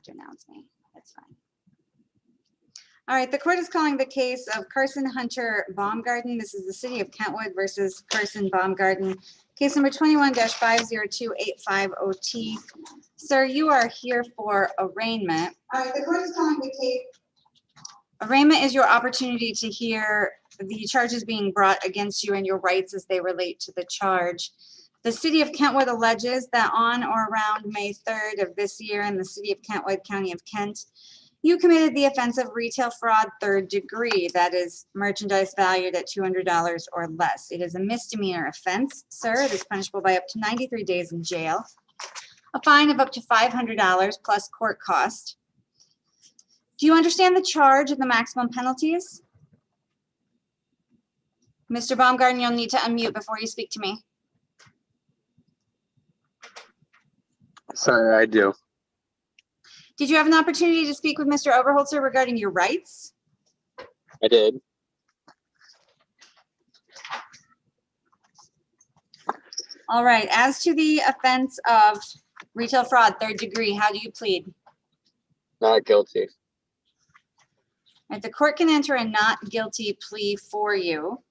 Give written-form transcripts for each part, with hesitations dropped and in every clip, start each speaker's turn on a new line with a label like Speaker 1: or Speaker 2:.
Speaker 1: announce me. That's fine. All right, the court is calling the case of Carson Hunter Baumgarten. This is the city of Kentwood versus Carson Baumgarten. Case number 21-502850T. Sir, you are here for arraignment. All right, the court is calling the case. Arraignment is your opportunity to hear the charges being brought against you and your rights as they relate to the charge. The city of Kentwood alleges that on or around May 3rd of this year in the city of Kentwood, county of Kent, you committed the offense of retail fraud third degree, that is merchandise valued at $200 or less. It is a misdemeanor offense, sir. It is punishable by up to 93 days in jail, a fine of up to $500 plus court cost. Do you understand the charge and the maximum penalties? Mr. Baumgarten, you'll need to unmute before you speak to me.
Speaker 2: Sorry, I do.
Speaker 1: Did you have an opportunity to speak with Mr. Overholzer regarding your rights?
Speaker 2: I did.
Speaker 1: All right, as to the offense of retail fraud, third degree, how do you plead?
Speaker 2: Not guilty.
Speaker 1: Right, the court can enter a not guilty plea for you.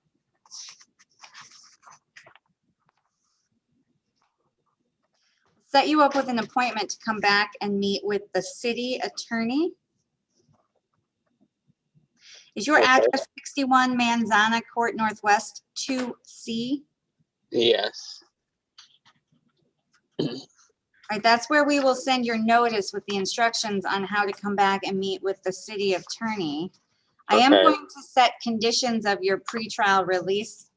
Speaker 1: Set you up with an appointment to come back and meet with the city attorney. Is your address 61 Manzana Court Northwest 2C?
Speaker 2: Yes.
Speaker 1: All right, that's where we will send your notice with the instructions on how to come back and meet with the city attorney. I am
Speaker 2: Okay.
Speaker 1: going to set conditions of your pretrial release.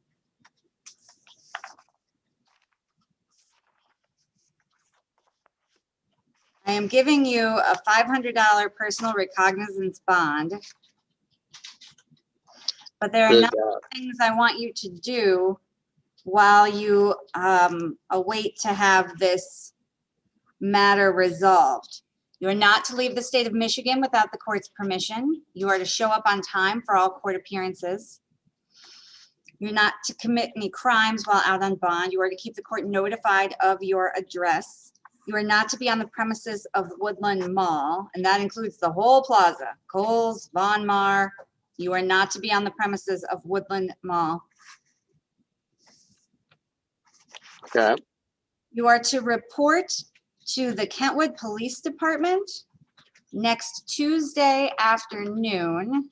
Speaker 1: I am giving you a $500 personal recognizance bond, but there are a
Speaker 2: Good
Speaker 1: number of things I want you to do while you await to have this matter resolved. You are not to leave the state of Michigan without the court's permission. You are to show up on time for all court appearances. You're not to commit any crimes while out on bond. You are to keep the court notified of your address. You are not to be on the premises of Woodland Mall, and that includes the whole plaza, Kohl's, Von Maur. You are not to be on the premises of Woodland Mall.
Speaker 2: Okay.
Speaker 1: You are to report to the Kentwood Police Department next Tuesday afternoon.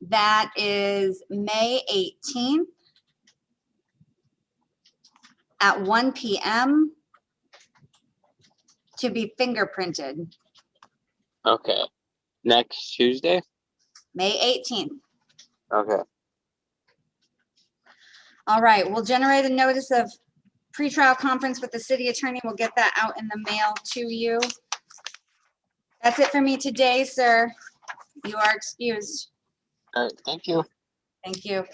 Speaker 1: That is May 18th at 1 p.m. to be fingerprinted.
Speaker 2: Okay. Next Tuesday?
Speaker 1: May 18th.
Speaker 2: Okay.
Speaker 1: All right, we'll generate a notice of pretrial conference with the city attorney. We'll get that out in the mail to you. That's it for me today, sir. You are excused.
Speaker 2: All right. Thank you.
Speaker 1: Thank you.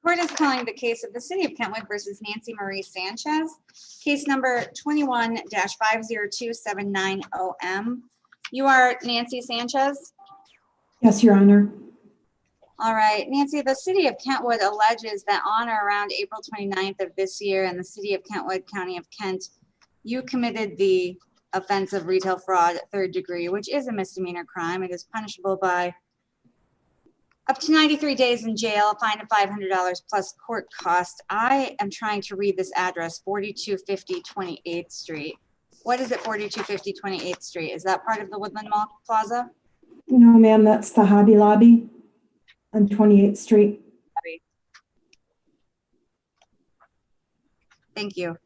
Speaker 1: The court is calling the case of the city of Kentwood versus Nancy Marie Sanchez, case number 21-502790M. You are Nancy Sanchez?
Speaker 3: Yes, Your Honor.
Speaker 1: All right, Nancy, the city of Kentwood alleges that on or around April 29th of this year in the city of Kentwood, county of Kent, you committed the offense of retail fraud third degree, which is a misdemeanor crime. It is punishable by up to 93 days in jail, a fine of $500 plus court cost. I am trying to read this address, 4250 28th Street. What is it, 4250 28th Street? Is that part of the Woodland Mall Plaza?
Speaker 3: No, ma'am, that's the Hobby Lobby on 28th Street.
Speaker 1: Thank you.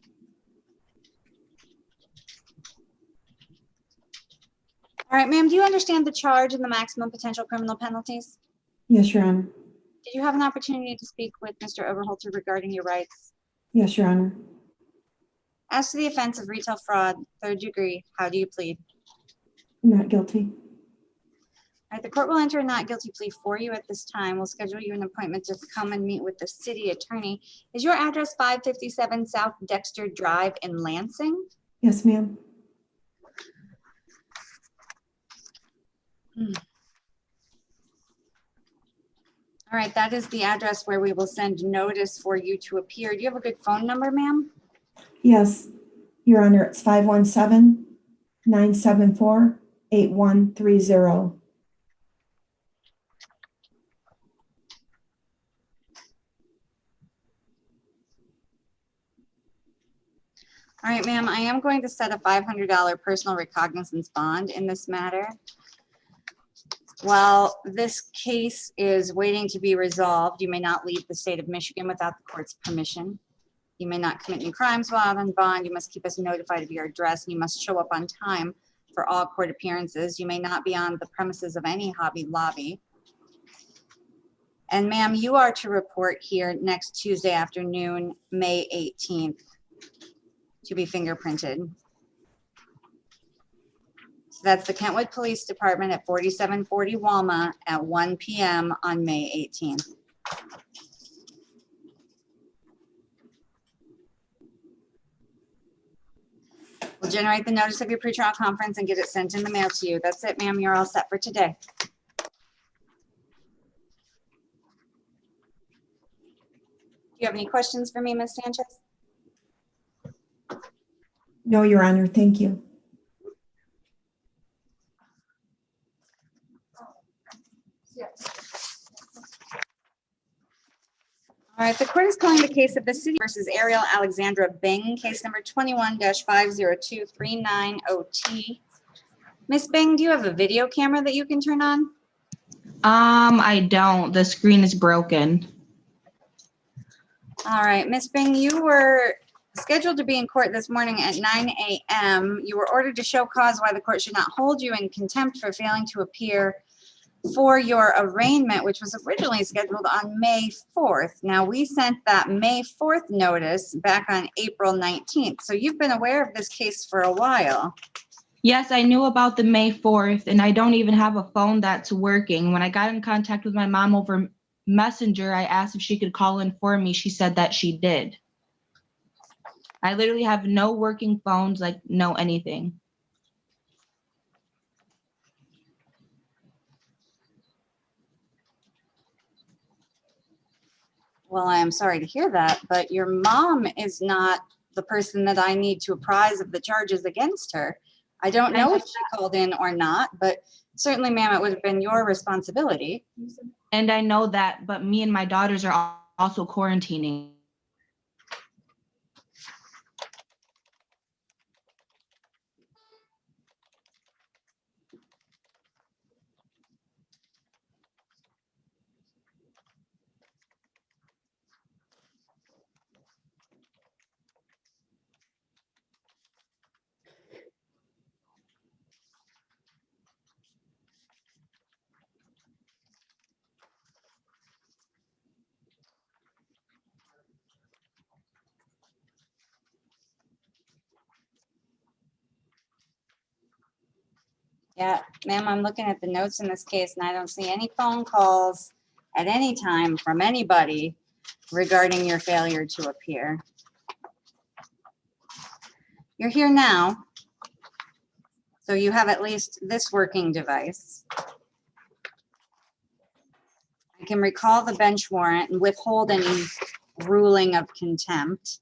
Speaker 1: All right, ma'am, do you understand the charge and the maximum potential criminal penalties?
Speaker 3: Yes, Your Honor.
Speaker 1: Did you have an opportunity to speak with Mr. Overholzer regarding your rights?
Speaker 3: Yes, Your Honor.
Speaker 1: As to the offense of retail fraud, third degree, how do you plead?
Speaker 3: Not guilty.
Speaker 1: All right, the court will enter a not guilty plea for you at this time. We'll schedule you an appointment to come and meet with the city attorney. Is your address 557 South Dexter Drive in Lansing?
Speaker 3: Yes, ma'am.
Speaker 1: All right, that is the address where we will send notice for you to appear. Do you have a good phone number, ma'am?
Speaker 3: Yes. Your Honor, it's 517-974-8130.
Speaker 1: All right, ma'am, I am going to set a $500 personal recognizance bond in this matter. While this case is waiting to be resolved, you may not leave the state of Michigan without the court's permission. You may not commit any crimes while on bond. You must keep us notified of your address, and you must show up on time for all court appearances. You may not be on the premises of any Hobby Lobby. And ma'am, you are to report here next Tuesday afternoon, May 18th, to be fingerprinted. So that's the Kentwood Police Department at 4740 Walma at 1 p.m. on May 18th. We'll generate the notice of your pretrial conference and get it sent in the mail to you. That's it, ma'am. You're all set for today. Do you have any questions for me, Ms. Sanchez?
Speaker 3: No, Your Honor, thank you.
Speaker 1: All right, the court is calling the case of the city versus Ariel Alexandra Bing, case number 21-50239OT. Miss Bing, do you have a video camera that you can turn on?
Speaker 4: I don't. The screen is broken.
Speaker 1: All right, Miss Bing, you were scheduled to be in court this morning at 9 a.m. You were ordered to show cause why the court should not hold you in contempt for failing to appear for your arraignment, which was originally scheduled on May 4th. Now, we sent that May 4th notice back on April 19th. So you've been aware of this case for a while.
Speaker 4: Yes, I knew about the May 4th, and I don't even have a phone that's working. When I got in contact with my mom over Messenger, I asked if she could call in for me. She said that she did. I literally have no working phones, like no anything.
Speaker 1: Well, I am sorry to hear that, but your mom is not the person that I need to apprise of the charges against her. I don't know if she called in or not, but certainly, ma'am, it would have been your responsibility.
Speaker 4: And I know that, but me and my daughters are also quarantining.
Speaker 1: Yeah, ma'am, I'm looking at the notes in this case and I don't see any phone calls at any time from anybody regarding your failure to appear. You're here now, so you have at least this working device. I can recall the bench warrant and withhold any ruling of contempt.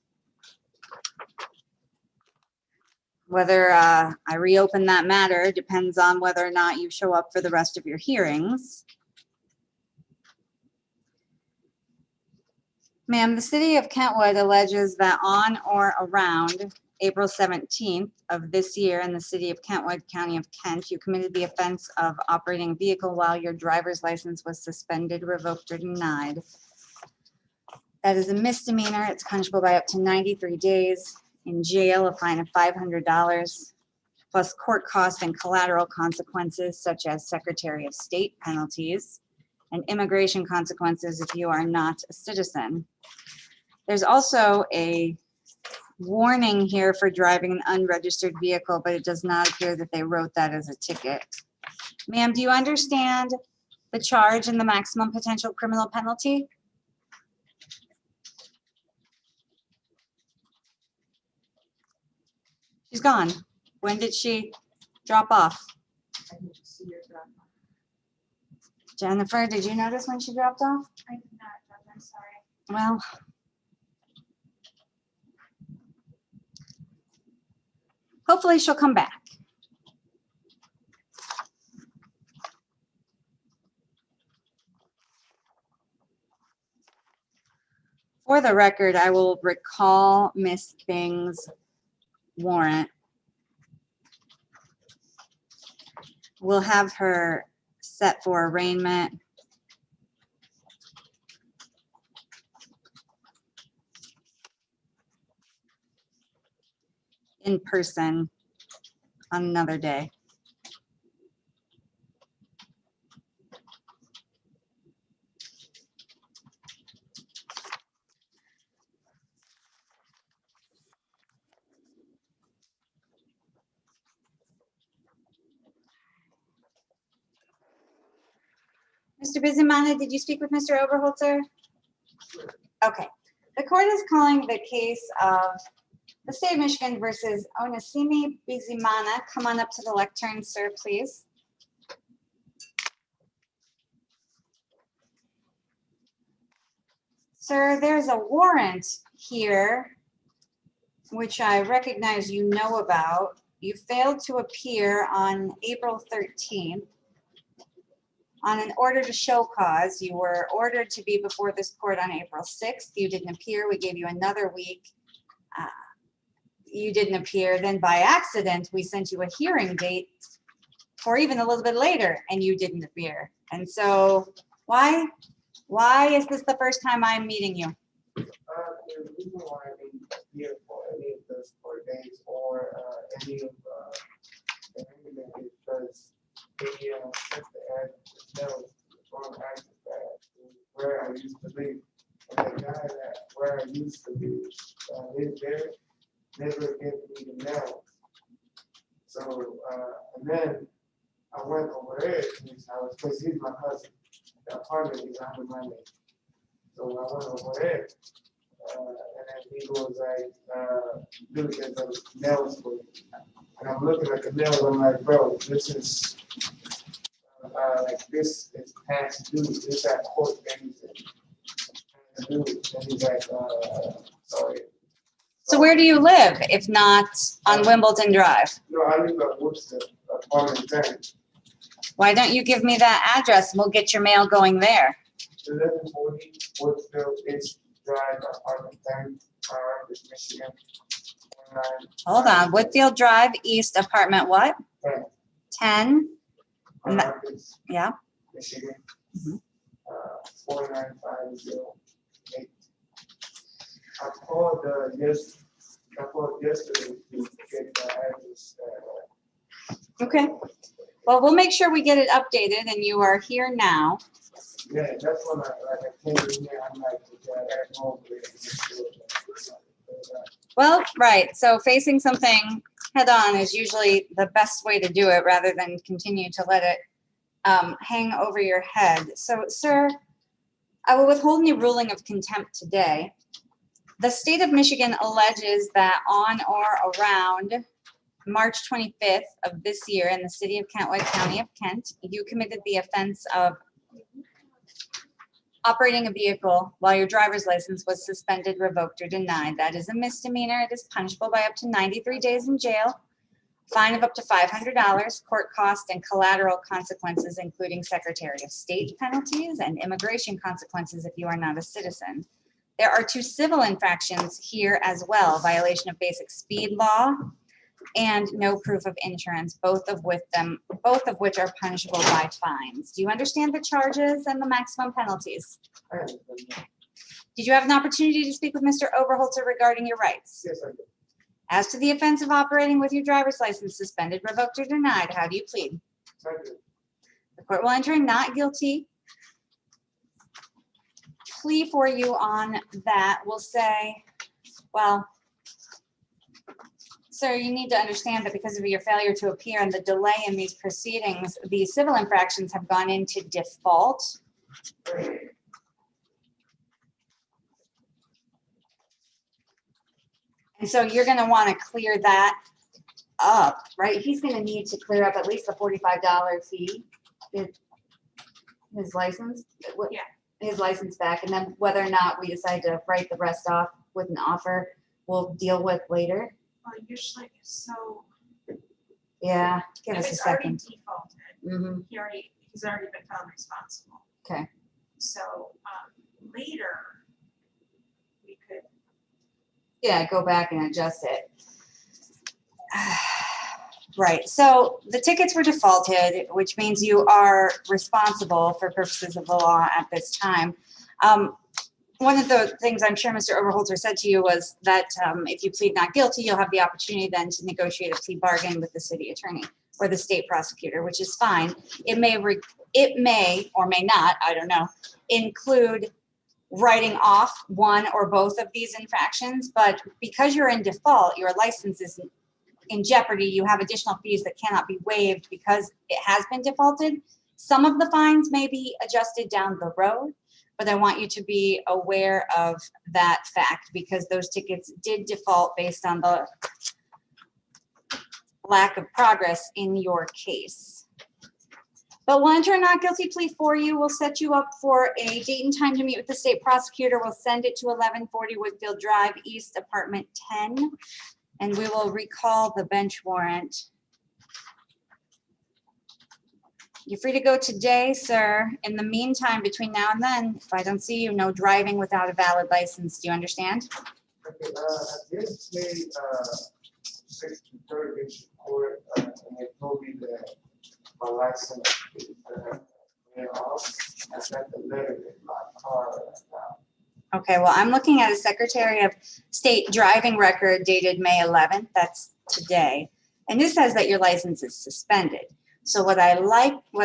Speaker 1: Whether I reopen that matter depends on whether or not you show up for the rest of your hearings. Ma'am, the city of Kentwood alleges that on or around April 17th of this year in the city of Kentwood, County of Kent, you committed the offense of operating a vehicle while your driver's license was suspended, revoked, or denied. That is a misdemeanor. It's punishable by up to 93 days in jail, a fine of $500, plus court costs and collateral consequences such as Secretary of State penalties and immigration consequences if you are not a citizen. There's also a warning here for driving an unregistered vehicle, but it does not appear that they wrote that as a ticket. Ma'am, do you understand the charge and the maximum potential criminal penalty? She's gone. When did she drop off? Jennifer, did you notice when she dropped off?
Speaker 5: I did not, I'm sorry.
Speaker 1: Well, hopefully she'll come back. For the record, I will recall Miss Bing's warrant. We'll have her set for arraignment. In person on another day. Mr. Bizimana, did you speak with Mr. Oberholzer? Okay. The court is calling the case of the state of Michigan versus Onesimi Bizimana. Come on up to the lectern, sir, please. Sir, there's a warrant here, which I recognize you know about. You failed to appear on April 13th. On an order to show cause, you were ordered to be before this court on April 6th. You didn't appear. We gave you another week. You didn't appear. Then by accident, we sent you a hearing date for even a little bit later, and you didn't appear. And so why is this the first time I'm meeting you?
Speaker 5: The reason why I didn't appear for any of those 4 days or any of the argument is because they sent the ad to know the wrong address where I used to live. And the guy that where I used to live there never gave me the mail. So and then I went over there to his house because he's my cousin. The apartment is under my name. So I went over there. And then he was like, dude, there's a nails for you. And I'm looking at the nails, I'm like, bro, this is like this is past due. This at court anything. And he's like, sorry.
Speaker 1: So where do you live, if not on Wimbledon Drive?
Speaker 5: No, I live at Worcester, apartment 10.
Speaker 1: Why don't you give me that address? We'll get your mail going there.
Speaker 5: 1140 Woodfield East Drive, apartment 10, Michigan.
Speaker 1: Hold on, Woodfield Drive East, apartment what? 10? Yeah.
Speaker 5: Michigan.
Speaker 1: Mhm.
Speaker 5: 49508. I called yesterday to get the address.
Speaker 1: Okay. Well, we'll make sure we get it updated, and you are here now.
Speaker 5: Yeah, that's when I came in here. I'm like, okay, I gotta go over there.
Speaker 1: Well, right. So facing something head on is usually the best way to do it rather than continue to let it hang over your head. So, sir, I will withhold any ruling of contempt today. The state of Michigan alleges that on or around March 25th of this year in the city of Kentwood, County of Kent, you committed the offense of operating a vehicle while your driver's license was suspended, revoked, or denied. That is a misdemeanor. It is punishable by up to 93 days in jail, fine of up to $500, court cost and collateral consequences, including Secretary of State penalties and immigration consequences if you are not a citizen. There are 2 civil infractions here as well, violation of basic speed law and no proof of insurance, both of which are punishable by fines. Do you understand the charges and the maximum penalties? Did you have an opportunity to speak with Mr. Oberholzer regarding your rights?
Speaker 5: Yes, I did.
Speaker 1: As to the offense of operating with your driver's license suspended, revoked, or denied, how do you plead?
Speaker 5: I did.
Speaker 1: The court will enter a not guilty plea for you on that. Will say, well, sir, you need to understand that because of your failure to appear and the delay in these proceedings, the civil infractions have gone into default. And so you're going to want to clear that up, right? He's going to need to clear up at least the $45 fee, his license. Yeah. His license back, and then whether or not we decide to write the rest off with an offer, we'll deal with later.
Speaker 6: Usually, so
Speaker 1: Yeah, give
Speaker 6: If
Speaker 1: us a
Speaker 6: it's already
Speaker 1: second.
Speaker 6: defaulted,
Speaker 1: Mhm.
Speaker 6: he's already been found responsible.
Speaker 1: Okay.
Speaker 6: So, later, we could,
Speaker 1: Yeah, go back and adjust it. Right, so the tickets were defaulted, which means you are responsible for purposes of the law at this time. One of the things I'm sure Mr. Oberholzer said to you was that if you plead not guilty, you'll have the opportunity then to negotiate a plea bargain with the city attorney or the state prosecutor, which is fine. It may or may not, I don't know, include writing off one or both of these infractions, but because you're in default, your license is in jeopardy. You have additional fees that cannot be waived because it has been defaulted. Some of the fines may be adjusted down the road, but I want you to be aware of that fact because those tickets did default based on the lack of progress in your case. But we'll enter a not guilty plea for you. We'll set you up for a date and time to meet with the state prosecutor. We'll send it to 1140 Woodfield Drive, East, Apartment 10. And we will recall the bench warrant. You're free to go today, sir. In the meantime, between now and then, if I don't see you, no driving without a valid license. Do you understand?
Speaker 5: Okay, I did play 63rd District Court, and they told me that my license is off. I got the letter in my car now.
Speaker 1: Okay, well, I'm looking at a Secretary of State driving record dated May 11th. That's today. And this says that your license is suspended. So what I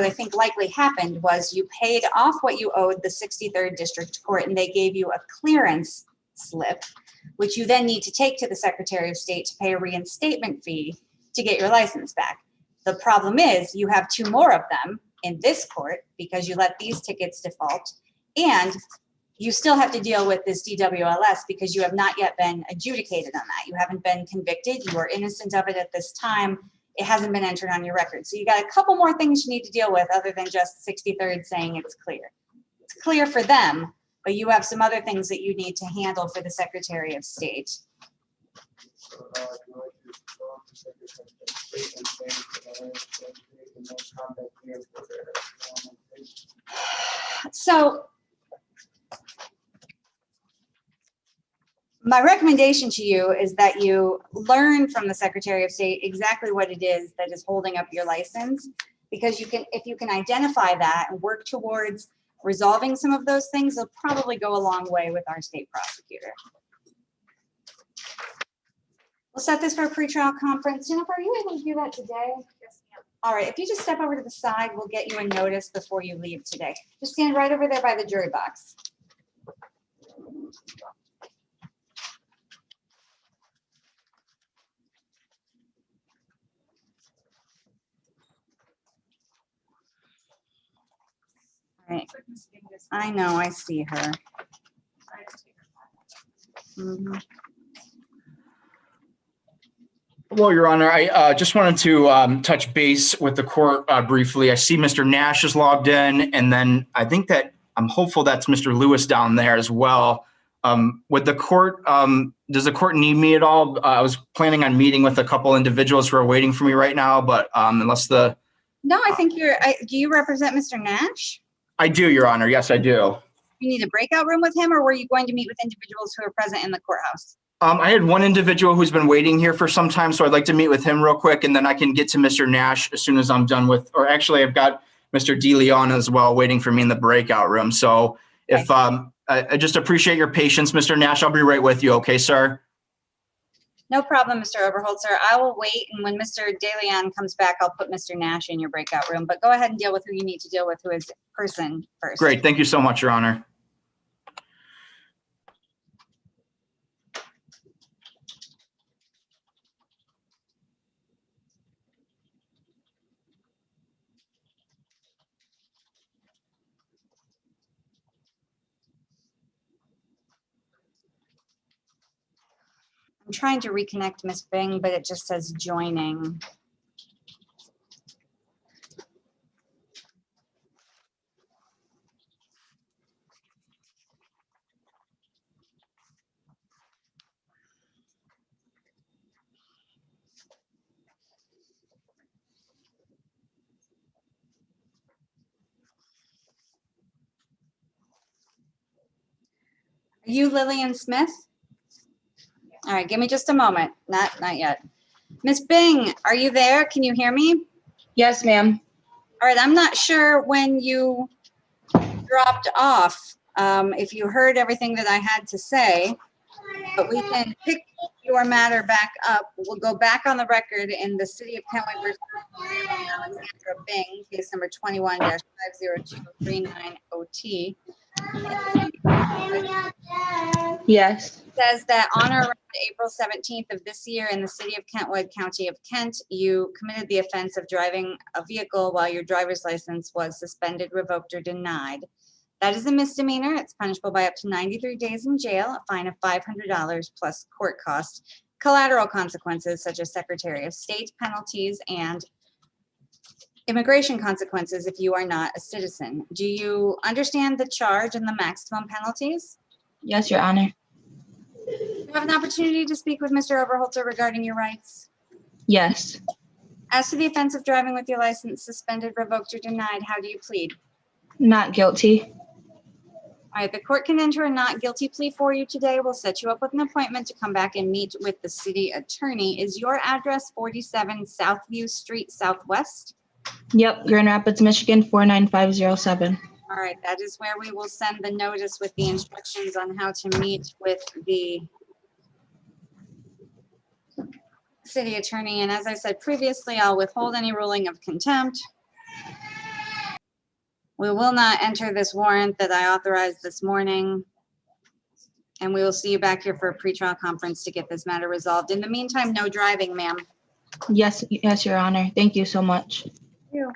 Speaker 1: think likely happened was you paid off what you owed the 63rd District Court and they gave you a clearance slip, which you then need to take to the Secretary of State to pay a reinstatement fee to get your license back. The problem is you have two more of them in this court because you let these tickets default, and you still have to deal with this DWLS because you have not yet been adjudicated on that. You haven't been convicted. You are innocent of it at this time. It hasn't been entered on your record. So you got a couple more things you need to deal with other than just 63rd saying it's clear. It's clear for them, but you have some other things that you need to handle for the Secretary of State.
Speaker 5: So, do I just go to Secretary of State and say that I and no contact here for the
Speaker 1: So my recommendation to you is that you learn from the Secretary of State exactly what it is that is holding up your license, because if you can identify that and work towards resolving some of those things, it'll probably go a long way with our state prosecutor. We'll set this for a pretrial conference. Jennifer, are you able to do that today?
Speaker 6: yes, ma'am.
Speaker 1: All right, if you just step over to the side, we'll get you a notice before you leave today. Just stand right over there by the jury box. All right,
Speaker 6: Goodness, goodness.
Speaker 1: I know, I see her.
Speaker 6: I have to take her back.
Speaker 1: Mhm.
Speaker 7: Well, Your Honor, I just wanted to touch base with the court briefly. I see Mr. Nash is logged in, and then I think that I'm hopeful that's Mr. Lewis down there as well. Would the court, does the court need me at all? I was planning on meeting with a couple individuals who are waiting for me right now, but unless the...
Speaker 1: No, I think do you represent Mr. Nash?
Speaker 7: I do, Your Honor. Yes, I do.
Speaker 1: You need a breakout room with him, or were you going to meet with individuals who are present in the courthouse?
Speaker 7: I had one individual who's been waiting here for some time, so I'd like to meet with him real quick, and then I can get to Mr. Nash as soon as I'm done with, or actually I've got Mr. DeLeon as well waiting for me in the breakout room. So if I just appreciate your patience, Mr. Nash, I'll be right with you. Okay, sir?
Speaker 1: No problem, Mr. Oberholzer. I will wait, and when Mr. DeLeon comes back, I'll put Mr. Nash in your breakout room. But go ahead and deal with who you need to deal with, who is person first.
Speaker 7: Great. Thank you so much, Your Honor.
Speaker 1: I'm trying to reconnect Miss Bing, but it just says joining. Are you Lillian Smith? All right, give me just a moment. Not yet. Miss Bing, are you there? Can you hear me?
Speaker 4: Yes, ma'am.
Speaker 1: All right, I'm not sure when you dropped off, if you heard everything that I had to say, but we can pick your matter back up. We'll go back on the record in the City of Kentwood versus Alexandra Bing, case number 21-502390T.
Speaker 4: Yes.
Speaker 1: Says that on or around April 17th of this year in the City of Kentwood, County of Kent, you committed the offense of driving a vehicle while your driver's license was suspended, revoked, or denied. That is a misdemeanor. It's punishable by up to 93 days in jail, a fine of $500 plus court costs, collateral consequences such as Secretary of State penalties, and immigration consequences if you are not a citizen. Do you understand the charge and the maximum penalties?
Speaker 4: Yes, Your Honor.
Speaker 1: You have an opportunity to speak with Mr. Overholter regarding your rights.
Speaker 4: Yes.
Speaker 1: As to the offense of driving with your license suspended, revoked, or denied, how do you plead?
Speaker 4: Not guilty.
Speaker 1: All right, the court can enter a not guilty plea for you today. We'll set you up with an appointment to come back and meet with the city attorney. Is your address 47 Southview Street Southwest?
Speaker 4: Yep, Grand Rapids, Michigan, 49507.
Speaker 1: All right, that is where we will send the notice with the instructions on how to meet with the city attorney. And as I said previously, I'll withhold any ruling of contempt. We will not enter this warrant that I authorized this morning. And we will see you back here for a pretrial conference to get this matter resolved. In the meantime, no driving, ma'am.
Speaker 4: Yes, Your Honor. Thank you so much.
Speaker 1: You.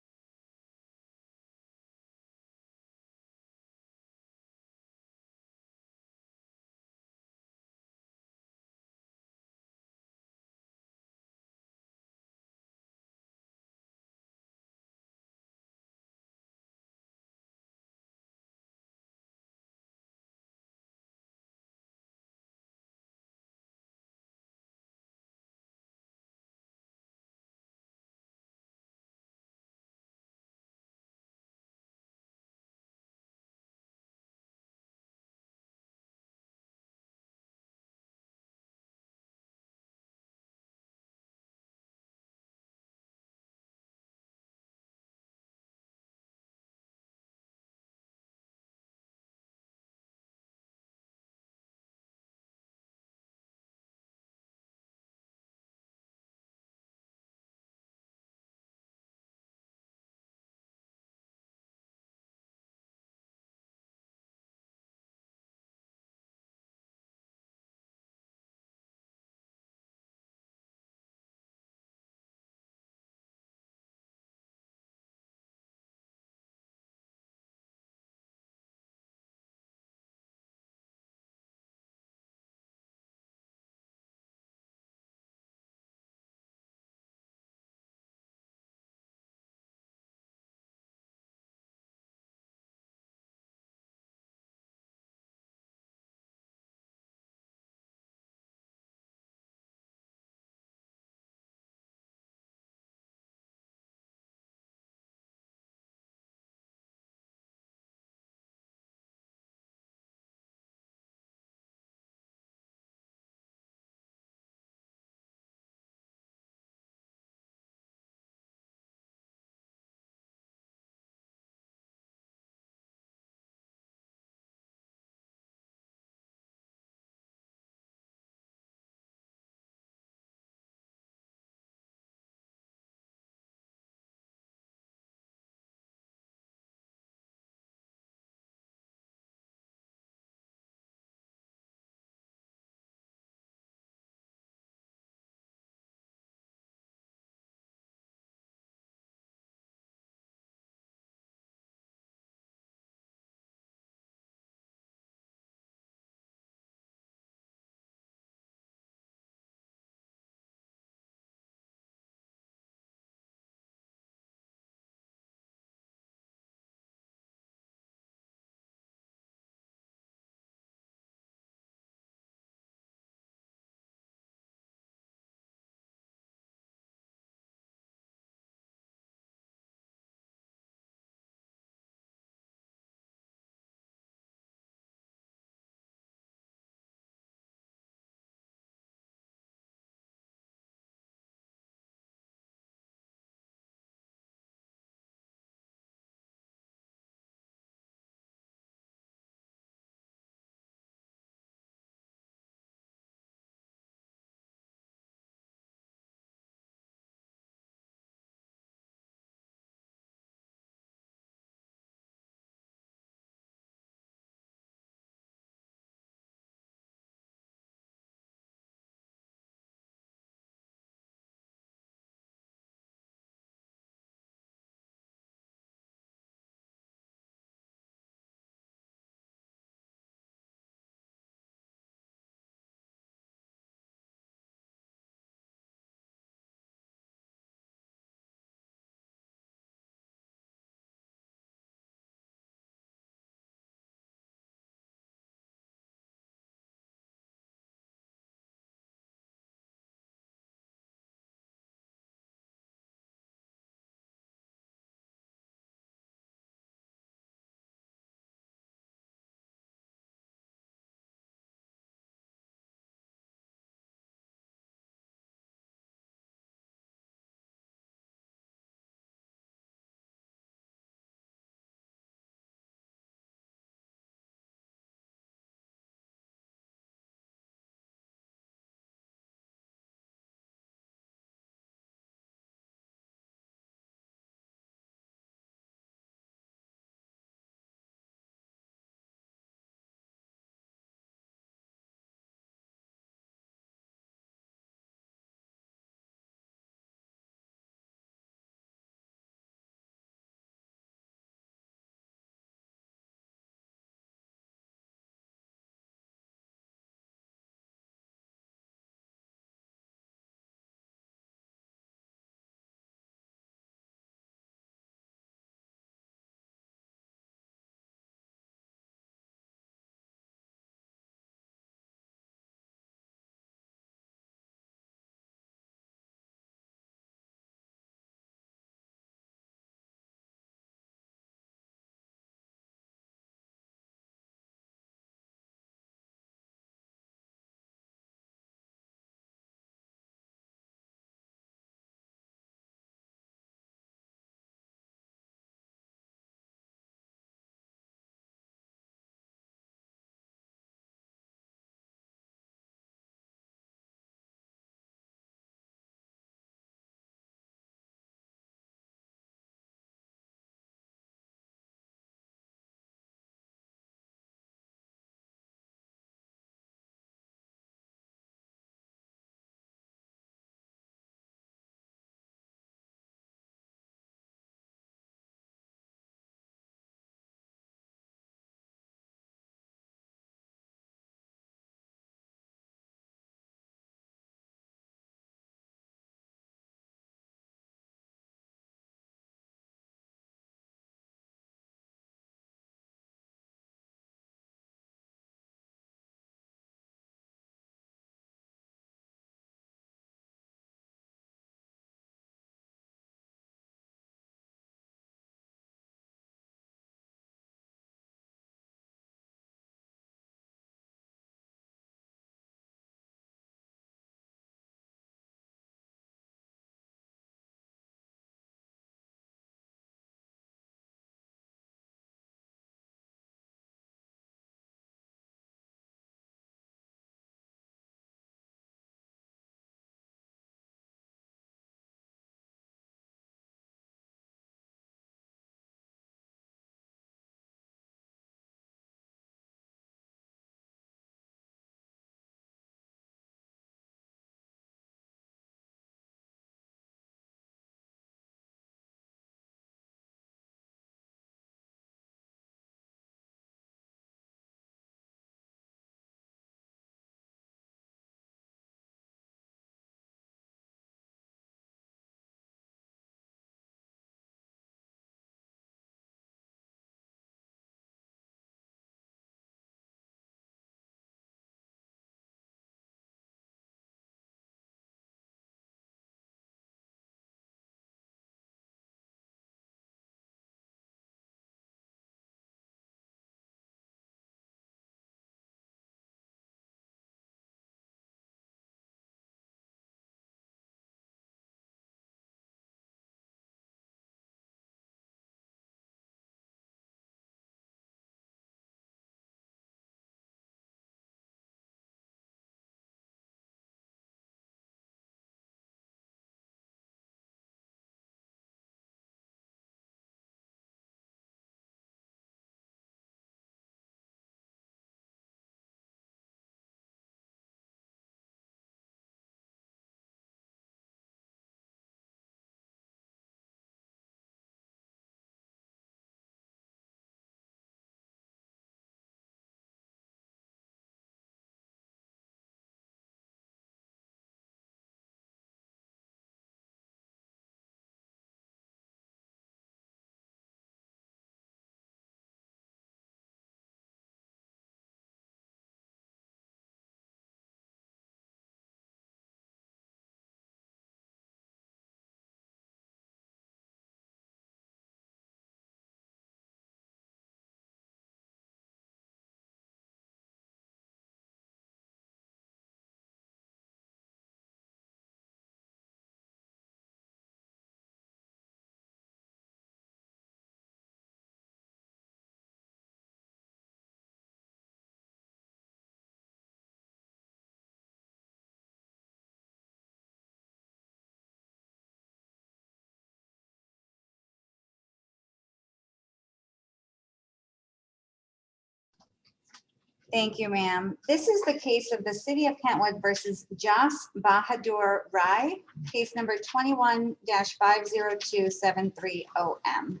Speaker 1: Thank you, ma'am. This is the case of the City of Kentwood versus Jas Bahadur Rai, case number 21-50273OM.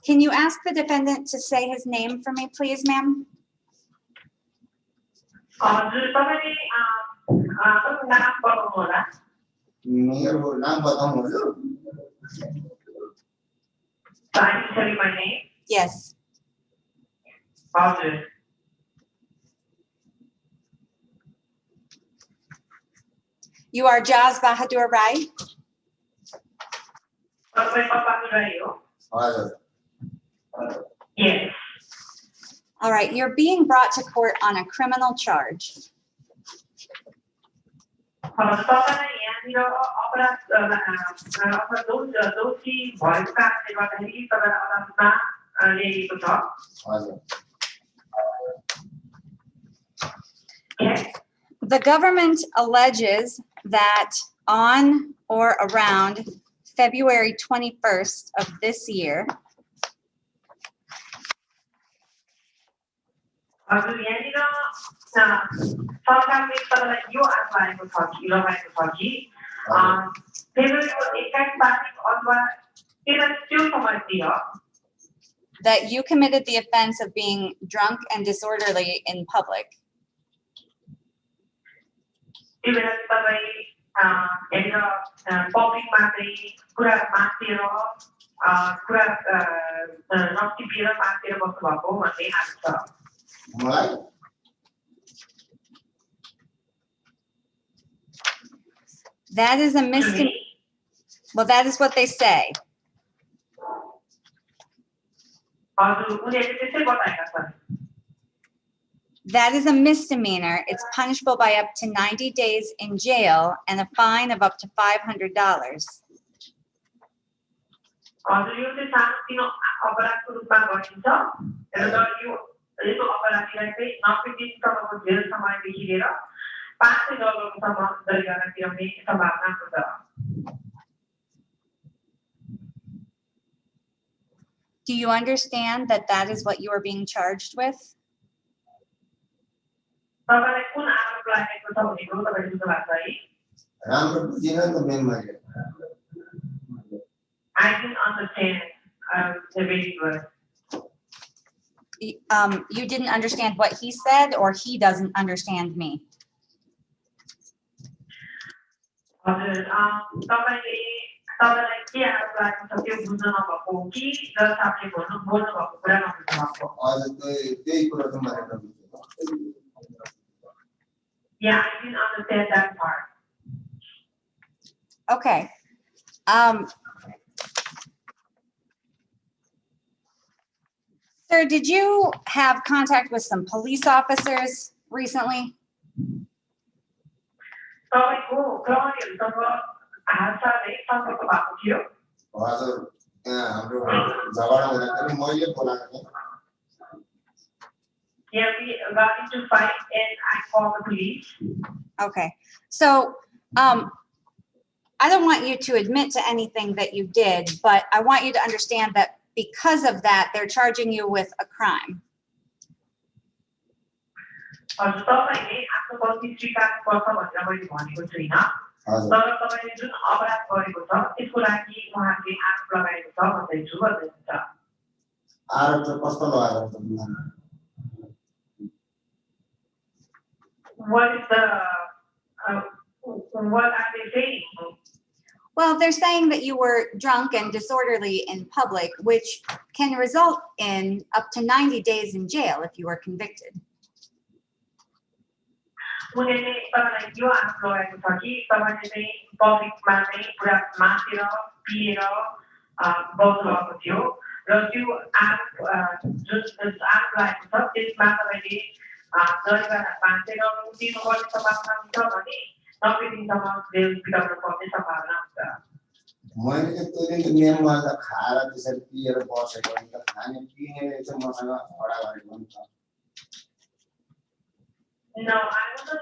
Speaker 1: Can you ask the defendant to say his name for me, please, ma'am?
Speaker 5: मेरो नाम बताउनुहोस्।
Speaker 6: So I can tell you my name.
Speaker 1: Yes.
Speaker 6: हजुर.
Speaker 1: You are Jas Bahadur Rai?
Speaker 6: तपाईँ पप्पाको राई हो?
Speaker 5: हजुर।
Speaker 6: Yes.
Speaker 1: All right, you're being brought to court on a criminal charge.
Speaker 6: तपाईँलाई यहाँनिर अपराध दोषी भएको कारणले गर्दाखेरि तपाईँलाई अदालतमा ल्याइएको छ।
Speaker 5: हजुर।
Speaker 6: Yes.
Speaker 1: The government alleges that on or around February 21st of this year,
Speaker 6: हजुर यहाँनिर सरकारले तपाईँलाई यो आशा लागेको छ कि लगाएको छ कि फेब्रुअरीको 21 तारिक अथवा त्यो समयतिर
Speaker 1: that you committed the offense of being drunk and disorderly in public.
Speaker 6: त्यो बेला तपाईँ यहाँनिर पब्लिकमा चाहिँ कुरा मातेर कुरा नटिपेर मातेर बस्नुभएको भन्ने आएको छ।
Speaker 5: मलाई
Speaker 1: That is a misdemeanor. Well, that is what they say.
Speaker 6: हजुर उनीहरूले त्यसै बताएका छन्।
Speaker 1: That is a misdemeanor. It's punishable by up to 90 days in jail and a fine of up to $500.
Speaker 6: हजुर यो चाहिँ सानोतिनो अपराधको रूपमा गरिन्छ र यो अपराधीलाई चाहिँ 90 दिनसम्मको जेल समयदेखि लिएर $500सम्म जरिवाना तिर्ने सम्भावना हुन्छ।
Speaker 1: Do you understand that that is what you are being charged with?
Speaker 6: तपाईँलाई कुन आरोप लागेको छ भनेको तपाईँ बुझ्नु भएको छ है?
Speaker 5: राम्रो बुझिनँ नि त मेन मैले।
Speaker 6: I didn't understand the very good.
Speaker 1: You didn't understand what he said, or he doesn't understand me?
Speaker 6: हजुर तपाईँलाई के आरोप लागेको छ त्यो बुझ्न नभएको हो कि जस आपले बोल्नु भएको कुरा नबुझ्नु भएको?
Speaker 5: हजुर त्यही कुरा त मैले बुझेँ।
Speaker 6: Yeah, I didn't understand that part.
Speaker 1: Okay. Sir, did you have contact with some police officers recently?
Speaker 6: तपाईँको प्रहरीहरूसँग हालसालै सम्पर्क भएको थियो?
Speaker 5: हजुर त्यहाँ हाम्रो झगडा हुँदाखेरि मैले बोलाएको थिएँ।
Speaker 6: Yeah, we got into fight and I called the police.
Speaker 1: Okay, so I don't want you to admit to anything that you did, but I want you to understand that because of that, they're charging you with a crime.
Speaker 6: हजुर तपाईँले आफ्नो गल्ती स्वीकार गर्छ भनेर मैले भनेको छुइनँ। तर तपाईँले जुन अपराध गरेको छ त्यसको लागि उहाँले आरोप लगाएको छ भन्दैछु भन्नुहुन्छ।
Speaker 5: आरोप चाहिँ कस्तो लगाएको छ?
Speaker 6: What is what are they saying?
Speaker 1: Well, they're saying that you were drunk and disorderly in public, which can result in up to 90 days in jail if you are convicted.
Speaker 6: उनीहरूले तपाईँलाई यो आरोप लगाएको छ कि तपाईँले चाहिँ पब्लिकमा चाहिँ पुरा मातेर पिएर बस्नुभएको थियो र त्यो आरोप जुन आरोप लागेको छ त्यसमा तपाईँले जरिवाना बाँचेर तिर्नुपर्ने सम्भावना हुन्छ भने 90 दिनसम्म जेल बिताउन पर्ने सम्भावना हुन्छ।
Speaker 5: मैले चाहिँ त्यो दिन नियममा त खाएर त्यसरी पिएर बसेको नि त खाने पिने चाहिँ मसँग झगडा गरेको नि त।
Speaker 6: No, I wasn't the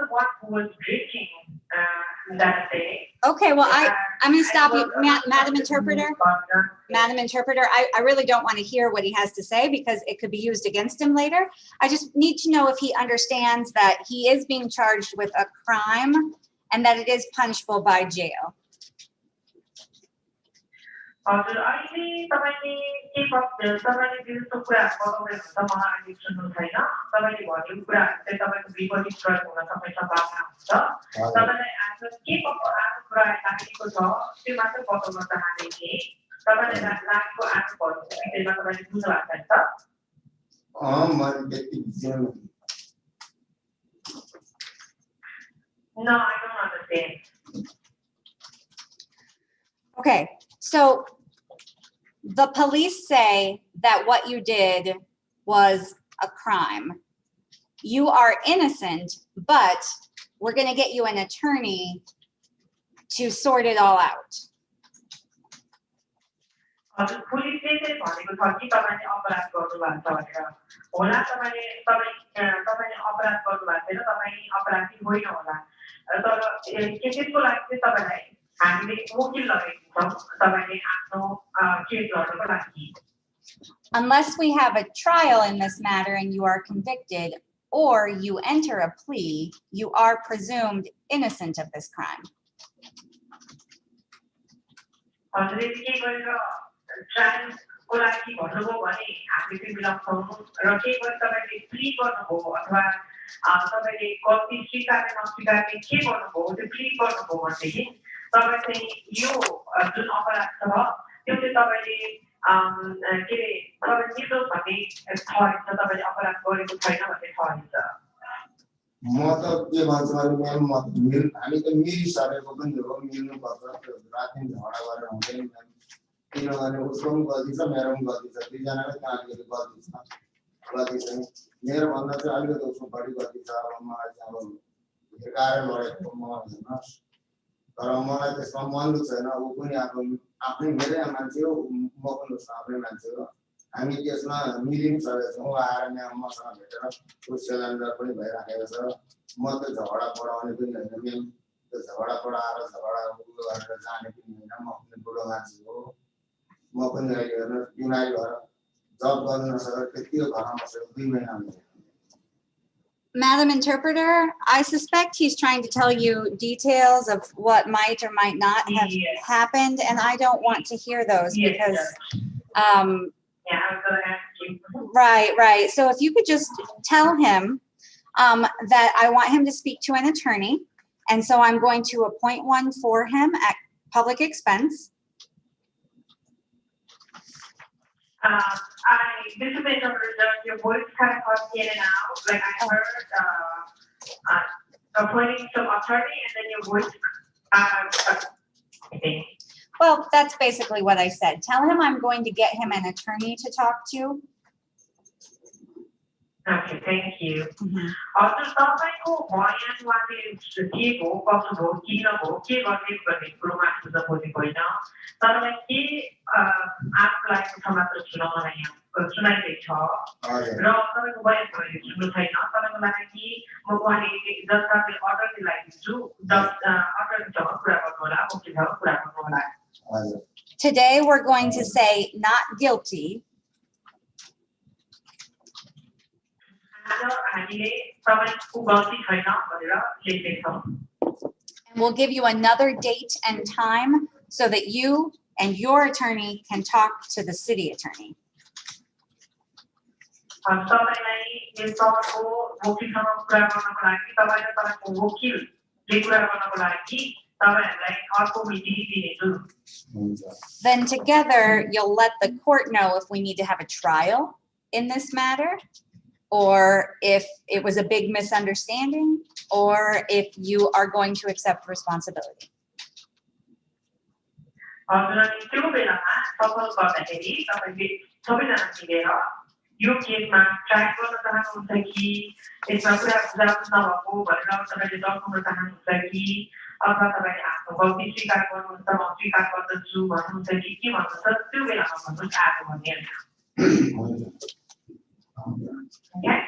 Speaker 6: one who was drinking that day.
Speaker 1: Okay, well, I'm gonna stop you, Madam Interpreter. Madam Interpreter, I really don't want to hear what he has to say because it could be used against him later. I just need to know if he understands that he is being charged with a crime and that it is punishable by jail.
Speaker 6: हजुर अहिले तपाईले के तपाईले दिएको कुरा बताउँदै हुनुहुन्छ मलाई अहिले सुन्नु छैन तपाईले भनेको कुराहरु चाहिँ तपाईको विपरीत प्रयोग हुन सक्ने सम्भावना हुन्छ तपाईलाई आज के आज कुरा लागेको छ त्यो मात्र बताउन चाहन्थे कि तपाईले लागेको आज भन्नु विषयमा तपाईले बुझ्नु भएको छ
Speaker 5: मैले त्यति बुझेन
Speaker 6: No, I don't understand.
Speaker 1: Okay, so the police say that what you did was a crime. You are innocent, but we're going to get you an attorney to sort it all out.
Speaker 6: हजुर पुलिसले चाहिँ भनेको छ कि तपाईले अपराध गर्नुभएको छ भनेर होला तपाईले अपराध गर्नुभएको छैन तपाई अपराधी होइन होला तर के त्यसको लागि चाहिँ तपाईलाई हामीले वकिल लगाएको छौं तपाईले आफ्नो केस लड्नको लागि
Speaker 1: Unless we have a trial in this matter and you are convicted or you enter a plea, you are presumed innocent of this crime.
Speaker 6: हजुरले के गरेर ट्रायल को लागि भन्नुभयो भने हामीले चाहिँ मिलाउँछौं र के गरे तपाईले प्ली गर्नुभयो अथवा तपाईले गल्ती स्वीकार्ने नस्वीकार्ने के गर्नुभयो त्यो प्ली गर्नुभयो भनेदेखि तपाई चाहिँ यो जुन अपराध छ त्यो चाहिँ तपाईले के रे तपाईले निर्दोष भन्ने ठहरिन्छ तपाईले अपराध गरेको छैन भन्ने ठहरिन्छ
Speaker 5: म त के भन्छु भने हामी त मिलिसकेको पनि हो मिल्नु पर्छ राति झगडा गरेर हुँदैन किनभने उसको पनि गल्ती छ मेरो पनि गल्ती छ दुईजनाकै काँडले गल्ती छ मेरो भन्दा चाहिँ अलिकति उसको बढी गल्ती छ अब मलाई चाहिँ अब हिर्काएर लडेको म होइन तर मलाई त्यसमा मन छैन ऊ पनि आफ्नै मेरै मान्छे हो म पनि उसको आफ्नै मान्छे हो हामी त्यसमा मिलिनु सकेका छौँ आएर यहाँ मसँग भेटेर उस सिलिन्डर पनि भइराखेको छ म त झगडा बढाउने पनि होइन मेन त्यो झगडा बढाएर झगडा गरेर जाने पनि होइन म पनि बुढो मान्छे हो म पनि अहिले हेर्नु बिमारी भएर जब गर्न नसकेर त्यतिको घरमा बसेको 2 महिना भयो
Speaker 1: Madam Interpreter, I suspect he's trying to tell you details of what might or might not have happened, and I don't want to hear those because,
Speaker 6: yeah, I was going to ask you.
Speaker 1: Right. So if you could just tell him that I want him to speak to an attorney, and so I'm going to appoint one for him at public expense.
Speaker 6: This is your voice kind of goes in and out. Like I heard appointing some attorney and then your voice
Speaker 1: Well, that's basically what I said. Tell him I'm going to get him an attorney to talk to.
Speaker 6: Okay, thank you. Also, तपाईँको भयान वाले के हो कसो हो किन हो के गर्ने भन्ने कुरोमा सुझाव खोजेको होइन तपाईलाई के आफ्नो लागि समाचार सुनाउनलाई यहाँ सुनाइदै छ र तपाईको बयान मैले सुन्नु छैन तपाईको लागि म उहाँले जसले अर्डर दिलाइदिन्छु अर्डरसँग कुरा गर्नु होला वकिलसँग कुरा गर्नु होला
Speaker 1: Today we're going to say not guilty. And we'll give you another date and time so that you and your attorney can talk to the city attorney. Then together you'll let the court know if we need to have a trial in this matter, or if it was a big misunderstanding, or if you are going to accept responsibility.
Speaker 6: यो केसमा track गर्न चाहनुहुन्छ कि यसमा कुरा बुझाउन नभएको भनेर तपाईले दर्शाउन चाहनुहुन्छ कि अथवा तपाईले आफ्नो गल्ती स्वीकार गर्नुहुन्छ म स्वीकार गर्दछु भन्नुहुन्छ कि के भन्नुहुन्छ त्यो बेलामा भन्नुहोस् आएको भन्ने Okay.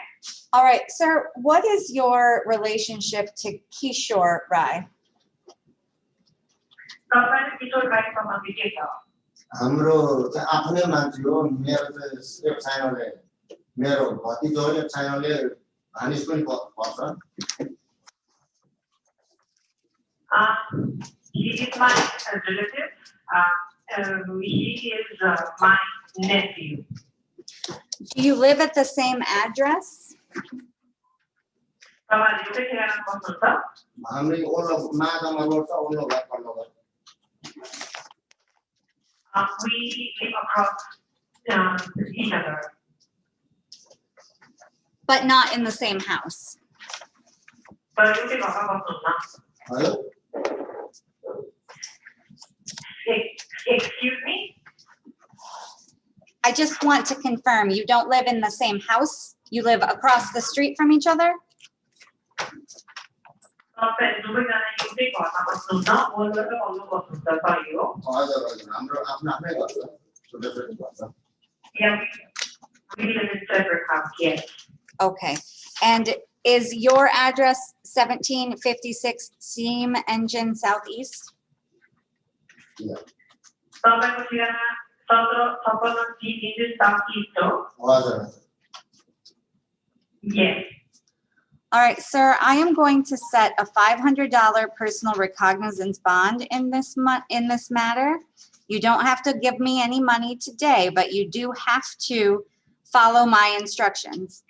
Speaker 1: All right, sir, what is your relationship to Kishore Rai?
Speaker 6: तपाईँले किशोर राई सम्बन्धी के छ
Speaker 8: हाम्रो चाहिँ आफ्नै मान्छे हो मेरो चाहिँ एक सानोले मेरो भतिजो एक सानोले भानिस पनि पर्छ
Speaker 6: He is my relative. He is my nephew.
Speaker 1: Do you live at the same address?
Speaker 6: तपाईँले एउटै ठेगानामा बस्नुहुन्छ
Speaker 8: हामी ओल्लो मागामा रोड छ ओल्लो घर पल्लो घर
Speaker 6: We live across each other.
Speaker 1: But not in the same house.
Speaker 6: तर एउटै घरमा बस्नुहुन्न
Speaker 8: hello
Speaker 6: Excuse me?
Speaker 1: I just want to confirm, you don't live in the same house? You live across the street from each other?
Speaker 6: तपाईँ दुवैजना एउटै घरमा बस्नुहुन्न ओल्लो र पल्लो बस्नुहुन्छ सही हो
Speaker 8: हजुर हजुर हाम्रो आफ्नो आफ्नै घर छ छुट्टै छुट्टै घर छ
Speaker 6: Yeah, we live in separate house, yes.
Speaker 1: Okay. And is your address 1756 Steam Engine Southeast?
Speaker 6: तपाईँको ठेगाना 1756 टी इन्जिन साउथ इस्ट हो
Speaker 8: हजुर हजुर
Speaker 6: Yes.
Speaker 1: All right, sir, I am going to set a $500 personal recognizance bond in this matter. You don't have to give me any money today, but you do have to follow my instructions.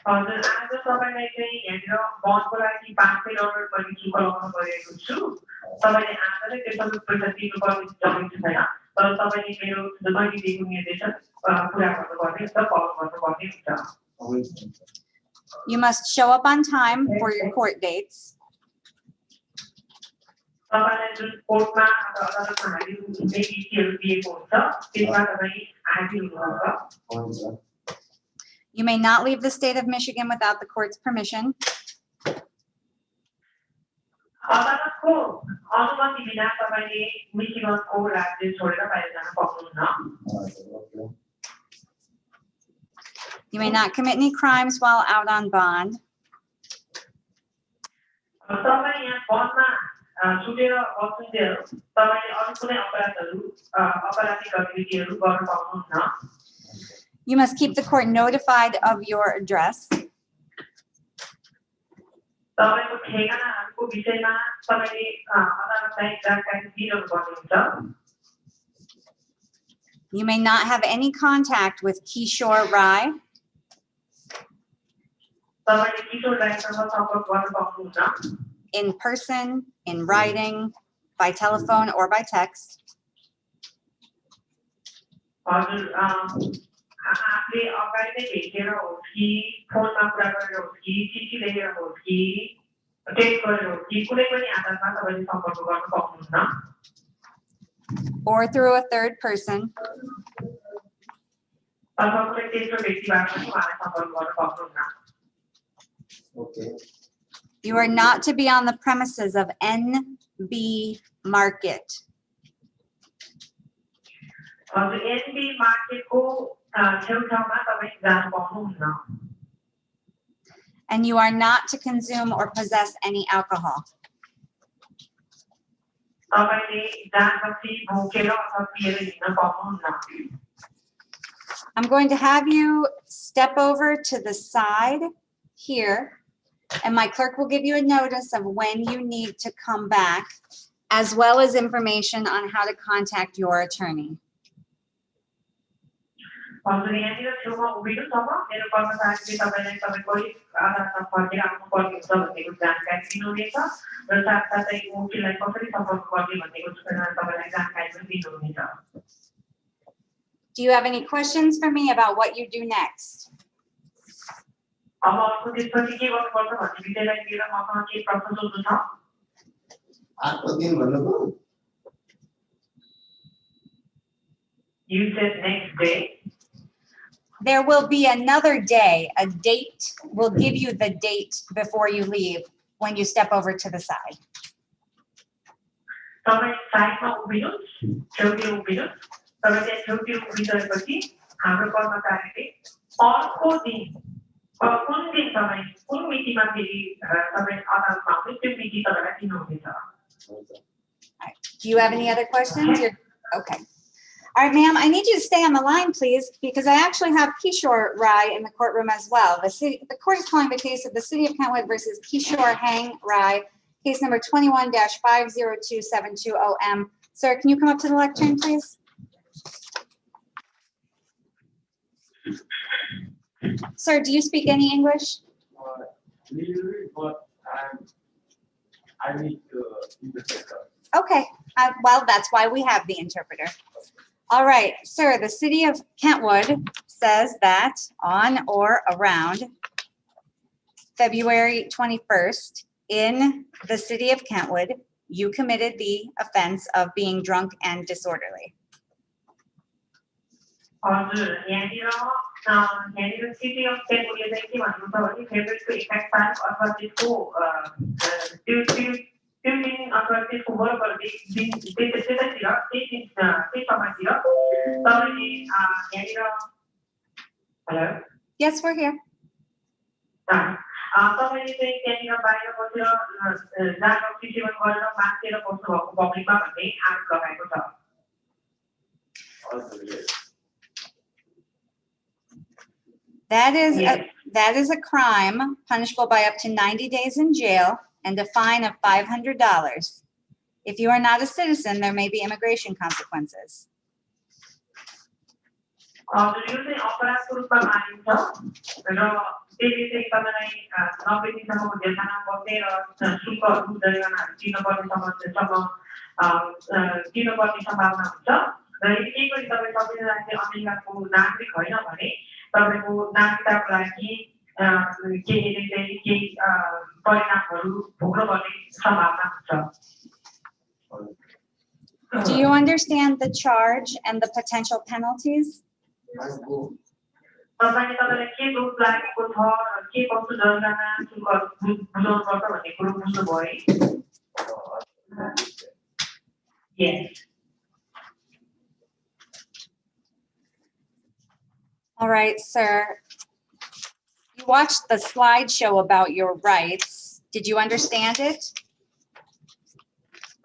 Speaker 6: हजुर आज तपाईँलाई चाहिँ यहाँनिर बन्डको लागि $500 पनि चुकाउनु परेको छु तपाईँले आज नै त्यो सबै पैसा तिर्नुपर्ने जरुरी छैन तर तपाईँले मेरो मैले दिएको निर्देशन पुरा गर्नुपर्ने हुन्छ फलो गर्नुपर्ने हुन्छ
Speaker 1: You must show up on time for your court dates.
Speaker 6: तपाईँलाई जुन कोर्टमा अथवा अदालतमा हाजिर हुने मितिहरू दिएको हुन्छ त्यसमा तपाईँ हाजिर हुनुहुन्छ
Speaker 8: हुन्छ
Speaker 1: You may not leave the state of Michigan without the court's permission.
Speaker 6: अदालतको अनुमति बिना तपाईँले मिशिगनको राज्य छोडेर बाहिर जान सक्नुहुन्न
Speaker 8: हजुर okay
Speaker 1: You may not commit any crimes while out on bond.
Speaker 6: तपाईँ यहाँ बन्डमा छुटेर बस्नुहुन्थ्यो तपाईँले अरू कुनै अपराधिक गतिविधिहरू गर्न पाउनुहुन्न
Speaker 1: You must keep the court notified of your address.
Speaker 6: तपाईँको ठेगानाहरूको विषयमा तपाईँले अदालतलाई जानकारी दिइरहनु पर्ने हुन्छ
Speaker 1: You may not have any contact with Kishore Rai.
Speaker 6: तपाईँले किशोर राईसँग सम्पर्क गर्न पाउनुहुन्न
Speaker 1: In person, in writing, by telephone, or by text.
Speaker 6: हजुर आफूले अगाडि नै भेटेर होस् कि फोनमा कुरा गरेर होस् कि चिठी लेखेर होस् कि टेक्स्ट गरेर होस् कि कुनै पनि आधारमा तपाईँले सम्पर्क गर्न पाउनुहुन्न
Speaker 1: Or through a third person.
Speaker 6: अथवा कुनै तेस्रो व्यक्तिबाट पनि उहाँलाई सम्पर्क गर्न पाउनुहुन्न
Speaker 8: okay
Speaker 1: You are not to be on the premises of NB Market.
Speaker 6: हजुर एनबी मार्केटको छेउछाउमा तपाईँ जान पाउनुहुन्न
Speaker 1: And you are not to consume or possess any alcohol.
Speaker 6: तपाईँले जानपछि भोकेर अथवा पिएर हिँड्न पाउनुहुन्न
Speaker 1: I'm going to have you step over to the side here, and my clerk will give you a notice of when you need to come back, as well as information on how to contact your attorney.
Speaker 6: हजुर यहाँनिर छेउमा उभिनुसम्म मेरो कर्मचारीले तपाईँलाई तपाईँको आधारमा फर्केर आउनुपर्ने हुन्छ भन्नेको जानकारी दिनुहुनेछ र साथसाथै वकिललाई कसरी सम्पर्क गर्ने भन्नेको तपाईँलाई जानकारी पनि दिनुहुनेछ
Speaker 1: Do you have any questions for me about what you do next?
Speaker 6: अब अर्को त्यसपछि के गर्नुपर्छ भन्ने विषयलाई लिएर मसँग के प्रश्न सोध्नु छ
Speaker 8: अर्को दिन भन्नुभयो
Speaker 6: You said next day.
Speaker 1: There will be another day, a date. We'll give you the date before you leave when you step over to the side.
Speaker 6: तपाईँ साइडमा उभिनुहोस् छेउतिर उभिनुहोस् तपाईँ त्यहाँ छेउतिर उभिसकेपछि हाम्रो कर्मचारीले अर्को दिन कुन दिन तपाईँ कुन मितिमा फेरि तपाईँ अदालतमा आउने त्यो मिति तपाईँलाई दिनुहुनेछ
Speaker 1: Do you have any other questions? Okay. All right, ma'am, I need you to stay on the line, please, because I actually have Kishore Rai in the courtroom as well. The court is calling the case of the City of Kentwood versus Kishore Hang Rai, case number 21-502720M. Sir, can you come up to the lectern, please? Sir, do you speak any English?
Speaker 5: But I need to interpret.
Speaker 1: Okay, well, that's why we have the interpreter. All right, sir, the City of Kentwood says that on or around February 21st in the City of Kentwood, you committed the offense of being drunk and disorderly.
Speaker 6: City of Sterkenburg फेब्रुअरीको 21 Tariq अथवा त्यसको त्यो दिन अथवा त्यसको बराबर दिन त्यतैतिर त्यही समयतिर तपाईँले यहाँनिर हेलो
Speaker 1: Yes, we're here.
Speaker 6: तपाईँले चाहिँ त्यहाँनिर बाहिर बसेर जागरुक सेवन गरेर बाँचेर बस्नुभएको पब्लिकमा भन्ने आरोप लगाएको छ।
Speaker 1: That is a crime punishable by up to 90 days in jail and a fine of $500. If you are not a citizen, there may be immigration consequences.
Speaker 6: तपाईँको नागरिकताको लागि केही परिणामहरू भोग्नुपर्ने सम्भावना हुन्छ।
Speaker 1: Do you understand the charge and the potential penalties?
Speaker 6: तपाईँले तपाईँलाई के दोष लागेको छ र के कस्तो जरिवाना शुल्कहरू बुझाउनुपर्छ भन्ने कुरो बुझ्नुभयो है? Yes.
Speaker 1: All right, sir. You watched the slideshow about your rights. Did you understand it?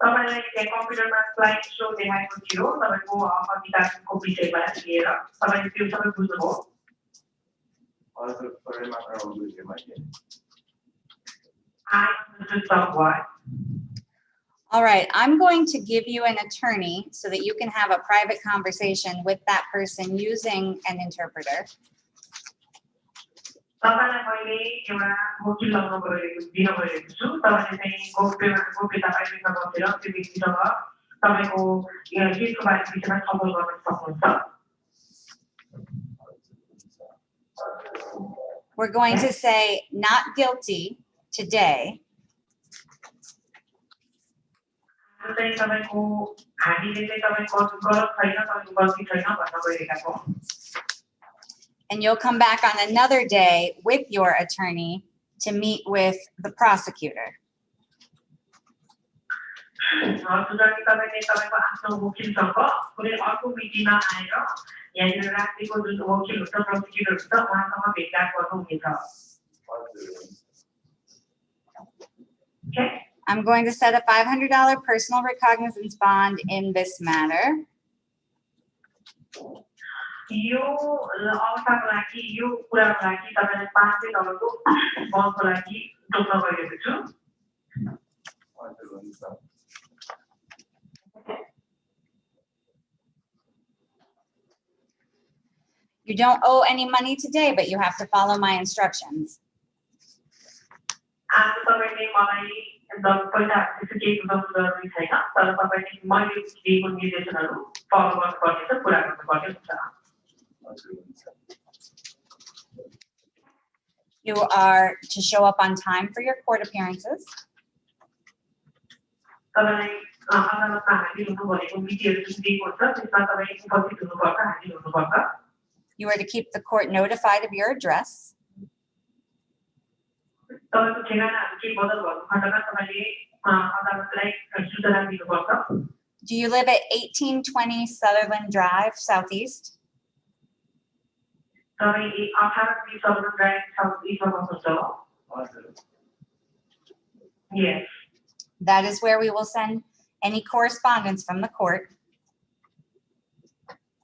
Speaker 6: तपाईँलाई कम्प्युटरमा स्लाइड सो देखाएको थियो तपाईँको अधिकारको विषयमा लिएर तपाईँले त्यो सबै बुझ्नुभयो? I understood somewhat.
Speaker 1: All right, I'm going to give you an attorney so that you can have a private conversation with that person using an interpreter.
Speaker 6: तपाईँलाई मैले एउटा वकिल लगाउन दिन गएको छु। तपाईँले चाहिँ गोप्यता पाइबेमा बसेर त्यो व्यक्तिसँग तपाईँको केसको विषयमा छलफल गर्न सक्नुहुन्छ।
Speaker 1: We're going to say not guilty today. And you'll come back on another day with your attorney to meet with the prosecutor.
Speaker 6: Okay.
Speaker 1: I'm going to set a $500 personal recognizance bond in this matter.
Speaker 6: यो अवस्थाको लागि यो कुराको लागि तपाईलाई $500 को बन्दको लागि तोक्न गएको छु।
Speaker 1: You don't owe any money today, but you have to follow my instructions.
Speaker 6: आज तपाईले मलाई पैसा त्यसो केही बुझाउनु जरुरी छैन, तर तपाईले मैले दिएको निर्देशनहरू फलो गर्नुपर्नेछ, पूरा गर्नुपर्ने हुन्छ।
Speaker 1: You are to show up on time for your court appearances.
Speaker 6: तपाईलाई अदालतमा हाजिर हुनु भनेको मितिहरू जुन दिएको हुन्छ त्यसमा तपाई उपस्थित हुनुपर्छ, हाजिर हुनुपर्छ।
Speaker 1: You are to keep the court notified of your address.
Speaker 6: तपाईको ठेगानाहरु के बदल भएको खण्डमा तपाईले अदालतलाई सूचना दिनुपर्छ।
Speaker 1: Do you live at 1820 Sutherland Drive, Southeast?
Speaker 6: तपाईँ 1820 Sutherland Drive, Southeast मा बस्नुहुन्छ हो? Yes.
Speaker 1: That is where we will send any correspondence from the court.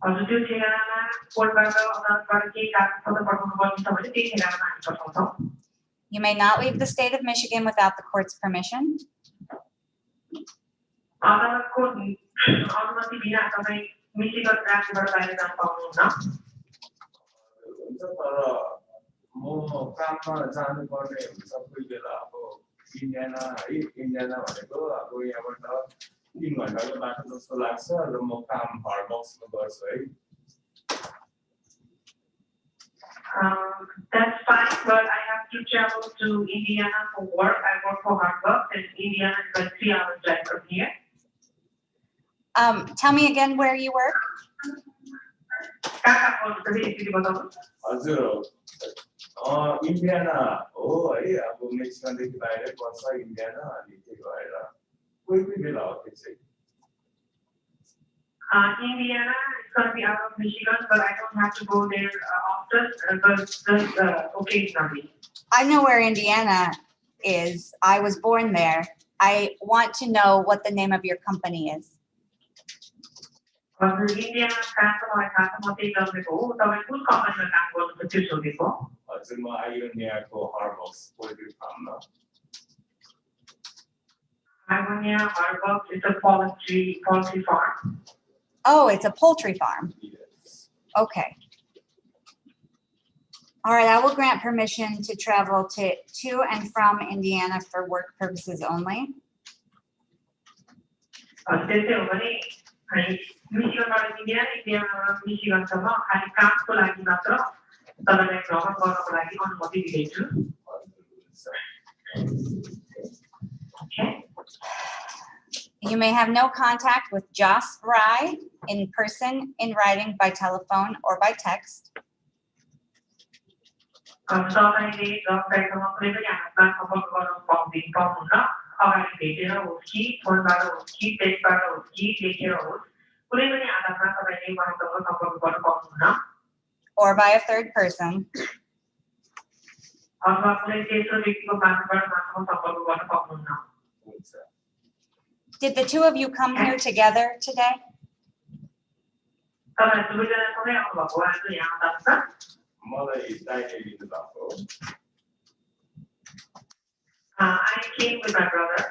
Speaker 6: हजुर त्यो ठेगानामा कोर्टबाट अदालतबाट केही कागजपत्र पठाउनु पर्ने छ भने त्यही ठेगानामा हामी पठाउँछौँ।
Speaker 1: You may not leave the state of Michigan without the court's permission.
Speaker 6: अदालतको अनुमति बिना तपाईँ मिशिगन राज्यबाट बाहिर जान पाउनुहुन्न।
Speaker 5: हुन्छ तर म काममा जानुपर्ने हुन्छ कोही बेला अब इन्डियाना है इन्डियाना भनेको अब यहाँबाट 3 घन्टाको बाटो जस्तो लाग्छ र म काम हर्बक्समा गर्छु है।
Speaker 6: That's fine, but I have to travel to Indiana for work. I work for Harvard, and Indiana is like 3 hours drive from here.
Speaker 1: Tell me again where you work.
Speaker 6: कहाँ कहाँ पर्छ त फेरि बताउनु।
Speaker 5: हजुर इन्डियाना हो है अब मेक्सिकनदेखि बाहिरै पर्छ इन्डियाना अनि त्यही भएर कोही कोही बेला हो त्यो चाहिँ।
Speaker 6: Indiana is going to be out of Michigan, but I don't have to go there often, but just occasionally.
Speaker 1: I know where Indiana is. I was born there. I want to know what the name of your company is.
Speaker 6: हजुर इन्डियामा कहाँ छ मलाई थाहा छ म त्यही जन्मेको हो तपाईँ कुन कम्पनीमा काम गर्नुहुन्छ त्यो सोधेको।
Speaker 5: हजुर म आयोनियाको हर्बक्स poultry फार्ममा।
Speaker 6: Ionia Harvard is a poultry farm.
Speaker 1: Oh, it's a poultry farm.
Speaker 5: Yes.
Speaker 1: Okay. All right, I will grant permission to travel to and from Indiana for work purposes only.
Speaker 6: त्यसै हो भने हामी मिशिगनबाट इन्डियाबाट मिशिगनसम्म खाली कामको लागि मात्र तपाईलाई भ्रमण गर्नको लागि अनुमति दिदैछु। Okay.
Speaker 1: You may have no contact with Joss Fry in person, in writing, by telephone, or by text.
Speaker 6: तपाईले जबसँग कुनै पनि हातमा सम्पर्क गर्न पाउनुहुन्न अगाडि भेटेर होस् कि फोनबाट होस् कि टेक्स्टबाट होस् कि लेखेर होस् कुनै पनि आधारमा तपाईले उहाँसँग सम्पर्क गर्न पाउनुहुन्न।
Speaker 1: Or by a third person.
Speaker 6: अथवा कुनै तेस्रो व्यक्तिको मार्फतबाट उहाँसँग सम्पर्क गर्न पाउनुहुन्न।
Speaker 1: Did the two of you come here together today?
Speaker 6: तपाईहरु दुवैजना सँगै आउनुभएको हो आज यहाँ आउँदा
Speaker 5: मलाई दाइले लिनु भएको हो।
Speaker 6: I came with my brother.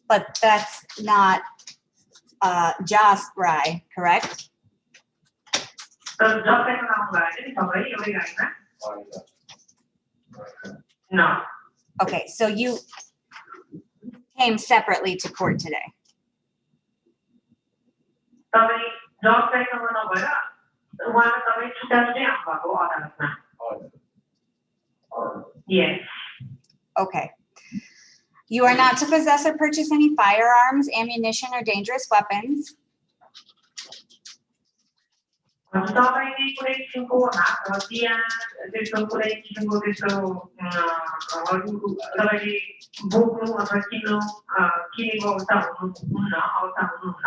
Speaker 1: But that's not Joss Fry, correct?
Speaker 6: तर जबसँग आउनुभएको नि सबै एउटै गाडीमा? No.
Speaker 1: Okay, so you came separately to court today.
Speaker 6: तपाईँ जबसँग नभएर उहाँ तपाईँ छुट्टा छुट्टै आउनुभएको हो अदालतमा? Yes.
Speaker 1: Okay. You are not to possess or purchase any firearms, ammunition, or dangerous weapons.
Speaker 6: तपाईले कुनै किसिमको हात हतियार त्यस्तो कुनै किसिमको त्यस्तो तपाईले बोक्नु अथवा किनेको अवस्था हुनुहुन्न।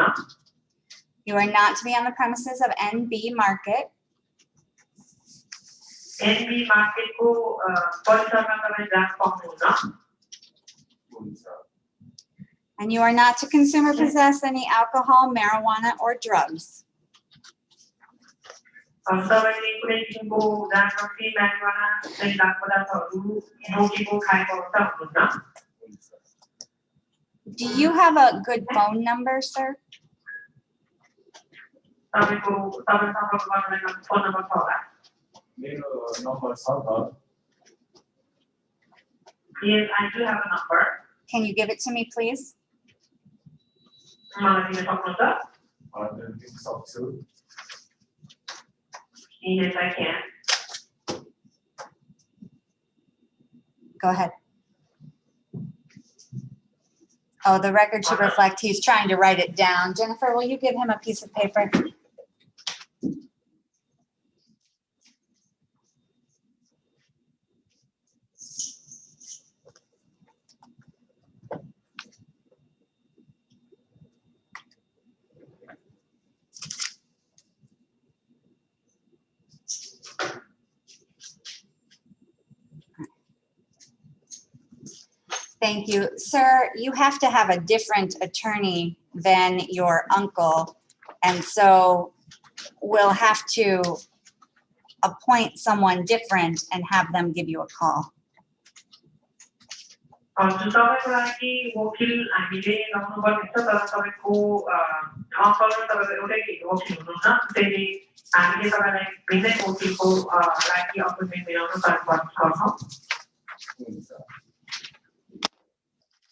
Speaker 1: You are not to be on the premises of NB Market.
Speaker 6: NB मार्केटको परिसरमा तपाईँ जान पाउनुहुन्न।
Speaker 1: And you are not to consume or possess any alcohol, marijuana, or drugs.
Speaker 6: तपाईले कुनै किसिमको ड्रग्स म्यारिजुआना तैलाक पदार्थहरू बोकेको खाएको अवस्था हुनुहुन्न।
Speaker 1: Do you have a good phone number, sir?
Speaker 6: तपाईको तपाईँ सम्पर्क गर्नलाई फोन नम्बर छ होला?
Speaker 5: मेरो नम्बर छ त।
Speaker 6: Yes, I do have a number.
Speaker 1: Can you give it to me, please?
Speaker 6: मलाई दिन सक्नुहुन्छ?
Speaker 5: हजुर दिन सक्छु।
Speaker 6: Yes, I can.
Speaker 1: Go ahead. Oh, the record should reflect he's trying to write it down. Jennifer, will you give him a piece of paper? Thank you. Sir, you have to have a different attorney than your uncle. And so we'll have to appoint someone different and have them give you a call.
Speaker 6: तपाईँको लागि वकिल हामीले लाउनु पर्नेछ तर तपाईँको uncle र तपाईँको एउटै वकिल हुनुहुन्छ त्यसैले हामीले तपाईँलाई भिन्दै वकिलको लागि अपोइन्टमेन्ट मिलाउनु पर्छ।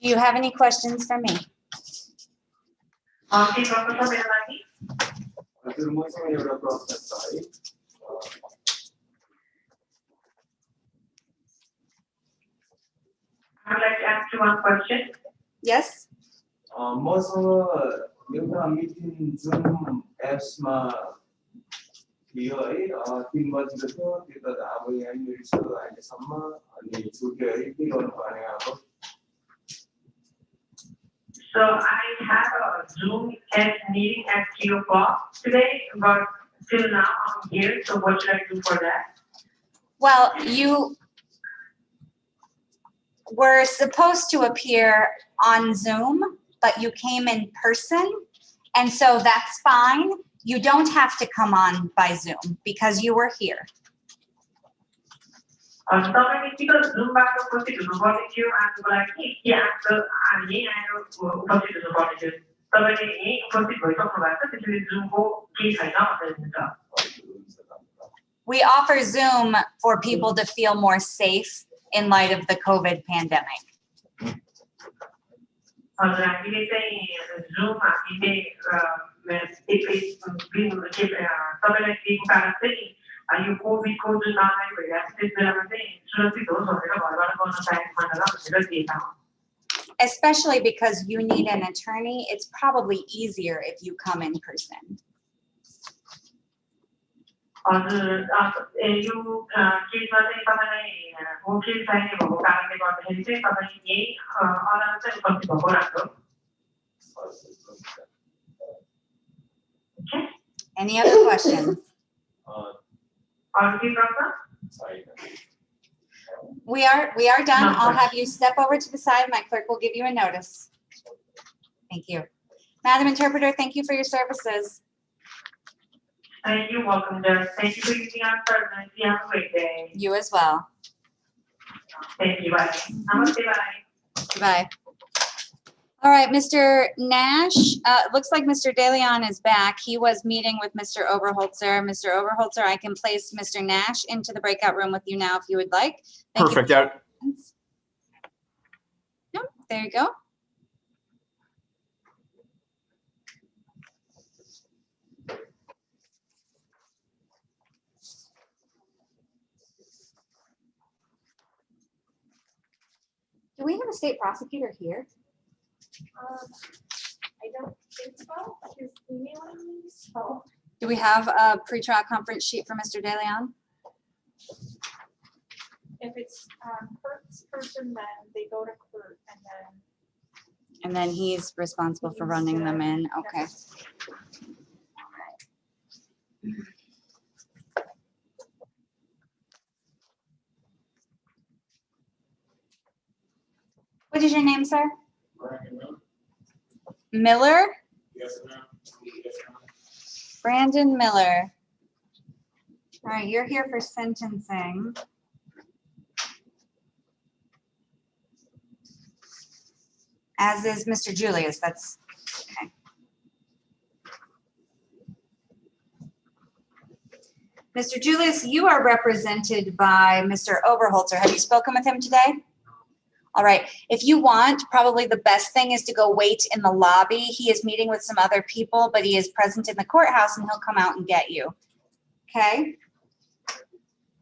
Speaker 1: Do you have any questions for me?
Speaker 6: के गर्नु छ मेरो लागि?
Speaker 5: हजुर मसँग एउटा प्रश्न छ है
Speaker 6: I would like to ask you one question.
Speaker 1: Yes?
Speaker 5: मसँग एउटा मिटिङ जुम एप्समा थियो है 3 बजेको थियो त्यो त अब यहाँनिर छ अहिलेसम्म अनि छुट्यो है के गर्नुपर्ने अब
Speaker 6: So I have a Zoom meeting at 3 o'clock today, but till now I'm here. So what should I do for that?
Speaker 1: Well, you were supposed to appear on Zoom, but you came in person. And so that's fine. You don't have to come on by Zoom because you were here.
Speaker 6: तपाईँले कि त जुमबाट उपस्थित हुनुपर्ने थियो आजको लागि कि आज यहीँ आएर उपस्थित हुनुपर्ने थियो तपाईँले यहीँ उपस्थित भइसक्नु भएको छ त्यसैले जुमको केही छैन भन्नुहुन्छ।
Speaker 1: We offer Zoom for people to feel more safe in light of the COVID pandemic.
Speaker 6: हजुर हामीले चाहिँ जुम हामीले तपाईँलाई दिएको कारण चाहिँ यो कोभिडको जुन महामारी भइरहेको छ त्यस बेलामा चाहिँ सुरक्षित होस् भनेर घरबाट गर्न चाहेको भनेर दिएका हौँ।
Speaker 1: Especially because you need an attorney, it's probably easier if you come in person.
Speaker 6: हजुर यो केसमा चाहिँ तपाईँलाई वकिल चाहिने भएको कारणले गर्दाखेरि चाहिँ तपाईँ यही अदालत चाहिँ उपस्थित भएको राम्रो।
Speaker 1: Any other questions?
Speaker 6: अरू के प्रश्न?
Speaker 1: We are done. I'll have you step over to the side. My clerk will give you a notice. Thank you. Madam Interpreter, thank you for your services.
Speaker 6: You're welcome, Judge. Thank you for using our service. You have a great day.
Speaker 1: You as well.
Speaker 6: Thank you. Bye. Namaste. Bye.
Speaker 1: Bye. All right, Mr. Nash, looks like Mr. De Leon is back. He was meeting with Mr. Oberholzer. Mr. Oberholzer, I can place Mr. Nash into the breakout room with you now if you would like. Thank you.
Speaker 7: Perfect. Yeah.
Speaker 1: Yep, there you go. Do we have a state prosecutor here?
Speaker 9: I don't think so. He's emailing me, so.
Speaker 1: Do we have a pre-trial conference sheet for Mr. De Leon?
Speaker 9: If it's Kurt's person, then they go to Kurt and
Speaker 1: And then he's responsible for running them in. Okay. What is your name, sir? Miller?
Speaker 5: Yes, ma'am.
Speaker 1: Brandon Miller. All right, you're here for sentencing. As is Mr. Julius, that's okay. Mr. Julius, you are represented by Mr. Oberholzer. Have you spoken with him today? All right, if you want, probably the best thing is to go wait in the lobby. He is meeting with some other people, but he is present in the courthouse and he'll come out and get you. Okay?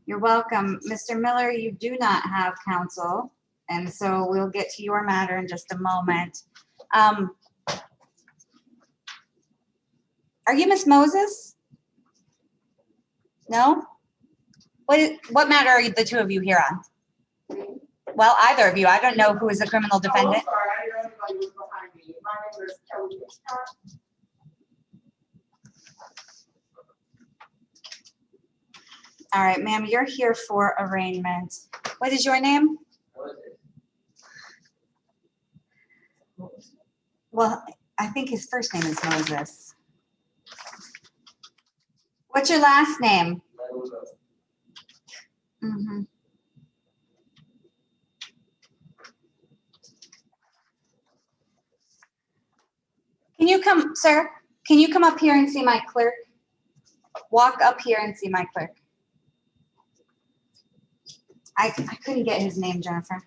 Speaker 1: You're welcome. Mr. Miller, you do not have counsel, and so we'll get to your matter in just a moment. Are you Miss Moses? No? What matter are the two of you here on? Well, either of you. I don't know who is a criminal defendant.
Speaker 9: sorry, I didn't know you were behind me. My name is Kelly Hitchcock.
Speaker 1: All right, ma'am, you're here for arraignment. What is your name? Well, I think his first name is Moses. What's your last name? Mhm. Can you come, sir? Can you come up here and see my clerk? Walk up here and see my clerk. I couldn't get his name, Jennifer.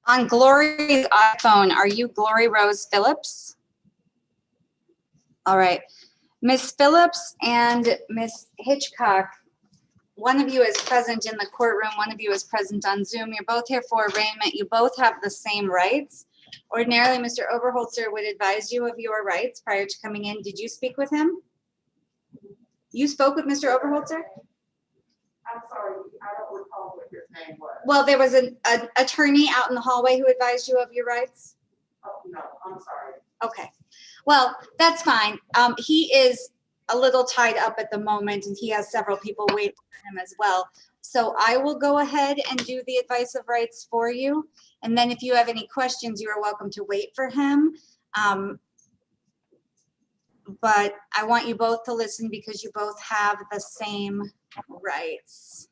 Speaker 1: On Glory's iPhone, are you Glory Rose Phillips? All right. Miss Phillips and Miss Hitchcock, one of you is present in the courtroom, one of you is present on Zoom. You're both here for arraignment. You both have the same rights. Ordinarily, Mr. Oberholzer would advise you of your rights prior to coming in. Did you speak with him? You spoke with Mr. Oberholzer?
Speaker 5: I'm sorry, I don't recall what his name was.
Speaker 1: Well, there was an attorney out in the hallway who advised you of your rights?
Speaker 5: Oh, no, I'm sorry.
Speaker 1: Okay, well, that's fine. He is a little tied up at the moment and he has several people waiting for him as well. So I will go ahead and do the advice of rights for you. And then if you have any questions, you are welcome to wait for him. But I want you both to listen because you both have the same rights.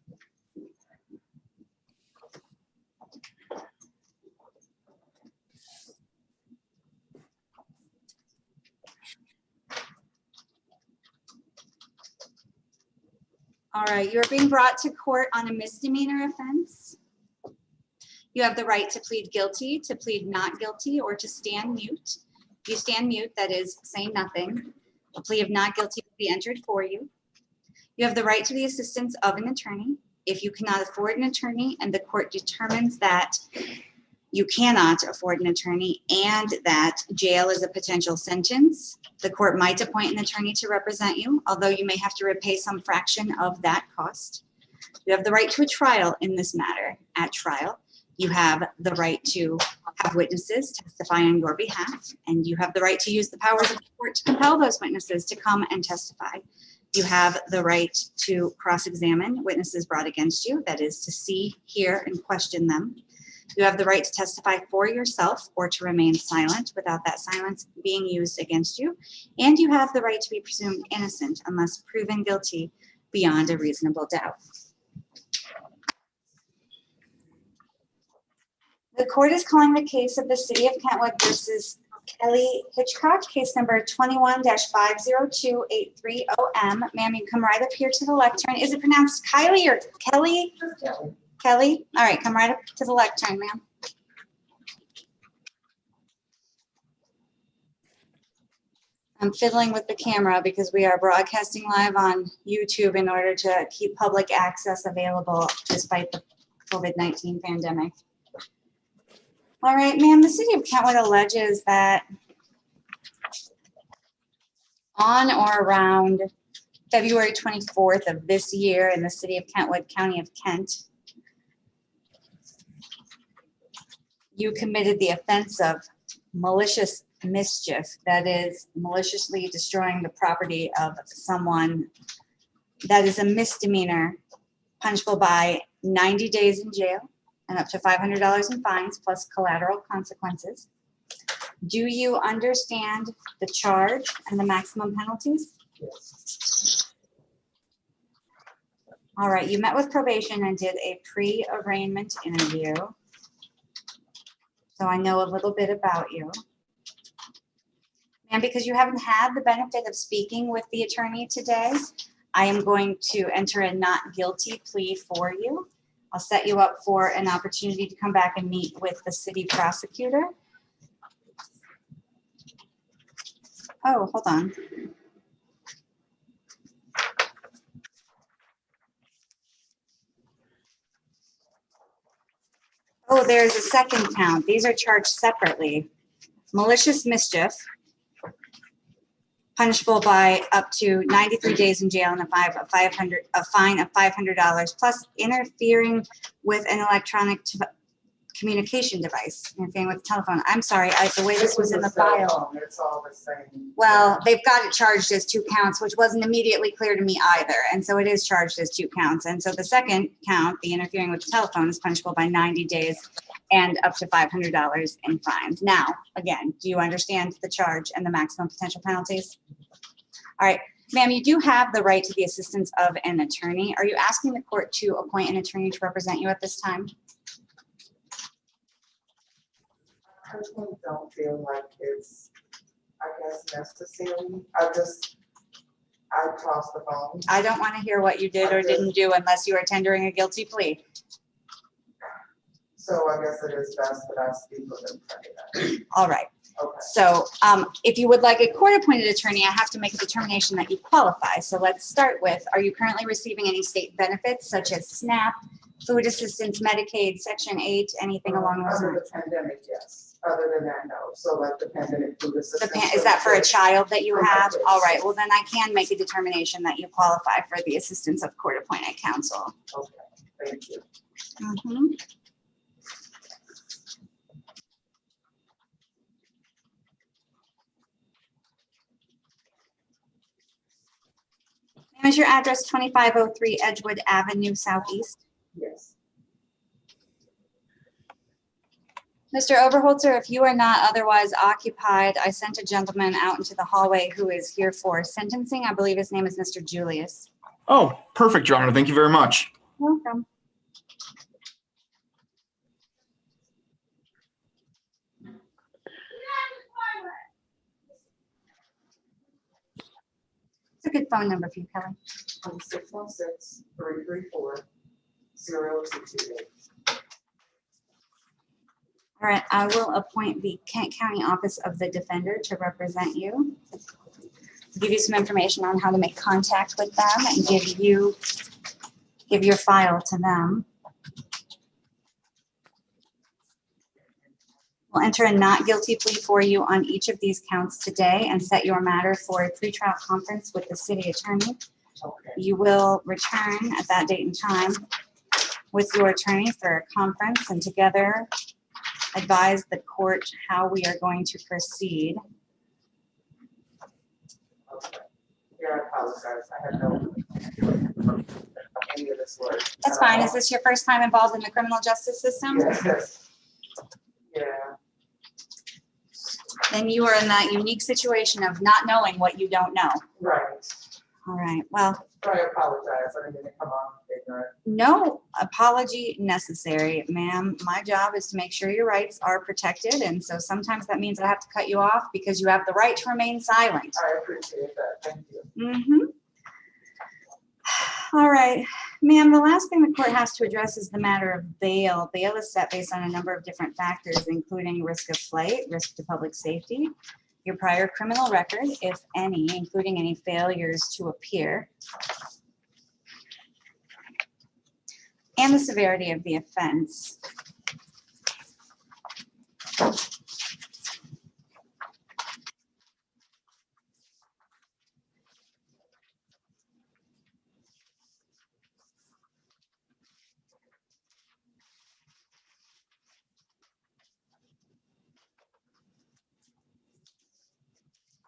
Speaker 1: All right, you're being brought to court on a misdemeanor offense. You have the right to plead guilty, to plead not guilty, or to stand mute. If you stand mute, that is say nothing. A plea of not guilty will be entered for you. You have the right to the assistance of an attorney. If you cannot afford an attorney and the court determines that you cannot afford an attorney and that jail is a potential sentence, the court might appoint an attorney to represent you, although you may have to repay some fraction of that cost. You have the right to a trial in this matter. At trial, you have the right to have witnesses testify on your behalf, and you have the right to use the powers of the court to compel those witnesses to come and testify. You have the right to cross-examine witnesses brought against you, that is to see, hear, and question them. You have the right to testify for yourself or to remain silent without that silence being used against you. And you have the right to be presumed innocent unless proven guilty beyond a reasonable doubt. The court is calling the case of the City of Kentwood versus Kelly Hitchcock, case number 21-502-830M. Ma'am, you come right up here to the lectern. Is it pronounced Kylie or Kelly?
Speaker 5: Kelly.
Speaker 1: Kelly? All right, come right up to the lectern, ma'am. I'm fiddling with the camera because we are broadcasting live on YouTube in order to keep public access available despite the COVID-19 pandemic. All right, ma'am, the City of Kentwood alleges that on or around February 24th of this year in the City of Kentwood, County of Kent, you committed the offense of malicious mischief, that is maliciously destroying the property of someone. That is a misdemeanor punishable by 90 days in jail and up to $500 in fines plus collateral consequences. Do you understand the charge and the maximum penalties? All right, you met with probation and did a pre-arraignment interview. So I know a little bit about you. And because you haven't had the benefit of speaking with the attorney today, I am going to enter a not guilty plea for you. I'll set you up for an opportunity to come back and meet with the city prosecutor. Oh, hold on. Oh, there's a second count. These are charged separately. Malicious mischief, punishable by up to 93 days in jail and a fine of $500 plus interfering with an electronic communication device, interfering with the telephone. I'm sorry, the way this was in the
Speaker 5: It's a cell
Speaker 1: file.
Speaker 5: phone, it's all the same.
Speaker 1: Well, they've got it charged as 2 counts, which wasn't immediately clear to me either. And so it is charged as 2 counts. And so the second count, the interfering with the telephone, is punishable by 90 days and up to $500 in fines. Now, again, do you understand the charge and the maximum potential penalties? All right, ma'am, you do have the right to the assistance of an attorney. Are you asking the court to appoint an attorney to represent you at this time?
Speaker 5: I personally don't feel like it's, I guess, necessary. I tossed the phone.
Speaker 1: I don't want to hear what you did or didn't do unless you are tendering a guilty plea.
Speaker 5: So I guess it is best that I speak with an attorney.
Speaker 1: All right.
Speaker 5: Okay.
Speaker 1: So if you would like a court-appointed attorney, I have to make a determination that you qualify. So let's start with, are you currently receiving any state benefits such as SNAP, food assistance, Medicaid, Section 8, anything along those
Speaker 5: Under
Speaker 1: lines?
Speaker 5: the pandemic, yes. Other than that, no. So like the pandemic food assistance.
Speaker 1: Is that for a child that you
Speaker 5: For my
Speaker 1: have?
Speaker 5: kids.
Speaker 1: All right, well, then I can make a determination that you qualify for the assistance of court-appointed counsel.
Speaker 5: Okay, thank you.
Speaker 1: Mhm. Is your address 2503 Edgewood Avenue Southeast?
Speaker 5: Yes.
Speaker 1: Mr. Oberholzer, if you are not otherwise occupied, I sent a gentleman out into the hallway who is here for sentencing. I believe his name is Mr. Julius.
Speaker 7: Oh, perfect, Your Honor. Thank you very much.
Speaker 1: Welcome. It's a good phone number for you, Kelly.
Speaker 5: 616-334-0228.
Speaker 1: All right, I will appoint the Kent County Office of the Defender to represent you. Give you some information on how to make contact with them and give your file to them. We'll enter a not guilty plea for you on each of these counts today and set your matter for a pretrial conference with the city attorney.
Speaker 5: Okay.
Speaker 1: You will return at that date and time with your attorney for a conference and together advise the court how we are going to proceed.
Speaker 5: Okay. Yeah, I apologize. I had no any of this word.
Speaker 1: That's fine. Is this your first time involved in the criminal justice system?
Speaker 5: Yes. Yeah.
Speaker 1: Then you are in that unique situation of not knowing what you don't know.
Speaker 5: Right.
Speaker 1: All right, well,
Speaker 5: So I apologize. I didn't mean to come off ignorant.
Speaker 1: no apology necessary, ma'am. My job is to make sure your rights are protected. And so sometimes that means I have to cut you off because you have the right to remain silent.
Speaker 5: I appreciate that. Thank you.
Speaker 1: All right, ma'am, the last thing the court has to address is the matter of bail. Bail is set based on a number of different factors, including risk of flight, risk to public safety, your prior criminal record, if any, including any failures to appear, and the severity of the offense.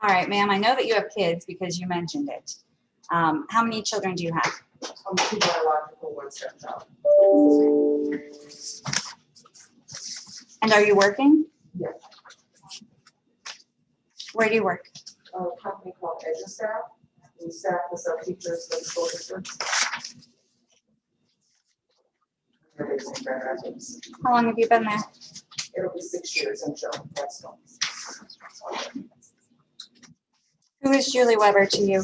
Speaker 1: All right, ma'am, I know that you have kids because you mentioned it. How many children do you have?
Speaker 5: I'm two biological, one stepchild.
Speaker 1: And are you working?
Speaker 5: Yes.
Speaker 1: Where do you work?
Speaker 5: A company called EduStaff. We staff the sub-teachers for the school districts. They're based in Grand Rapids.
Speaker 1: How long have you been there?
Speaker 5: It'll be 6 years in June. That's all.
Speaker 1: Who is Julie Weber to you?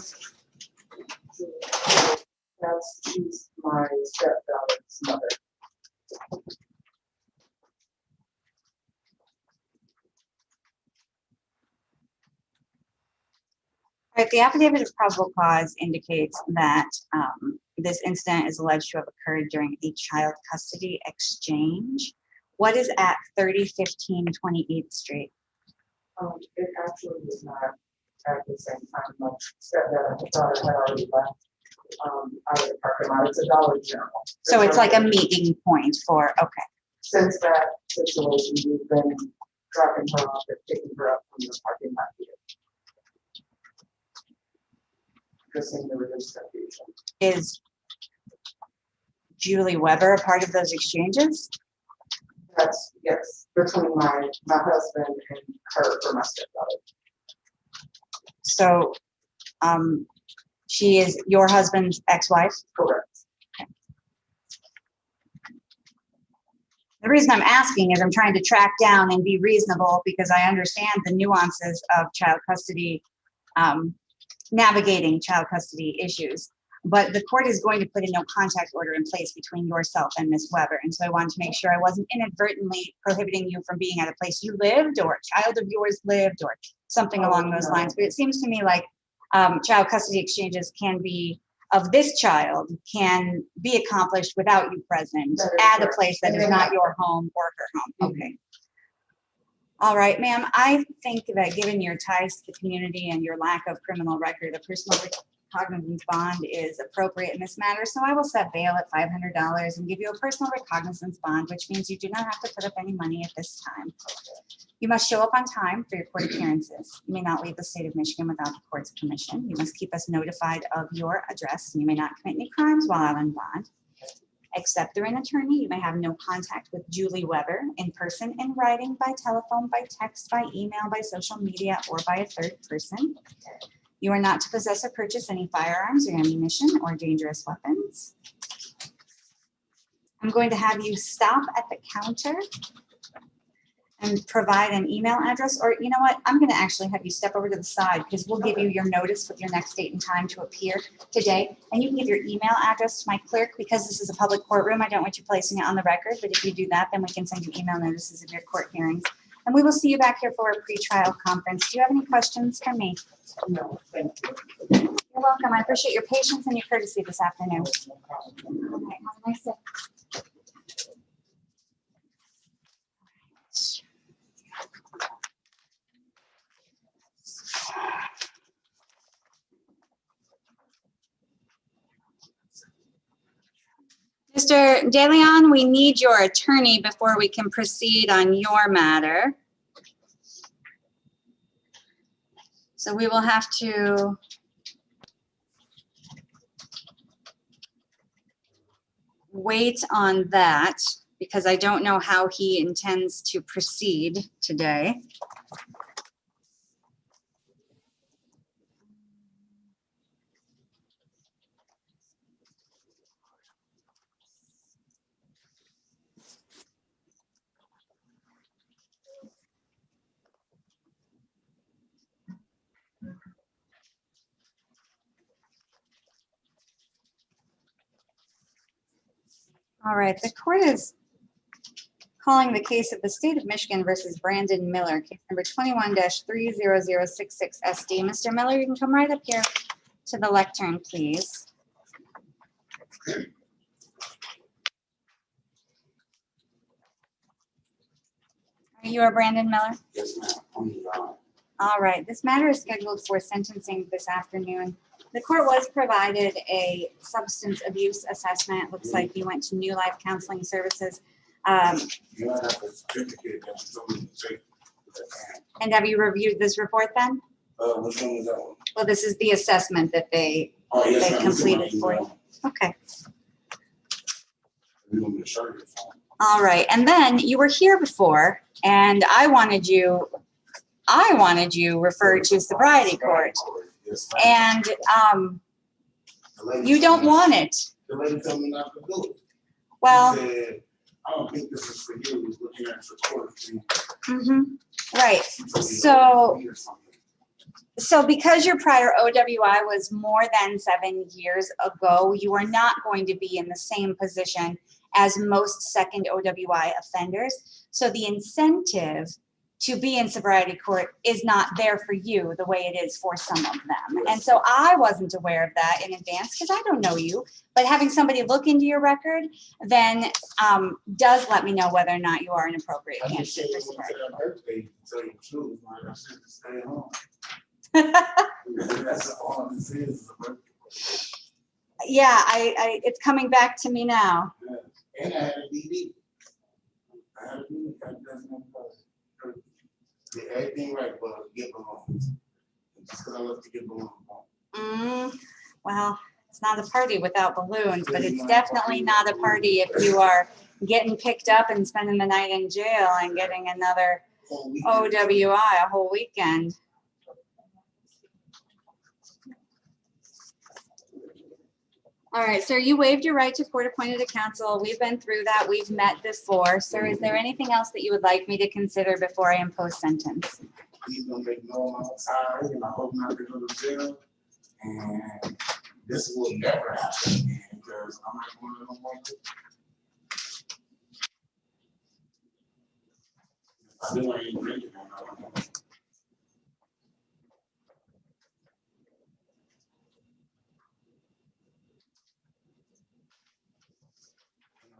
Speaker 5: She's my stepdaughter's mother.
Speaker 1: All right, the affidavit of probable cause indicates that this incident is alleged to have occurred during a child custody exchange. What is at 3015 28th Street?
Speaker 5: It actually was not at the same time. My stepdaughter had already left out of the parking lot. It's a Dollar General.
Speaker 1: So it's like a meeting point for, okay.
Speaker 5: since that situation, we've been dropping her off and picking her up from the parking lot here. Just in the reduced confusion.
Speaker 1: Is Julie Weber a part of those exchanges?
Speaker 5: That's, yes, between my husband and her for my stepdaughter.
Speaker 1: So, she is your husband's ex-wife?
Speaker 5: Correct.
Speaker 1: The reason I'm asking is I'm trying to track down and be reasonable because I understand the nuances of child custody, navigating child custody issues. But the court is going to put a no contact order in place between yourself and Ms. Weber. And so I wanted to make sure I wasn't inadvertently prohibiting you from being at a place you lived or a child of yours lived or something along those lines. But it seems to me like child custody exchanges can be of this child can be accomplished without you present at a place that is not your home or her home. Okay. All right, ma'am, I think that given your ties to the community and your lack of criminal record, a personal recognizance bond is appropriate in this matter. So I will set bail at $500 and give you a personal recognizance bond, which means you do not have to put up any money at this time. You must show up on time for your court appearances. You may not leave the state of Michigan without the court's permission. You must keep us notified of your address. You may not commit any crimes while out on bond. Except through an attorney, you may have no contact with Julie Weber in person, in writing, by telephone, by text, by email, by social media, or by a third person. You are not to possess or purchase any firearms or ammunition or dangerous weapons. I'm going to have you stop at the counter and provide an email address, or you know what? I'm going to actually have you step over to the side because we'll give you your notice with your next date and time to appear today. And you can give your email address to my clerk because this is a public courtroom. I don't want you placing it on the record, but if you do that, then we can send you email notices of your court hearings. And we will see you back here for a pretrial conference. Do you have any questions for me?
Speaker 5: No, thank you.
Speaker 1: You're welcome. I appreciate your patience and your courtesy this afternoon. Okay, have a nice day. Mr. DeLeon, we need your attorney before we can proceed on your matter. So we will have to wait on that because I don't know how he intends to proceed today. All right, the court is calling the case of the state of Michigan versus Brandon Miller, case number 21-30066 SD. Mr. Miller, you can come right up here to the lectern, please. Are you a Brandon Miller?
Speaker 10: Yes, ma'am.
Speaker 1: All right, this matter is scheduled for sentencing this afternoon. The court was provided a substance abuse assessment. Looks like you went to New Life Counseling Services.
Speaker 10: You have a certificate that somebody take.
Speaker 1: And have you reviewed this report then?
Speaker 10: Which one was that one?
Speaker 1: Well, this is the assessment that they
Speaker 10: Yes, ma'am.
Speaker 1: completed for you. Okay.
Speaker 10: You want me to show you?
Speaker 1: All right, and then you were here before, and I wanted you referred to sobriety court,
Speaker 10: Yes, ma'am.
Speaker 1: and you don't want it.
Speaker 10: The lady told me not to do it.
Speaker 1: Well,
Speaker 10: She said, I don't think this is for you, looking at your court.
Speaker 1: right. So because your prior OWI was more than 7 years ago, you are not going to be in the same position as most second OWI offenders. So the incentive to be in sobriety court is not there for you the way it is for some of them. And so I wasn't aware of that in advance because I don't know you, but having somebody look into your record then does let me know whether or not you are an appropriate
Speaker 10: I just
Speaker 1: candidate
Speaker 10: showed
Speaker 1: for
Speaker 10: up
Speaker 1: sobriety.
Speaker 10: to that birthday to tell you the truth, man. I should just stay home. That's all I'm saying is a birthday.
Speaker 1: Yeah, it's coming back to me now.
Speaker 10: And I had a DD. I have to do that. That's my problem. Did everything right, but get balloons. Just because I love to get balloons.
Speaker 1: Well, it's not a party without balloons, but it's definitely not a party if you are getting picked up and spending the night in jail and getting another OWI a whole weekend. All right, sir, you waived your right to court-appointed counsel. We've been through that. We've met before. Sir, is there anything else that you would like me to consider before I impose sentence?
Speaker 10: He's gonna make no amount of time, and I hope not to go to jail. And this will never happen again, because I'm not going to no more. I do want to drink it.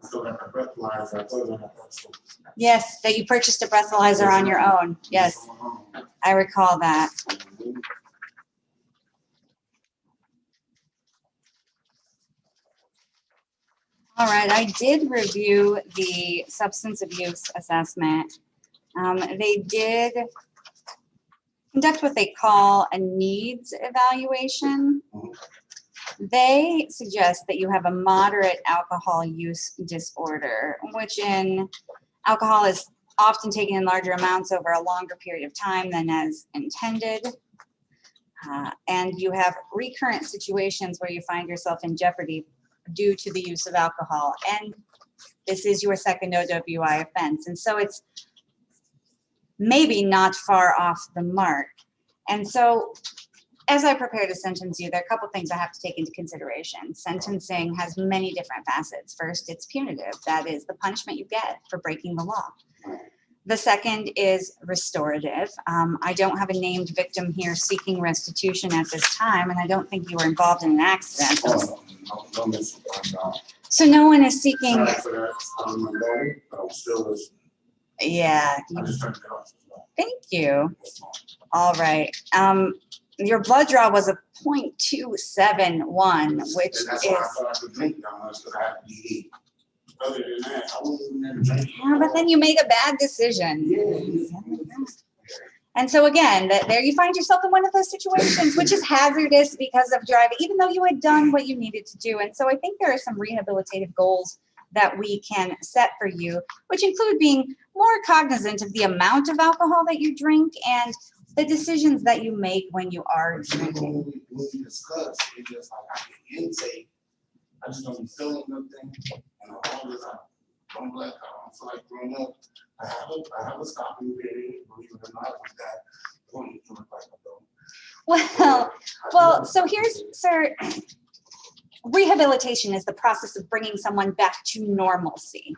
Speaker 10: I still got my breathalyzer. I told you I got to.
Speaker 1: Yes, that you purchased a breathalyzer on your own. Yes, I recall that. All right, I did review the substance abuse assessment. They did conduct what they call a needs evaluation. They suggest that you have a moderate alcohol use disorder, which in alcohol is often taken in larger amounts over a longer period of time than as intended. And you have recurrent situations where you find yourself in jeopardy due to the use of alcohol. And this is your second OWI offense. And so it's maybe not far off the mark. And so as I prepare to sentence you, there are a couple things I have to take into consideration. Sentencing has many different facets. First, it's punitive. That is the punishment you get for breaking the law. The second is restorative. I don't have a named victim here seeking restitution at this time, and I don't think you were involved in an accident. So no one is seeking. Yeah. Thank you. All right. Your blood draw was a 0.271, which is.
Speaker 10: Other than that, I wouldn't never drink.
Speaker 1: Yeah, but then you made a bad decision. And so again, there you find yourself in one of those situations, which is hazardous because of driving, even though you had done what you needed to do. And so I think there are some rehabilitative goals that we can set for you, which include being more cognizant of the amount of alcohol that you drink and the decisions that you make when you are drinking.
Speaker 10: When we discuss, it's just like I can intake. I just don't be feeling nothing. And as long as I don't black out, I don't feel like throwing up. I have a stopping period, believe it or not, with that point to look like I don't.
Speaker 1: Well, so here's, sir, rehabilitation is the process of bringing someone back to normalcy.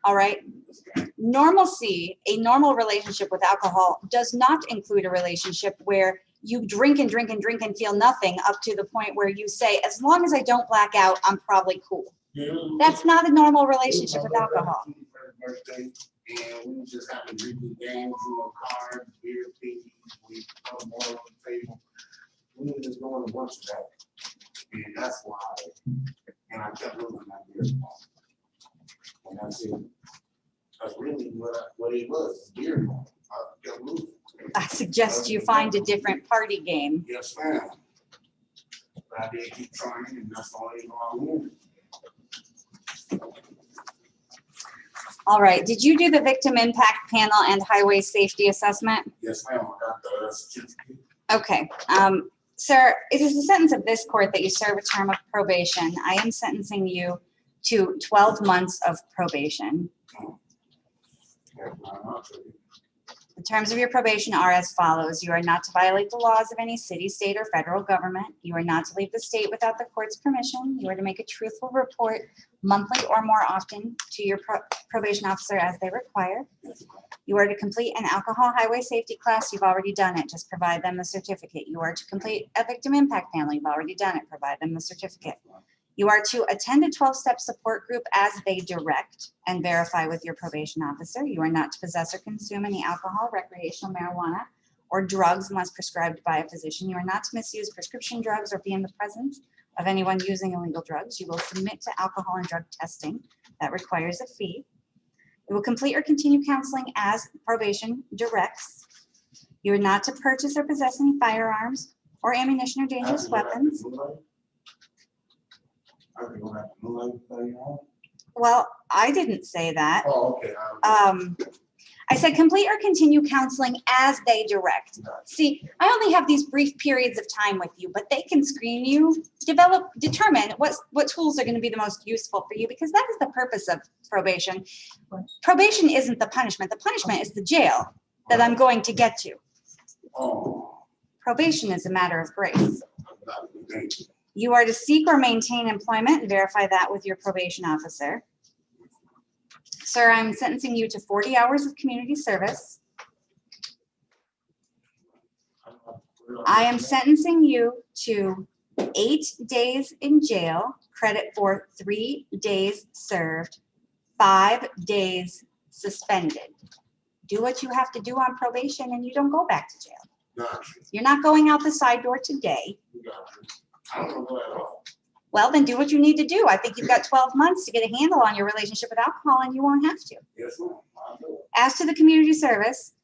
Speaker 1: All right. Normalcy, a normal relationship with alcohol, does not include a relationship where you drink and drink and drink and feel nothing up to the point where you say, as long as I don't black out, I'm probably cool. That's not a normal relationship with alcohol.
Speaker 10: Birthday, and we just have to drinking games, cards, beer, piggies, we put more on the table. We were just doing a bunch of that. And that's why, and I kept losing that beer. And that's it. That's really what it was, beer. I kept losing.
Speaker 1: I suggest you find a different party game.
Speaker 10: Yes, ma'am. But I did keep trying, and that's all I wanted.
Speaker 1: All right. Did you do the victim impact panel and highway safety assessment?
Speaker 10: Yes, ma'am. I got the certificate.
Speaker 1: Okay. Sir, it is the sentence of this court that you serve a term of probation. I am sentencing you to 12 months of probation. The terms of your probation are as follows. You are not to violate the laws of any city, state, or federal government. You are not to leave the state without the court's permission. You are to make a truthful report monthly or more often to your probation officer as they require. You are to complete an alcohol highway safety class. You've already done it. Just provide them the certificate. You are to complete a victim impact panel. You've already done it. Provide them the certificate. You are to attend a 12-step support group as they direct and verify with your probation officer. You are not to possess or consume any alcohol, recreational marijuana, or drugs unless prescribed by a physician. You are not to misuse prescription drugs or be in the presence of anyone using illegal drugs. You will submit to alcohol and drug testing that requires a fee. You will complete or continue counseling as probation directs. You are not to purchase or possess any firearms or ammunition or dangerous weapons. Well, I didn't say that.
Speaker 10: Oh, okay.
Speaker 1: I said complete or continue counseling as they direct. See, I only have these brief periods of time with you, but they can screen you, determine what tools are going to be the most useful for you, because that is the purpose of probation. Probation isn't the punishment. The punishment is the jail that I'm going to get to.
Speaker 10: Oh,
Speaker 1: Probation is a matter of grace. You are to seek or maintain employment and verify that with your probation officer. Sir, I'm sentencing you to 40 hours of community service. I am sentencing you to 8 days in jail, credit for 3 days served, 5 days suspended. Do what you have to do on probation and you don't go back to jail.
Speaker 10: gotcha.
Speaker 1: You're not going out the side door today.
Speaker 10: Gotcha. I don't know that at all.
Speaker 1: Well, then do what you need to do. I think you've got 12 months to get a handle on your relationship with alcohol and you won't have to.
Speaker 10: Yes, ma'am. I'll do it.
Speaker 1: As to the community service,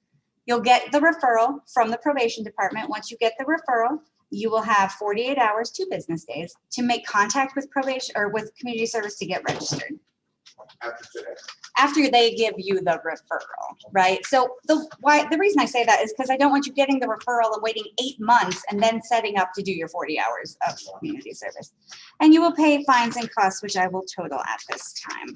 Speaker 1: you'll get the referral from the probation department. Once you get the referral, you will have 48 hours, 2 business days, to make contact with probation or with community service to get registered.
Speaker 10: After today.
Speaker 1: After they give you the referral, right? So the reason I say that is because I don't want you getting the referral and waiting 8 months and then setting up to do your 40 hours of community service. And you will pay fines and costs, which I will total at this time.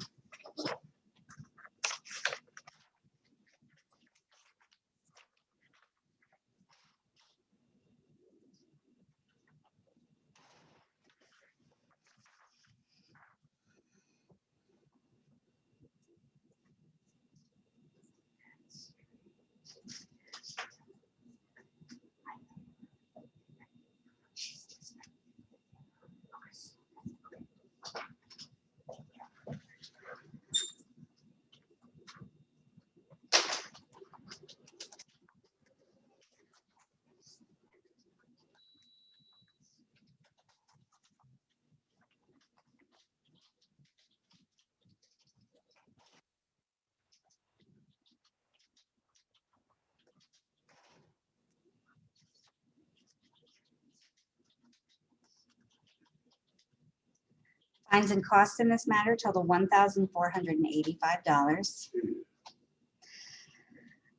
Speaker 1: Fines and costs in this matter total $1,485.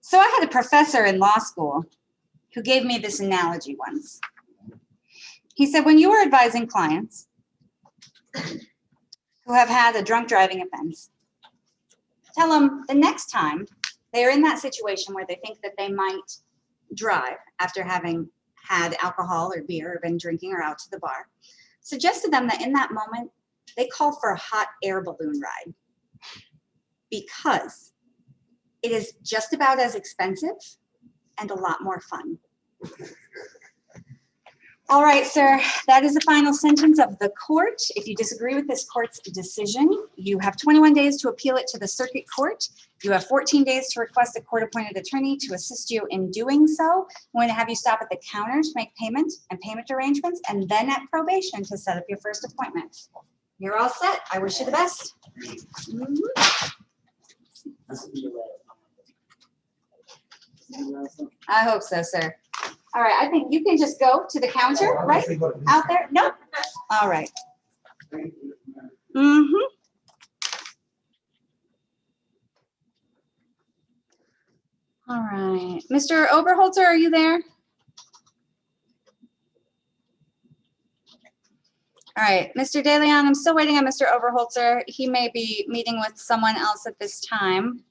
Speaker 1: So I had a professor in law school who gave me this analogy once. He said, when you are advising clients who have had a drunk driving offense, tell them the next time they're in that situation where they think that they might drive after having had alcohol or beer or been drinking or out to the bar, suggest to them that in that moment, they call for a hot air balloon ride because it is just about as expensive and a lot more fun. All right, sir, that is the final sentence of the court. If you disagree with this court's decision, you have 21 days to appeal it to the circuit court. You have 14 days to request a court-appointed attorney to assist you in doing so. I'm going to have you stop at the counter to make payment and payment arrangements, and then at probation to set up your first appointment. You're all set. I wish you the best. Mhm.
Speaker 10: This will be the last one.
Speaker 1: I hope so, sir. All right, I think you can just go to the counter, right? Out there? Nope. All right. Mm-hmm. All right. Mr. Oberholzer, are you there? All right, Mr. De Leon, I'm still waiting on Mr. Oberholzer. He may be meeting with someone else at this time.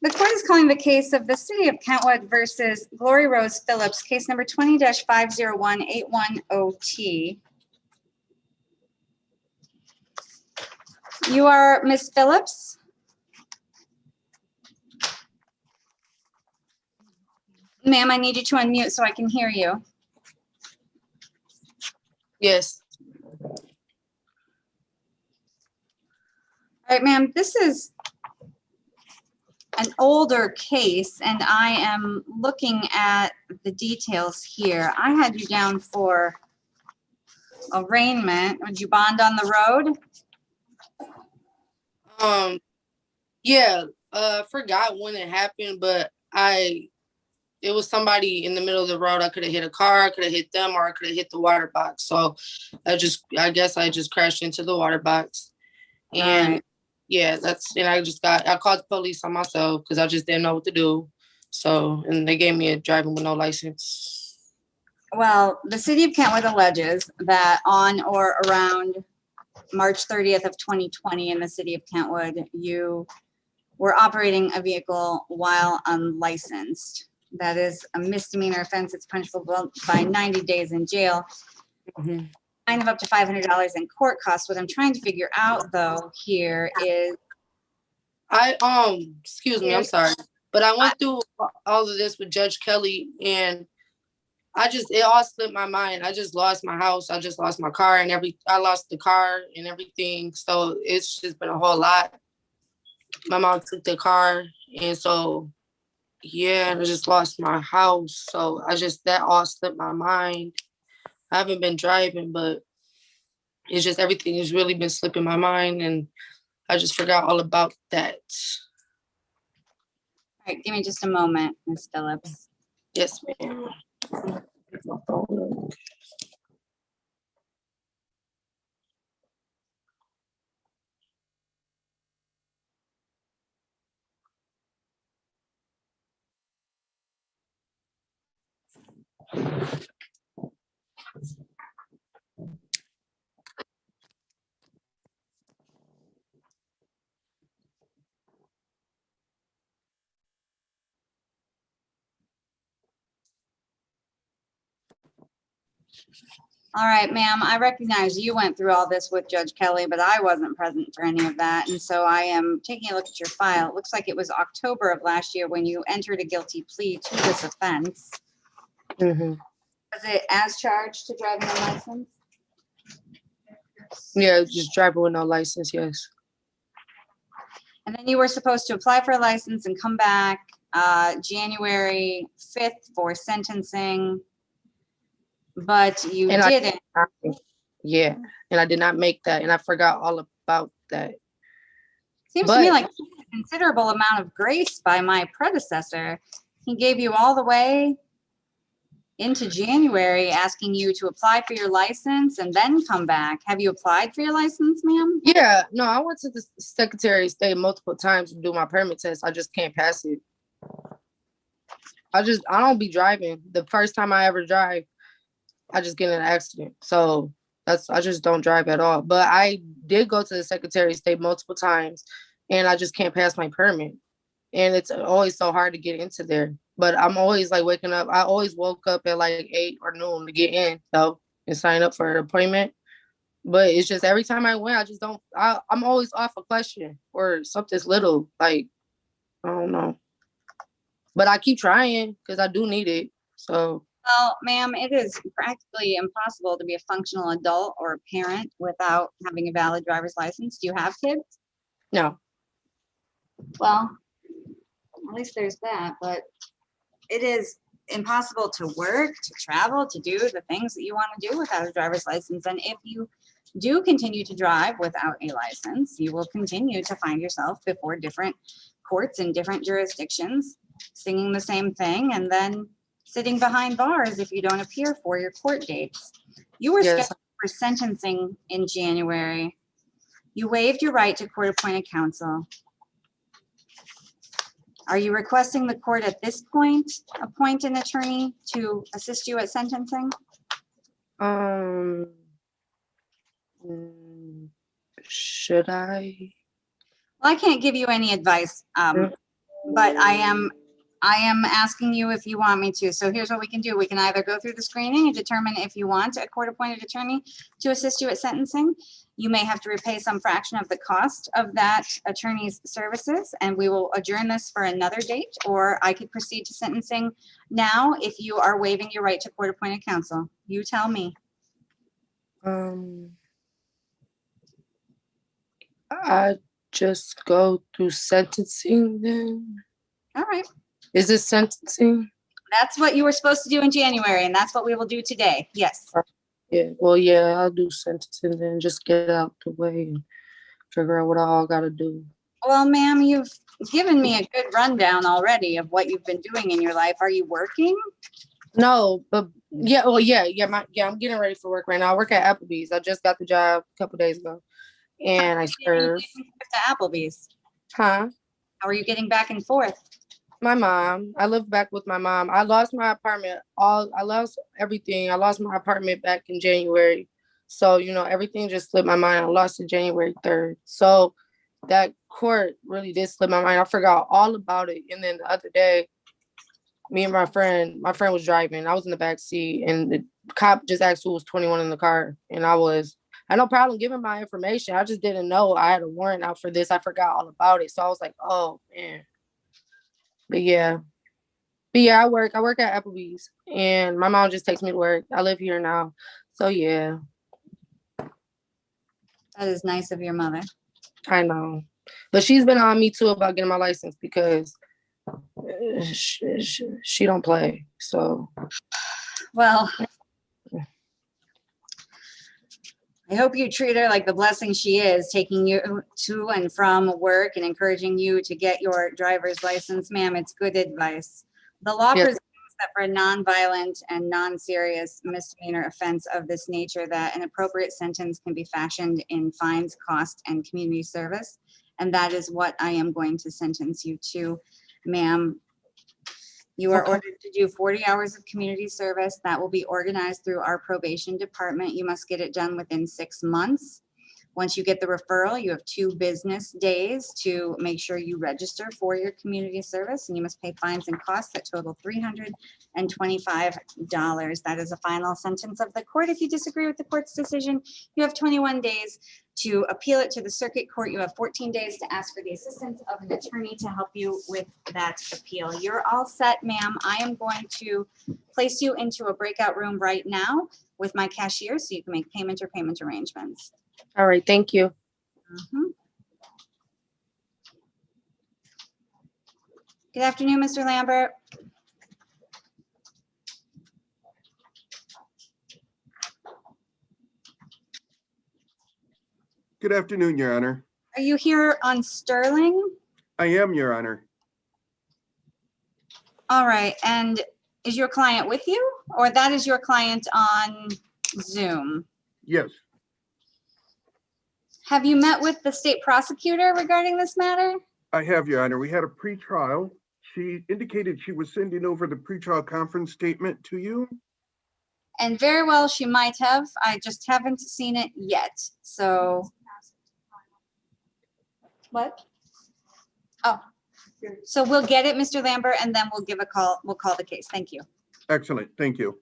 Speaker 1: The court is calling the case of the City of Kentwood versus Glory Rose Phillips, case number 20-501-810T. You are Ms. Phillips? Ma'am, I need you to unmute so I can hear you.
Speaker 11: Yes.
Speaker 1: All right, ma'am, this is an older case and I am looking at the details here. I had you down for arraignment. Would you bond on the road?
Speaker 11: Yeah, forgot when it happened, but it was somebody in the middle of the road. I could have hit a car, I could have hit them, or I could have hit the water box. So I guess I just crashed into the water box. And
Speaker 1: Alright.
Speaker 11: yeah, I called the police on myself because I just didn't know what to do. So, and they gave me a driving with no license.
Speaker 1: Well, the city of Kentwood alleges that on or around March 30th of 2020 in the city of Kentwood, you were operating a vehicle while unlicensed. That is a misdemeanor offense. It's punishable by 90 days in jail.
Speaker 11: Mhm.
Speaker 1: Fine of up to $500 in court costs. What I'm trying to figure out though here is,
Speaker 11: Excuse me, I'm sorry, but I went through all of this with Judge Kelly, and it all slipped my mind. I just lost my house. I just lost my car I lost the car and everything. So it's just been a whole lot. My mom took the car, and so yeah, and I just lost my house. So that all slipped my mind. I haven't been driving, but it's just everything has really been slipping my mind, and I just forgot all about that.
Speaker 1: all right, give me just a moment, Ms. Phillips.
Speaker 11: Yes, ma'am.
Speaker 1: All right, ma'am, I recognize you went through all this with Judge Kelly, but I wasn't present for any of that. And so I am taking a look at your file. It looks like it was October of last year when you entered a guilty plea to this offense.
Speaker 11: Mhm.
Speaker 1: Was it as charged to driving unlicensed?
Speaker 11: Yeah, just driving with no license, yes.
Speaker 1: And then you were supposed to apply for a license and come back January 5th for sentencing, but you
Speaker 11: And
Speaker 1: didn't.
Speaker 11: Yeah, and I did not make that, and I forgot all about that.
Speaker 1: Seems to me like a considerable amount of grace by my predecessor. He gave you all the way into January asking you to apply for your license and then come back. Have you applied for your license, ma'am?
Speaker 11: Yeah, no, I went to the Secretary of State multiple times to do my permit test. I just can't pass it. I don't be driving. The first time I ever drive, I just get in an accident. So I just don't drive at all. But I did go to the Secretary of State multiple times, and I just can't pass my permit. And it's always so hard to get into there. But I'm always like waking up. I always woke up at like 8 or noon to get in, so, and sign up for an appointment. But it's just every time I went, I just don't. I'm always off a question or something's little. Like, I don't know. But I keep trying because I do need it. So.
Speaker 1: Well, ma'am, it is practically impossible to be a functional adult or a parent without having a valid driver's license. Do you have kids?
Speaker 11: No.
Speaker 1: Well, at least there's that, but it is impossible to work, to travel, to do the things that you want to do without a driver's license. And if you do continue to drive without a license, you will continue to find yourself before different courts in different jurisdictions, singing the same thing, and then sitting behind bars if you don't appear for your court dates. You were scheduled for sentencing in January. You waived your right to court-appointed counsel. Are you requesting the court at this point appoint an attorney to assist you at sentencing?
Speaker 11: Should I?
Speaker 1: Well, I can't give you any advice, but I am asking you if you want me to. So here's what we can do. We can either go through the screening and determine if you want a court-appointed attorney to assist you at sentencing. You may have to repay some fraction of the cost of that attorney's services, and we will adjourn this for another date, or I could proceed to sentencing now if you are waiving your right to court-appointed counsel. You tell me.
Speaker 11: I just go through sentencing then.
Speaker 1: All right.
Speaker 11: Is it sentencing?
Speaker 1: That's what you were supposed to do in January, and that's what we will do today. Yes.
Speaker 11: Yeah, well, yeah, I'll do sentencing then, just get out the way and figure out what I all gotta do.
Speaker 1: Well, ma'am, you've given me a good rundown already of what you've been doing in your life. Are you working?
Speaker 11: No, but yeah, well, I'm getting ready for work right now. I work at Applebee's. I just got the job a couple days ago, and I serve.
Speaker 1: To Applebee's.
Speaker 11: Huh?
Speaker 1: How are you getting back and forth?
Speaker 11: My mom. I live back with my mom. I lost my apartment. I lost everything. I lost my apartment back in January. So, everything just slipped my mind. I lost it January 3rd. So that court really did slip my mind. I forgot all about it. And then the other day, me and my friend was driving. I was in the back seat and the cop just asked who was 21 in the car. And I had no problem giving my information. I just didn't know I had a warrant out for this. I forgot all about it. So I was like, oh man. But yeah, I work at Applebee's and my mom just takes me to work. I live here now. So yeah.
Speaker 1: That is nice of your mother.
Speaker 11: I know. But she's been on me too about getting my license because she don't play. So
Speaker 1: well, I hope you treat her like the blessing she is, taking you to and from work and encouraging you to get your driver's license. Ma'am, it's good advice. The law presumes that for a non-violent and non-serious misdemeanor offense of this nature, that an appropriate sentence can be fashioned in fines, cost, and community service. And that is what I am going to sentence you to, ma'am. You are ordered to do 40 hours of community service. That will be organized through our probation department. You must get it done within 6 months. Once you get the referral, you have 2 business days to make sure you register for your community service, and you must pay fines and costs that total $325. That is a final sentence of the court. If you disagree with the court's decision, you have 21 days to appeal it to the circuit court. You have 14 days to ask for the assistance of an attorney to help you with that appeal. You're all set, ma'am. I am going to place you into a breakout room right now with my cashier so you can make payment or payment arrangements.
Speaker 11: All right, thank you.
Speaker 1: Good afternoon, Mr. Lambert.
Speaker 12: Good afternoon, Your Honor.
Speaker 1: Are you here on Sterling?
Speaker 12: I am, Your Honor.
Speaker 1: All right, and is your client with you, or that is your client on Zoom?
Speaker 12: Yes.
Speaker 1: Have you met with the state prosecutor regarding this matter?
Speaker 12: I have, Your Honor. We had a pretrial. She indicated she was sending over the pretrial conference statement to you.
Speaker 1: And very well, she might have. I just haven't seen it yet. So, what? Oh, so we'll get it, Mr. Lambert, and then we'll give a call. We'll call the case. Thank you.
Speaker 12: Excellent. Thank you.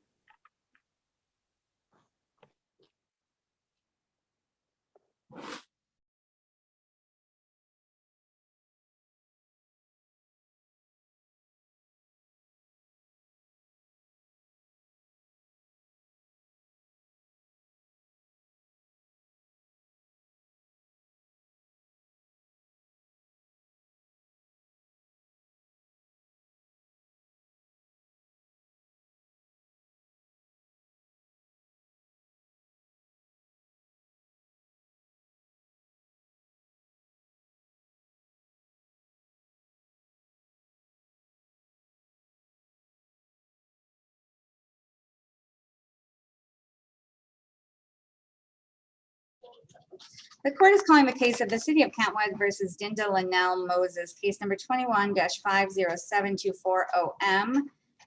Speaker 1: The court is calling the case of the City of Kentwood versus Dinda Linnell Moses, case number 21-507240M.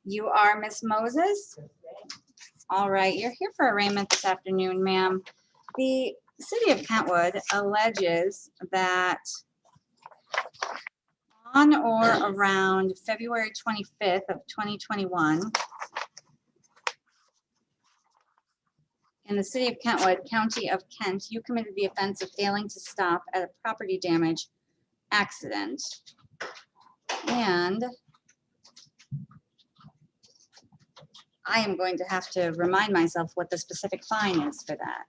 Speaker 1: You are Miss Moses? All right, you're here for arraignment this afternoon, ma'am. The City of Kentwood alleges that on or around February 25th of 2021, in the City of Kentwood, County of Kent, you committed the offense of failing to stop at a property damage accident. And I am going to have to remind myself what the specific fine is for that.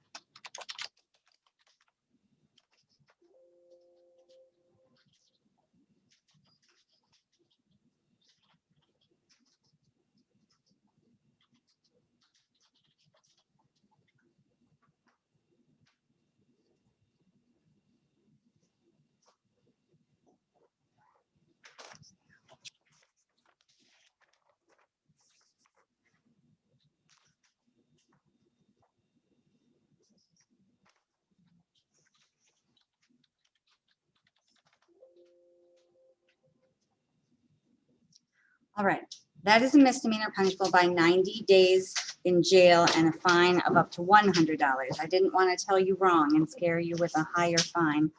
Speaker 1: All right. That is a misdemeanor punishable by 90 days in jail and a fine of up to $100. I didn't want to tell you wrong and scare you with a higher fine.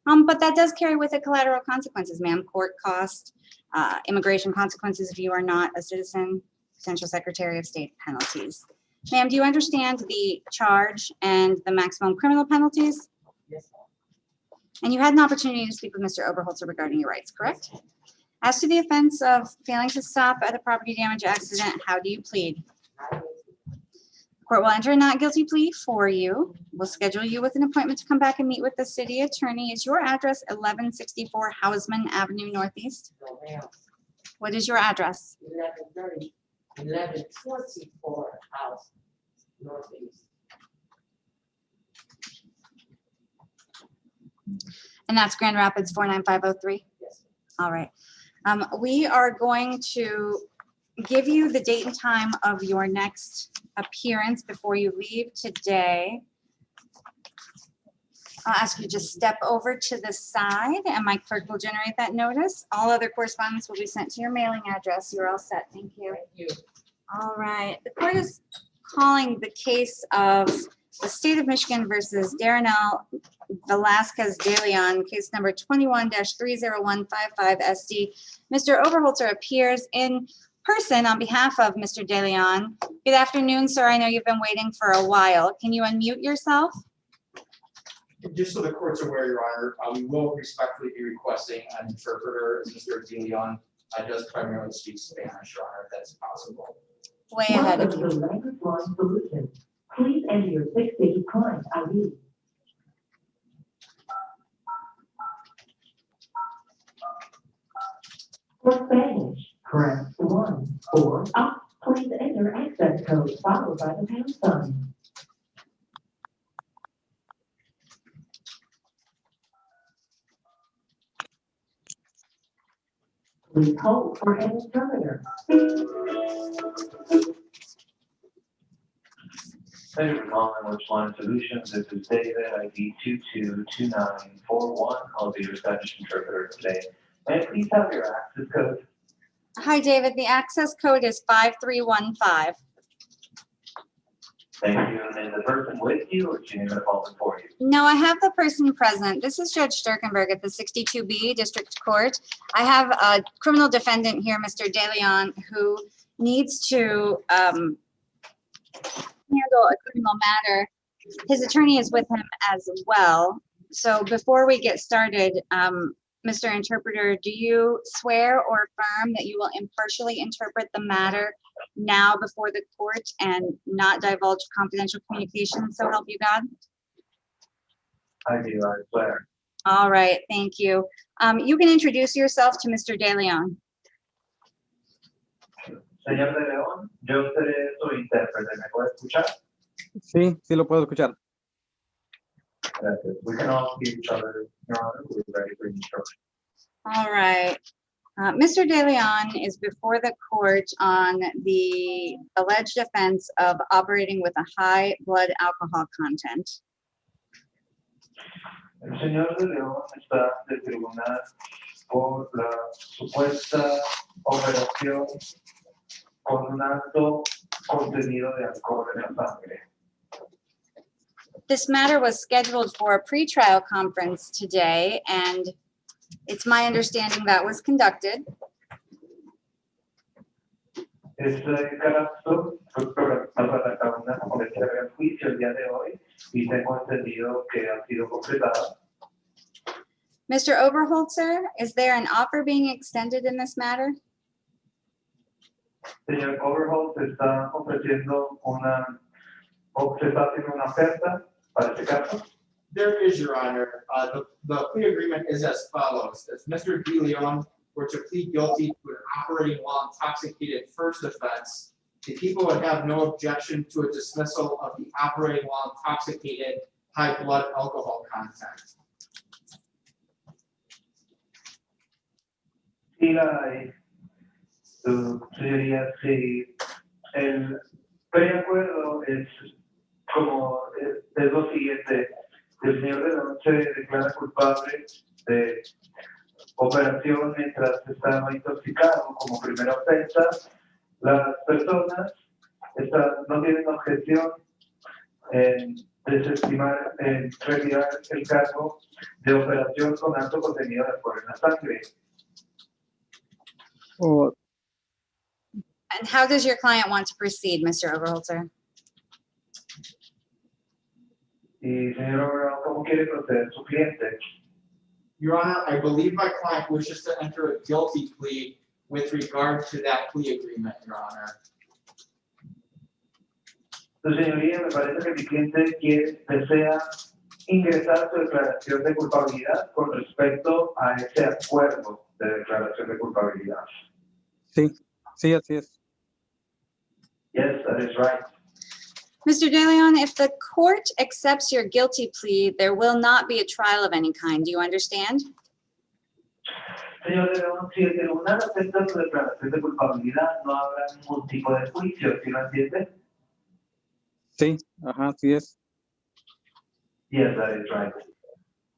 Speaker 1: But that does carry with it collateral consequences, ma'am. Court cost, immigration consequences if you are not a citizen, potential Secretary of State penalties. Ma'am, do you understand the charge and the maximum criminal penalties?
Speaker 6: Yes.
Speaker 1: And you had an opportunity to speak with Mr. Oberholzer regarding your rights, correct? As to the offense of failing to stop at a property damage accident, how do you plead? Court will enter a not guilty plea for you. We'll schedule you with an appointment to come back and meet with the city attorney. Is your address 1164 Hausman Avenue Northeast?
Speaker 6: No, ma'am.
Speaker 1: What is your address?
Speaker 6: 1124 House Northeast.
Speaker 1: And that's Grand Rapids 49503?
Speaker 6: Yes.
Speaker 1: All right. We are going to give you the date and time of your next appearance before you leave today. I'll ask you to just step over to the side and my clerk will generate that notice. All other correspondence will be sent to your mailing address. You're all set. Thank you.
Speaker 6: Thank you.
Speaker 1: All right. The court is calling the case of the State of Michigan versus Darnell Velasquez de Leon, case number 21-30155 SD. Mr. Oberholzer appears in person on behalf of Mr. de Leon. Good afternoon, sir. I know you've been waiting for a while. Can you unmute yourself?
Speaker 7: Just so the court's aware, Your Honor, we will respectfully be requesting an interpreter, as Mr. De Leon does primarily speak Spanish, Your Honor, if that's possible.
Speaker 1: Way ahead of you.
Speaker 6: Language line solution. Please enter your 6-digit client ID. For Spanish, press 1. For up, please enter access code followed by the pound sign. Please hold for an interpreter.
Speaker 13: Thank you for calling Language Line Solutions. This is David, ID 222941. I'll be your Spanish interpreter today. May I please have your access code?
Speaker 1: Hi, David. The access code is 5315.
Speaker 13: Thank you. And is the person with you, or do you need me to call them for you?
Speaker 1: No, I have the person present. This is Judge Sterkenburg at the 62B District Court. I have a criminal defendant here, Mr. De Leon, who needs to handle a criminal matter. His attorney is with him as well. So before we get started, Mr. Interpreter, do you swear or affirm that you will impartially interpret the matter now before the court and not divulge confidential communications, so help you God?
Speaker 13: I do, I swear.
Speaker 1: All right, thank you. You can introduce yourself to Mr. De Leon.
Speaker 13: Señor De León, yo seré su intérprete. ¿Me puede escuchar?
Speaker 14: Sí, sí lo puedo escuchar.
Speaker 13: Gracias. We can all hear each other, Your Honor. We're ready for instruction.
Speaker 1: All right. Mr. De Leon is before the court on the alleged offense of operating with a high blood alcohol content.
Speaker 13: El señor De León está de tribunal por la supuesta operación con un alto contenido de alcohol en la sangre.
Speaker 1: This matter was scheduled for a pretrial conference today, and it's my understanding that was conducted.
Speaker 13: Este caso fue programado para una conferencia de juicio el día de hoy y tengo entendido que ha sido completada.
Speaker 1: Mr. Oberholzer, is there an offer being extended in this matter?
Speaker 13: Señor Overholt, se está ofreciendo una, o se está haciendo una oferta para este caso.
Speaker 7: There is, Your Honor. The plea agreement is as follows. If Mr. De Leon were to plead guilty to an operating while intoxicated first offense, the people would have no objection to a dismissal of the operating while intoxicated high blood alcohol content.
Speaker 13: Sí, señoría, sí. El preacuerdo es como es lo siguiente. El señor De León se declara culpable de operación mientras estaba intoxicado como primera ofensa. Las personas no tienen objeción en desestimar, en retirar el cargo de operación con alto contenido de alcohol en la sangre.
Speaker 14: O,
Speaker 1: And how does your client want to proceed, Mr. Oberholzer?
Speaker 13: Y señor Brown, ¿cómo quiere proceder su cliente?
Speaker 7: Your Honor, I believe my client wishes to enter a guilty plea with regard to that plea agreement, Your Honor.
Speaker 13: Su señoría, me parece que mi cliente desea ingresar su declaración de culpabilidad con respecto a ese acuerdo de declaración de culpabilidad.
Speaker 14: sí, sí, así es.
Speaker 13: Yes, that is right.
Speaker 1: Mr. De Leon, if the court accepts your guilty plea, there will not be a trial of any kind. Do you understand?
Speaker 13: Señor De León, si el tribunal acepta su declaración de culpabilidad, no habrá ningún tipo de juicio, ¿sí lo entiende?
Speaker 14: Sí, ajá, así es.
Speaker 13: Yes, that is right.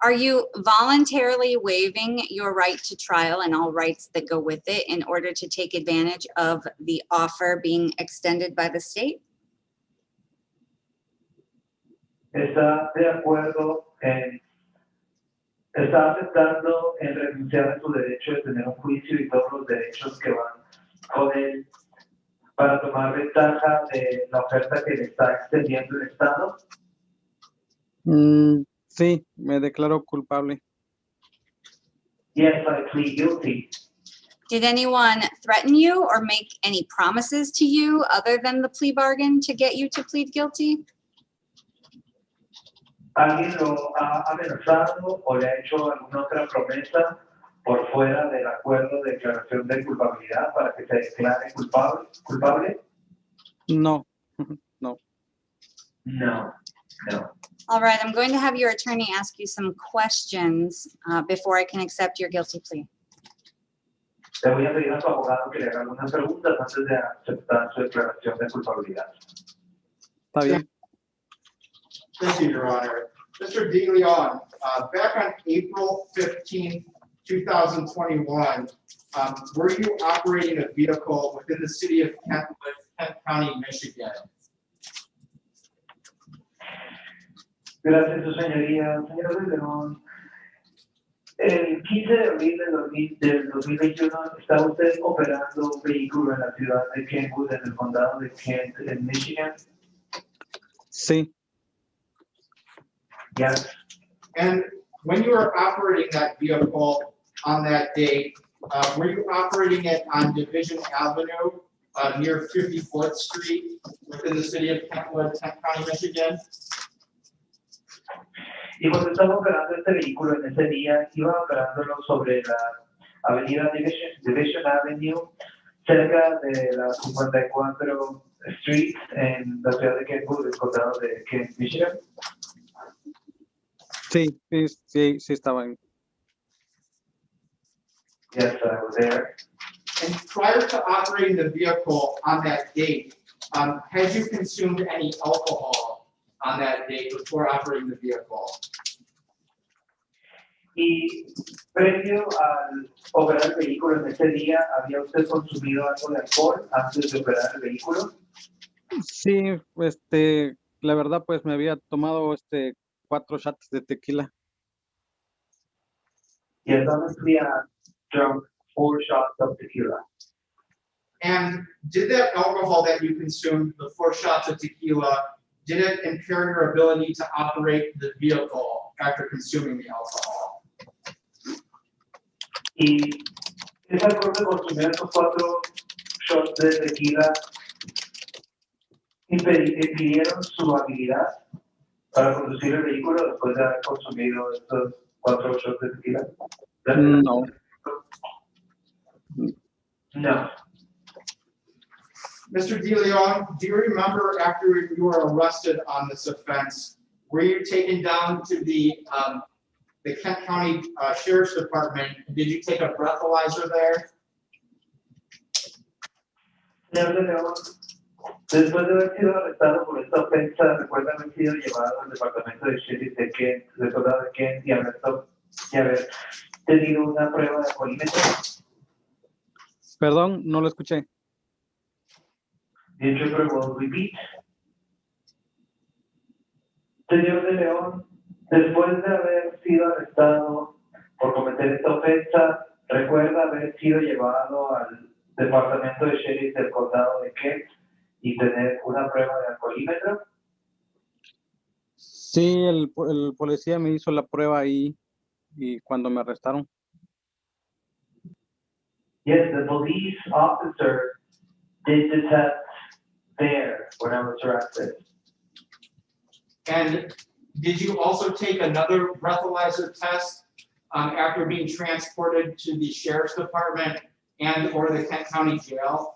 Speaker 1: Are you voluntarily waiving your right to trial and all rights that go with it in order to take advantage of the offer being extended by the state?
Speaker 13: Está de acuerdo está aceptando en renunciar a su derecho de tener un juicio y todos los derechos que van con él para tomar ventaja de la oferta que le está extendiendo el Estado.
Speaker 14: Sí, me declaro culpable.
Speaker 13: Yes, I plead guilty.
Speaker 1: Did anyone threaten you or make any promises to you other than the plea bargain to get you to plead guilty?
Speaker 13: ¿Alguien lo ha amenazado o le ha hecho alguna otra promesa por fuera del acuerdo de declaración de culpabilidad para que se declare culpable?
Speaker 14: No, no.
Speaker 13: No, no.
Speaker 1: All right, I'm going to have your attorney ask you some questions before I can accept your guilty plea.
Speaker 13: Le voy a pedir a su abogado que le haga algunas preguntas antes de aceptar su declaración de culpabilidad.
Speaker 14: Está bien.
Speaker 7: Thank you, Your Honor. Mr. De Leon, back on April 15th, 2021, were you operating a vehicle within the city of Kentwood, Kent County, Michigan?
Speaker 13: Gracias, su señoría. Señor De León, el 15 de abril del 2021 está usted operando un vehículo en la ciudad de Kentwood, en el condado de Kent, en Michigan.
Speaker 14: Sí.
Speaker 13: Yes.
Speaker 7: And when you were operating that vehicle on that date, were you operating it on Division Avenue near 54th Street within the city of Kentwood, Kent County, Michigan?
Speaker 13: Y cuando estaba operando este vehículo en ese día, iba operándolo sobre la avenida Division Avenue, cerca de la 54 Street en la ciudad de Kentwood, el condado de Kent, Michigan.
Speaker 14: Sí, sí estaba en.
Speaker 13: Yes, I was there.
Speaker 7: And prior to operating the vehicle on that date, had you consumed any alcohol on that date before operating the vehicle?
Speaker 13: Y previo al operar el vehículo en ese día, ¿había usted consumido algo de alcohol antes de operar el vehículo?
Speaker 14: Sí, la verdad, pues me había tomado 4 shots de tequila.
Speaker 13: Yes, honestly, I drank 4 shots of tequila.
Speaker 7: And did that alcohol that you consumed, the 4 shots of tequila, did it impair your ability to operate the vehicle after consuming the alcohol?
Speaker 13: Y ese alcohol de consumir esos 4 shots de tequila impidieron su habilidad para conducir el vehículo después de haber consumido estos 4 shots de tequila.
Speaker 14: No.
Speaker 13: No.
Speaker 7: Mr. De Leon, do you remember after you were arrested on this offense, were you taken down to the Kent County Sheriff's Department? Did you take a breathalyzer there?
Speaker 13: Señor De León, después de haber sido arrestado por esta ofensa, recuerda haber sido llevado al departamento de sheriff de Kent, del condado de Kent, y haber tenido una prueba de alcoholímetro?
Speaker 14: Perdón, no lo escuché.
Speaker 13: The interpreter will repeat. Señor de León, después de haber sido arrestado por cometer esta ofensa, ¿recuerda haber sido llevado al departamento de sheriff del condado de Kent y tener una prueba de alcoholímetro?
Speaker 14: Sí, el policía me hizo la prueba ahí y cuando me arrestaron.
Speaker 13: Yes, the police officer did the test there when I was arrested.
Speaker 7: And did you also take another breathalyzer test after being transported to the sheriff's department and or the Kent County Jail?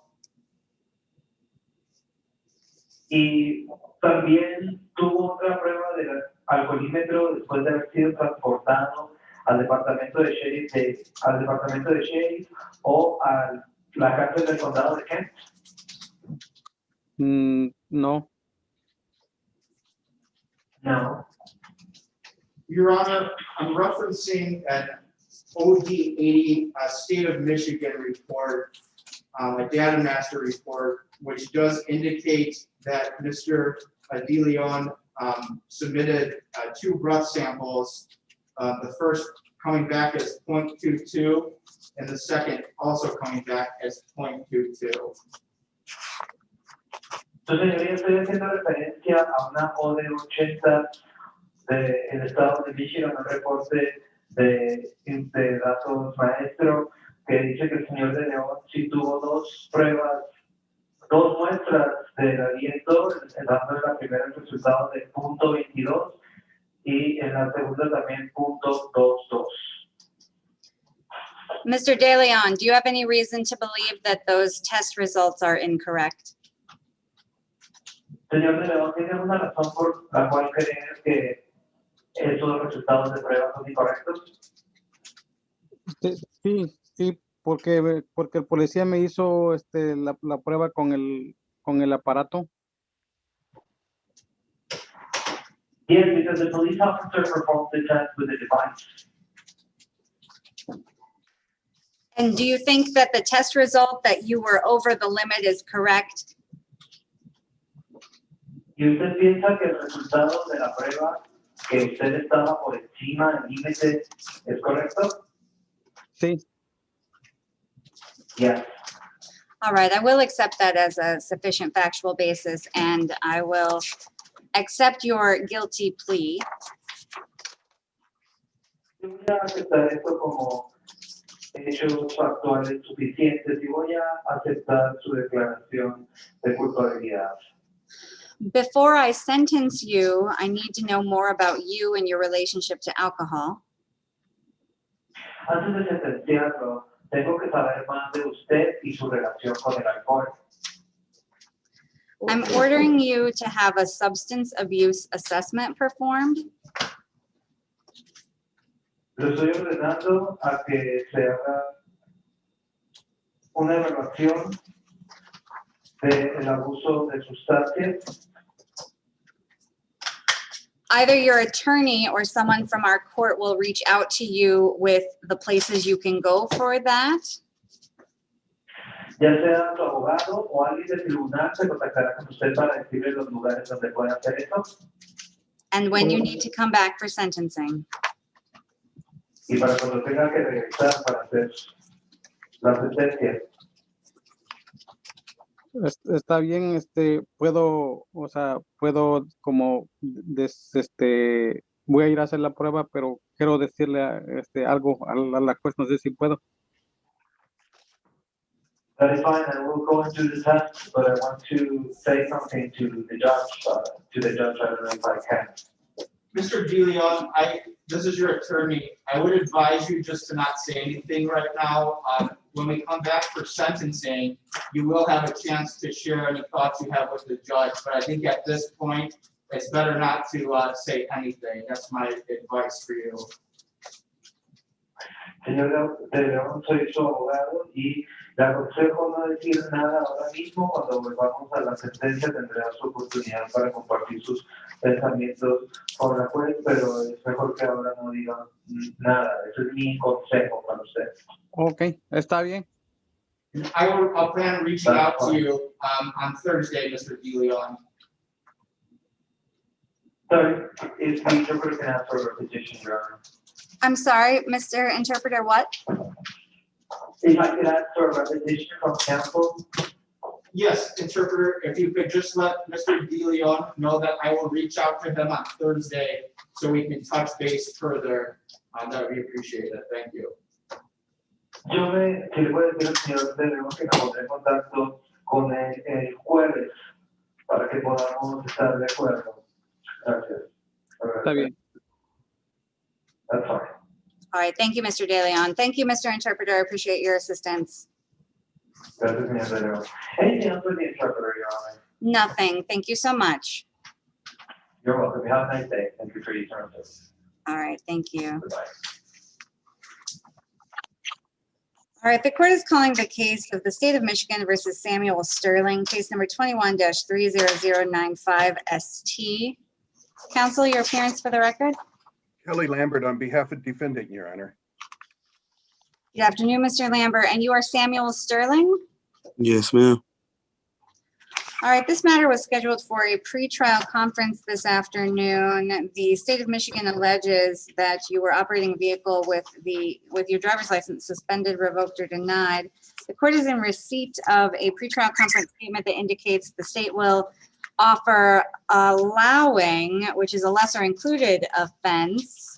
Speaker 13: Y también tuvo otra prueba de alcoholímetro después de haber sido transportado al departamento de sheriff, o a la cárcel del condado de Kent.
Speaker 14: No.
Speaker 13: No.
Speaker 7: Your Honor, I'm referencing an OD 80 State of Michigan report, a data master report, which does indicate that Mr. De Leon submitted 2 breath samples, the first coming back as 0.22 and the second also coming back as 0.22.
Speaker 13: Entonces, señoría, estoy haciendo referencia a una OD 80 del estado de Michigan, un reporte de datos maestro que dice que el señor de León sí tuvo 2 pruebas, 2 muestras del aliento, dando la primera el resultado de 0.22 y en la segunda también 0.22.
Speaker 1: Mr. De Leon, do you have any reason to believe that those test results are incorrect?
Speaker 13: Señor de León, ¿tiene alguna razón por la cual creer que esos resultados de prueba son incorrectos?
Speaker 14: Sí, porque el policía me hizo la prueba con el aparato.
Speaker 13: Yes, because the police officer performed the test with the device.
Speaker 1: And do you think that the test result that you were over the limit is correct?
Speaker 13: ¿Y usted piensa que el resultado de la prueba que usted estaba por encima del límite es correcto?
Speaker 14: Sí.
Speaker 13: Yes.
Speaker 1: All right, I will accept that as a sufficient factual basis, and I will accept your guilty plea.
Speaker 13: Yo voy a aceptar esto como hechos factuales suficientes y voy a aceptar su declaración de culpabilidad.
Speaker 1: Before I sentence you, I need to know more about you and your relationship to alcohol.
Speaker 13: Antes de sentenciarlo, tengo que saber más de usted y su relación con el alcohol.
Speaker 1: I'm ordering you to have a substance abuse assessment performed.
Speaker 13: Lo estoy ordenando a que se haga una evaluación del abuso de sustancias.
Speaker 1: Either your attorney or someone from our court will reach out to you with the places you can go for that.
Speaker 13: Ya sea tu abogado o alguien del tribunal se contactará con usted para decirle los lugares donde puede hacer eso.
Speaker 1: And when you need to come back for sentencing.
Speaker 13: Y para cuando tenga que regresar para hacer la sentencia.
Speaker 14: Está bien, puedo como voy a ir a hacer la prueba, pero quiero decirle algo a la juez, no sé si puedo.
Speaker 13: That is fine, I will go and do the test, but I want to say something to the judge, I don't know if I can.
Speaker 7: Mr. De Leon, this is your attorney. I would advise you just to not say anything right now. When we come back for sentencing, you will have a chance to share any thoughts you have with the judge. But I think at this point, it's better not to say anything. That's my advice for you.
Speaker 13: Señor de León, soy su abogado y Le aconsejo no decir nada ahora mismo. Cuando volvamos a la sentencia tendrá su oportunidad para compartir sus pensamientos con la juez, pero es mejor que ahora no diga nada. Ese es mi consejo para usted.
Speaker 14: Ok, está bien.
Speaker 7: I'll plan on reaching out to you on Thursday, Mr. DeLeon.
Speaker 13: Sorry, if the interpreter can ask for a repetition, Your Honor.
Speaker 1: I'm sorry, Mr. Interpreter, what?
Speaker 13: If I could ask for a repetition from counsel.
Speaker 7: Yes, interpreter, if you could just let Mr. DeLeon know that I will reach out to him on Thursday so we can touch base further, that would be appreciated. Thank you.
Speaker 13: Yo que le voy a decir al señor De León que me pondré en contacto con él el jueves para que podamos estar de acuerdo. Gracias.
Speaker 14: Está bien.
Speaker 13: That's fine.
Speaker 1: All right, thank you, Mr. De Leon. Thank you, Mr. Interpreter. I appreciate your assistance.
Speaker 13: Gracias, señor De León. Anything else with the interpreter, Your Honor?
Speaker 1: Nothing. Thank you so much.
Speaker 13: You're welcome. Have a nice day. Thank you for your service.
Speaker 1: All right, thank you.
Speaker 13: Goodbye.
Speaker 1: All right, the court is calling the case of the State of Michigan versus Samuel Sterling, case number 21-30095 ST. Counsel, your appearance for the record.
Speaker 12: Kelly Lambert on behalf of defendant, Your Honor.
Speaker 1: Good afternoon, Mr. Lambert, and you are Samuel Sterling?
Speaker 15: Yes, ma'am.
Speaker 1: All right, this matter was scheduled for a pretrial conference this afternoon. The state of Michigan alleges that you were operating a vehicle with your driver's license suspended, revoked, or denied. The court is in receipt of a pretrial conference statement that indicates the state will offer allowing, which is a lesser included offense,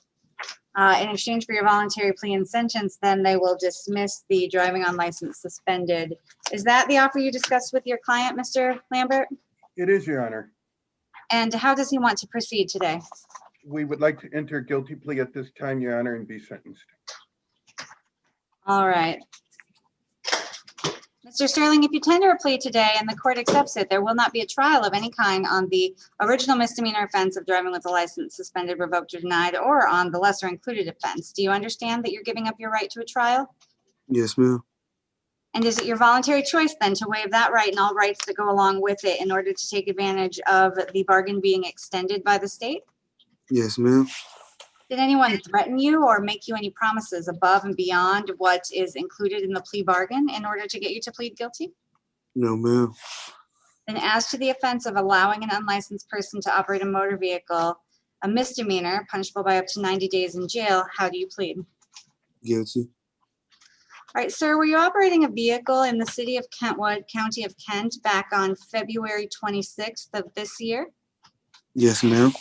Speaker 1: in exchange for your voluntary plea and sentence. Then they will dismiss the driving on license suspended. Is that the offer you discussed with your client, Mr. Lambert?
Speaker 12: It is, Your Honor.
Speaker 1: And how does he want to proceed today?
Speaker 12: We would like to enter a guilty plea at this time, Your Honor, and be sentenced.
Speaker 1: All right. Mr. Sterling, if you tender a plea today and the court accepts it, there will not be a trial of any kind on the original misdemeanor offense of driving with a license suspended, revoked, or denied, or on the lesser included offense. Do you understand that you're giving up your right to a trial?
Speaker 15: Yes, ma'am.
Speaker 1: And is it your voluntary choice then to waive that right and all rights that go along with it in order to take advantage of the bargain being extended by the state?
Speaker 15: Yes, ma'am.
Speaker 1: Did anyone threaten you or make you any promises above and beyond what is included in the plea bargain in order to get you to plead guilty?
Speaker 15: No, ma'am.
Speaker 1: Then as to the offense of allowing an unlicensed person to operate a motor vehicle, a misdemeanor punishable by up to 90 days in jail, how do you plead?
Speaker 15: Guilty.
Speaker 1: All right, sir, were you operating a vehicle in the city of Kentwood, county of Kent, back on February 26th of this year?
Speaker 15: Yes, ma'am.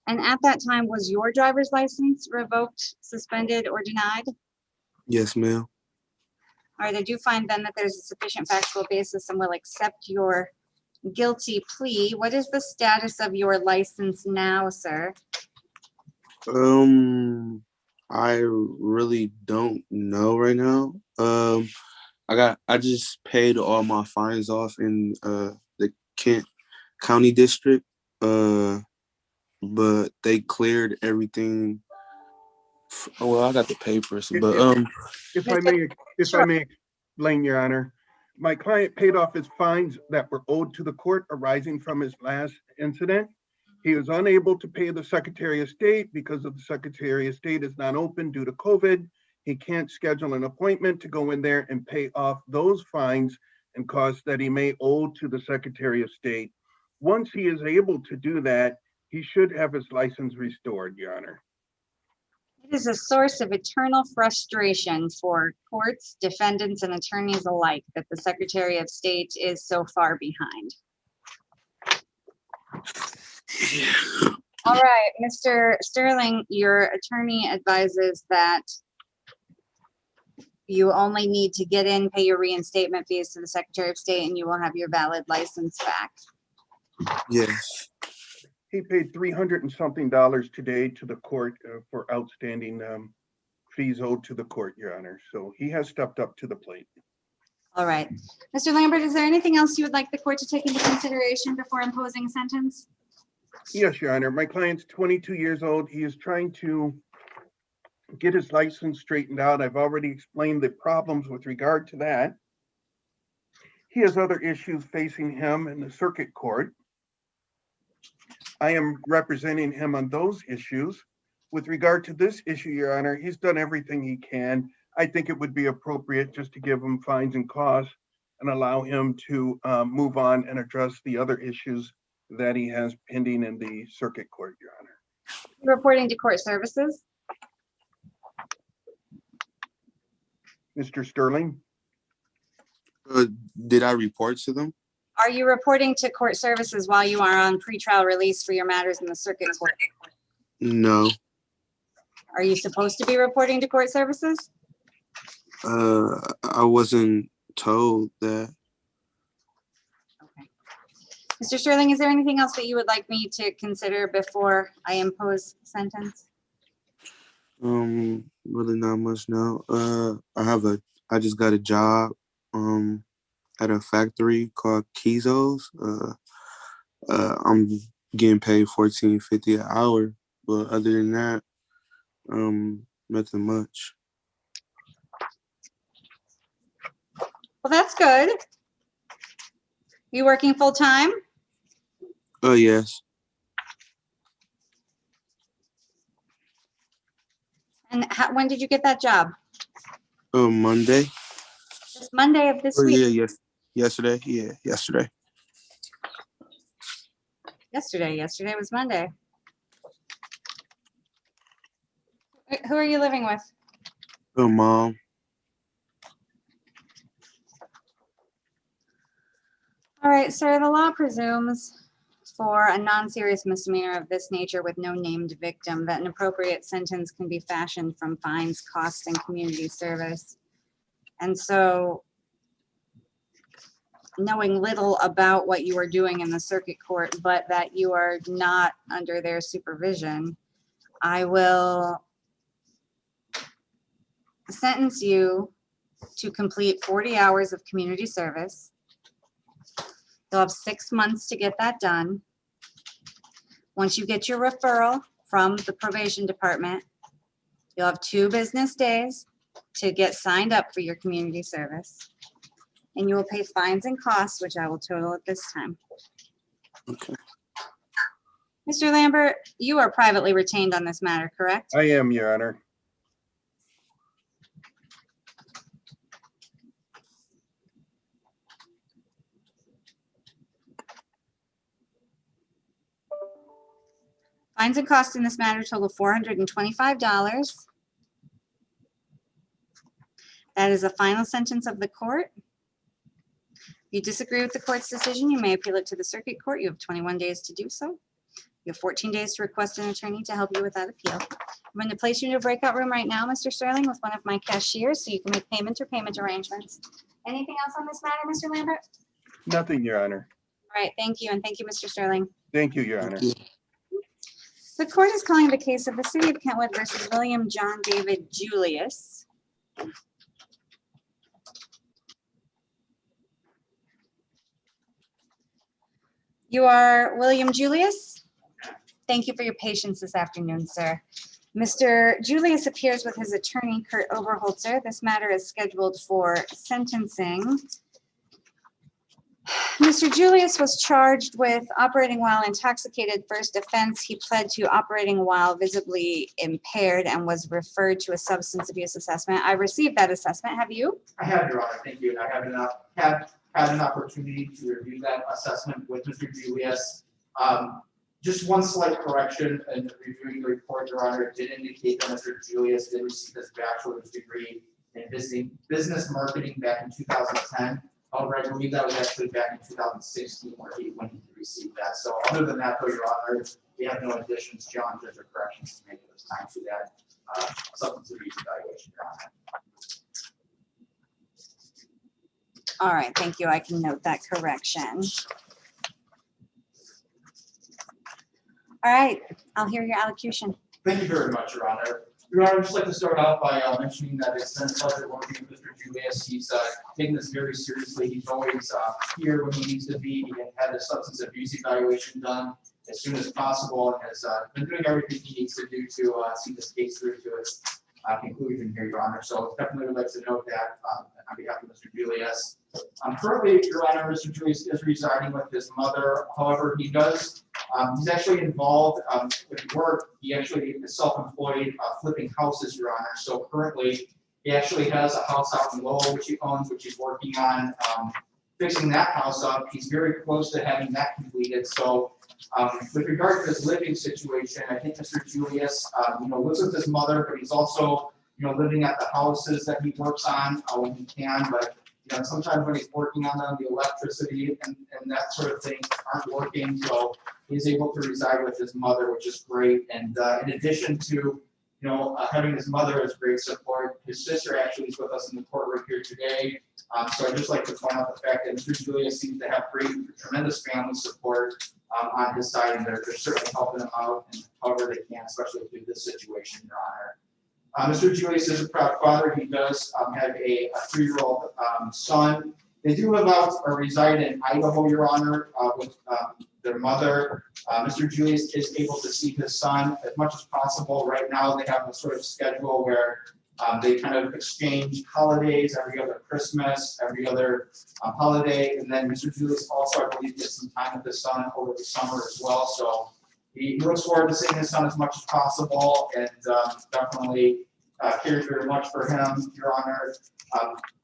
Speaker 1: And at that time, was your driver's license revoked, suspended, or denied?
Speaker 15: Yes, ma'am.
Speaker 1: All right, I do find then that there's a sufficient factual basis and will accept your guilty plea. What is the status of your license now, sir?
Speaker 15: I really don't know right now. I just paid all my fines off in the Kent County District. But they cleared everything. Well, I got the papers, but
Speaker 12: If I may explain, Your Honor, my client paid off his fines that were owed to the court arising from his last incident. He was unable to pay the Secretary of State because the Secretary of State is not open due to COVID. He can't schedule an appointment to go in there and pay off those fines and costs that he may owe to the Secretary of State. Once he is able to do that, he should have his license restored, Your Honor.
Speaker 1: It is a source of eternal frustration for courts, defendants, and attorneys alike that the Secretary of State is so far behind. All right, Mr. Sterling, your attorney advises that you only need to get in, pay your reinstatement fees to the Secretary of State, and you will have your valid license back.
Speaker 15: yes.
Speaker 12: He paid $300 and something today to the court for outstanding fees owed to the court, Your Honor. So he has stepped up to the plate.
Speaker 1: All right. Mr. Lambert, is there anything else you would like the court to take into consideration before imposing a sentence?
Speaker 12: Yes, Your Honor. My client's 22 years old. He is trying to get his license straightened out. I've already explained the problems with regard to that. He has other issues facing him in the circuit court. I am representing him on those issues. With regard to this issue, Your Honor, he's done everything he can. I think it would be appropriate just to give him fines and costs and allow him to move on and address the other issues that he has pending in the circuit court, Your Honor.
Speaker 1: Reporting to court services.
Speaker 12: Mr. Sterling?
Speaker 15: Did I report to them?
Speaker 1: Are you reporting to court services while you are on pretrial release for your matters in the circuit court?
Speaker 15: No.
Speaker 1: Are you supposed to be reporting to court services?
Speaker 15: I wasn't told that.
Speaker 1: Okay. Mr. Sterling, is there anything else that you would like me to consider before I impose sentence?
Speaker 15: Really not much now. I just got a job at a factory called Kizos. I'm getting paid $14.50 an hour, but other than that, nothing much.
Speaker 1: Well, that's good. You working full time?
Speaker 15: Oh, yes.
Speaker 1: And when did you get that job?
Speaker 15: Monday.
Speaker 1: This Monday of this week?
Speaker 15: Yeah, yes. Yesterday. Yeah, yesterday.
Speaker 1: Yesterday was Monday. Who are you living with?
Speaker 15: Mom.
Speaker 1: All right, sir, the law presumes for a non-serious misdemeanor of this nature with no named victim that an appropriate sentence can be fashioned from fines, costs, and community service. And so, knowing little about what you are doing in the circuit court, but that you are not under their supervision, I will sentence you to complete 40 hours of community service. You'll have 6 months to get that done. Once you get your referral from the probation department, you'll have 2 business days to get signed up for your community service. And you will pay fines and costs, which I will total at this time.
Speaker 15: Okay.
Speaker 1: Mr. Lambert, you are privately retained on this matter, correct?
Speaker 12: I am, Your Honor.
Speaker 1: Fines and costs in this matter total $425. That is a final sentence of the court. If you disagree with the court's decision, you may appeal it to the circuit court. You have 21 days to do so. You have 14 days to request an attorney to help you with that appeal. I'm going to place you in a breakout room right now, Mr. Sterling, with one of my cashiers so you can make payment or payment arrangements. Anything else on this matter, Mr. Lambert?
Speaker 12: Nothing, Your Honor.
Speaker 1: All right, thank you, and thank you, Mr. Sterling.
Speaker 12: Thank you, Your Honor.
Speaker 1: The court is calling the case of the City of Kentwood versus William John David Julius. You are William Julius. Thank you for your patience this afternoon, sir. Mr. Julius appears with his attorney, Kurt Oberholzer. This matter is scheduled for sentencing. Mr. Julius was charged with operating while intoxicated. First offense, he pled to operating while visibly impaired and was referred to a substance abuse assessment. I received that assessment. Have you?
Speaker 16: I have, Your Honor. Thank you. I have had an opportunity to review that assessment with Mr. Julius. Just one slight correction in reviewing the report, Your Honor. It did indicate that Mr. Julius did receive his bachelor's degree in business marketing back in 2010. However, I believe that was actually back in 2016 when he received that. So other than that, though, Your Honor, we have no additions, challenges, or corrections to make at this time to that substance abuse evaluation, Your Honor.
Speaker 1: All right, thank you. I can note that correction. All right, I'll hear your allocution.
Speaker 16: Thank you very much, Your Honor. Your Honor, I'd just like to start out by mentioning that it's been a pleasure working with Mr. Julius. He's taken this very seriously. He's always here when he needs to be. He had a substance abuse evaluation done as soon as possible and has been doing everything he needs to do to see this case through to its conclusion here, Your Honor. So definitely would like to note that on behalf of Mr. Julius. Currently, Your Honor, Mr. Julius is residing with his mother. However, he does, he's actually involved with work. He actually is self-employed flipping houses, Your Honor. So currently, he actually has a house out in Lowell, which he owns, which he's working on fixing that house up. He's very close to having that completed. So with regard to his living situation, I think Mr. Julius, lives with his mother, but he's also, living at the houses that he works on when he can. But sometimes when he's working on them, the electricity and that sort of thing aren't working. So he's able to reside with his mother, which is great. And in addition to having his mother as great support, his sister actually is with us in the courtroom here today. So I'd just like to point out the fact that Mr. Julius seems to have tremendous family support on his side, and they're certainly helping him out and however they can, especially through this situation, Your Honor. Mr. Julius is a proud father. He does have a 3-year-old son. They do live out or reside in Idaho, Your Honor, with their mother. Mr. Julius is able to see his son as much as possible. Right now, they have a sort of schedule where they kind of exchange holidays every other Christmas, every other holiday. And then Mr. Julius also, I believe, gets some time with his son over the summer as well. So he looks forward to seeing his son as much as possible, and definitely cares very much for him, Your Honor.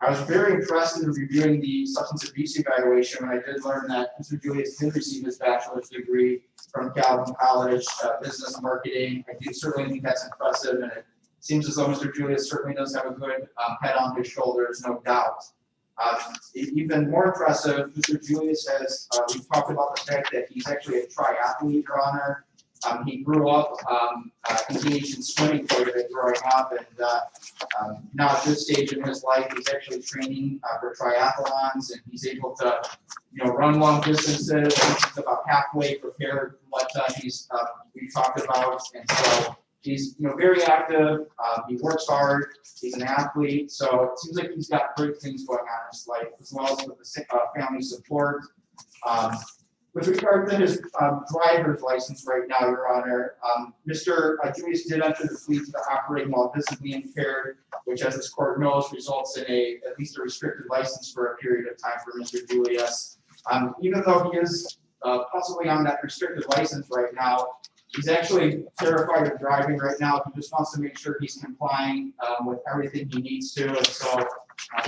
Speaker 16: I was very impressed in reviewing the substance abuse evaluation when I did learn that Mr. Julius did receive his bachelor's degree from Calvin College, business marketing. I do certainly think that's impressive, and it seems as though Mr. Julius certainly does have a good head on his shoulders, no doubt. Even more impressive, Mr. Julius has, we've talked about the fact that he's actually a triathlete, Your Honor. He grew up engaged in swimming quite a bit growing up, and now at this stage in his life, he's actually training for triathlons, and he's able to, run long distances. He's about halfway prepared from what we've talked about, and so he's very active. He works hard. He's an athlete, so it seems like he's got great things going on in his life, as well as with the family support. With regard to his driver's license right now, Your Honor, Mr. Julius did enter the fleet to operating while visibly impaired, which, as this court knows, results in at least a restricted license for a period of time for Mr. Julius. Even though he is possibly on that restricted license right now, he's actually terrified of driving right now. He just wants to make sure he's complying with everything he needs to. And so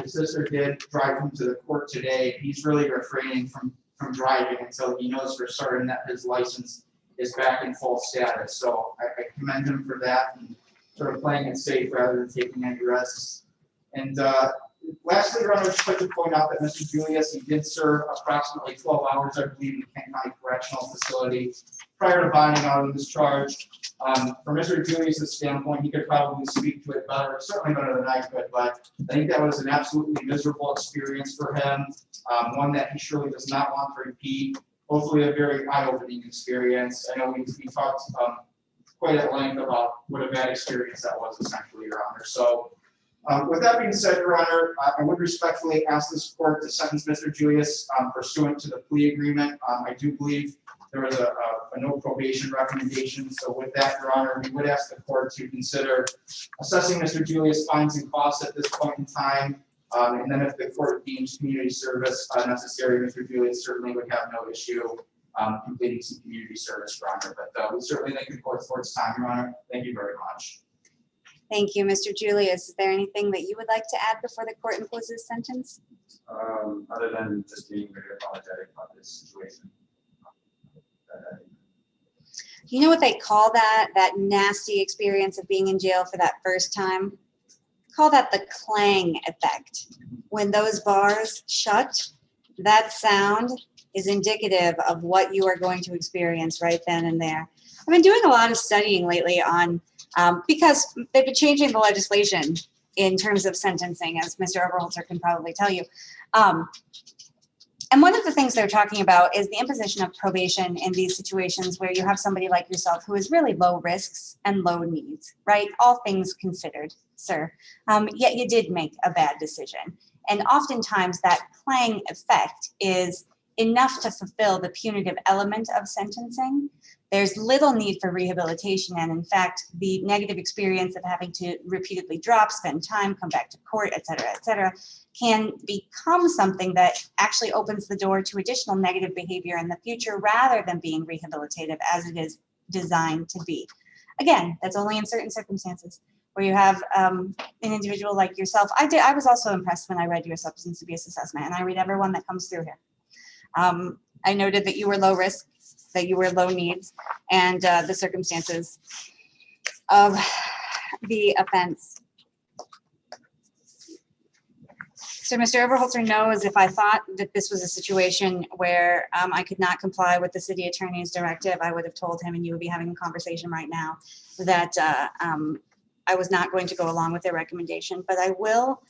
Speaker 16: his sister did drive him to the court today. He's really refraining from driving until he knows for certain that his license is back in full status. So I commend him for that and sort of playing it safe rather than taking any risks. And lastly, Your Honor, I'd just like to point out that Mr. Julius, he did serve approximately 12 hours, I believe, in the Kent County Correctional Facility prior to bonding out of this charge. From Mr. Julius's standpoint, he could probably speak to it better, certainly better than I could, but I think that was an absolutely miserable experience for him, one that he surely does not want to repeat. Hopefully a very eye-opening experience. I know we talked quite at length about what a bad experience that was, essentially, Your Honor. So with that being said, Your Honor, I would respectfully ask this court to sentence Mr. Julius pursuant to the plea agreement. I do believe there was a no probation recommendation. So with that, Your Honor, we would ask the court to consider assessing Mr. Julius' fines and costs at this point in time. And then if the court deems community service necessary, Mr. Julius certainly would have no issue completing some community service, Your Honor. But we certainly thank the court for its time, Your Honor. Thank you very much.
Speaker 1: Thank you, Mr. Julius. Is there anything that you would like to add before the court imposes sentence?
Speaker 17: Other than just being very apologetic about this situation.
Speaker 1: You know what they call that nasty experience of being in jail for that first time? Call that the clang effect. When those bars shut, that sound is indicative of what you are going to experience right then and there. I've been doing a lot of studying lately on, because they've been changing the legislation in terms of sentencing, as Mr. Oberholzer can probably tell you. And one of the things they're talking about is the imposition of probation in these situations where you have somebody like yourself who is really low risks and low needs, right? All things considered, sir. Yet you did make a bad decision. And oftentimes that clang effect is enough to fulfill the punitive element of sentencing, there's little need for rehabilitation. And in fact, the negative experience of having to repeatedly drop, spend time, come back to court, et cetera, can become something that actually opens the door to additional negative behavior in the future rather than being rehabilitative as it is designed to be. Again, that's only in certain circumstances where you have an individual like yourself. I was also impressed when I read your substance abuse assessment, and I read everyone that comes through here. I noted that you were low risk, that you were low needs, and the circumstances of the offense. So Mr. Overholzer knows if I thought that this was a situation where I could not comply with the city attorney's directive, I would have told him, and you would be having a conversation right now, that I was not going to go along with their recommendation, but I will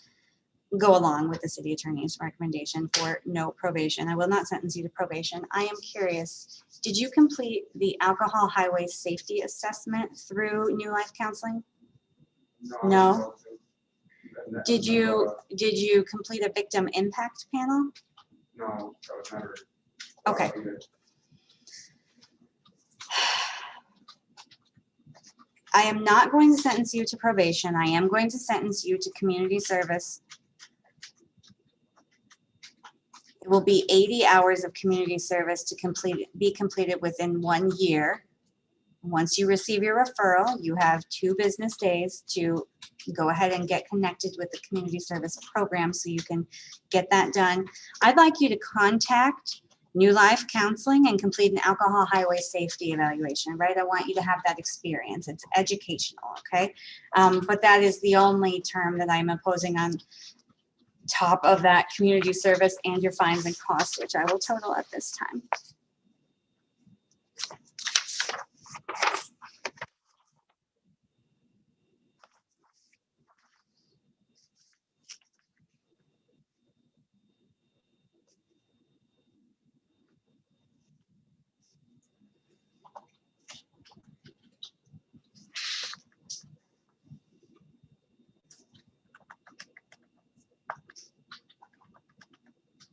Speaker 1: go along with the city attorney's recommendation for no probation. I will not sentence you to probation. I am curious, did you complete the alcohol highway safety assessment through New Life Counseling? No? Did you complete a victim impact panel?
Speaker 10: No, that was never.
Speaker 1: Okay. I am not going to sentence you to probation. I am going to sentence you to community service. It will be 80 hours of community service to be completed within 1 year. Once you receive your referral, you have 2 business days to go ahead and get connected with the community service program so you can get that done. I'd like you to contact New Life Counseling and complete an alcohol highway safety evaluation, right? I want you to have that experience. It's educational, okay? But that is the only term that I'm imposing on top of that community service and your fines and costs, which I will total at this time.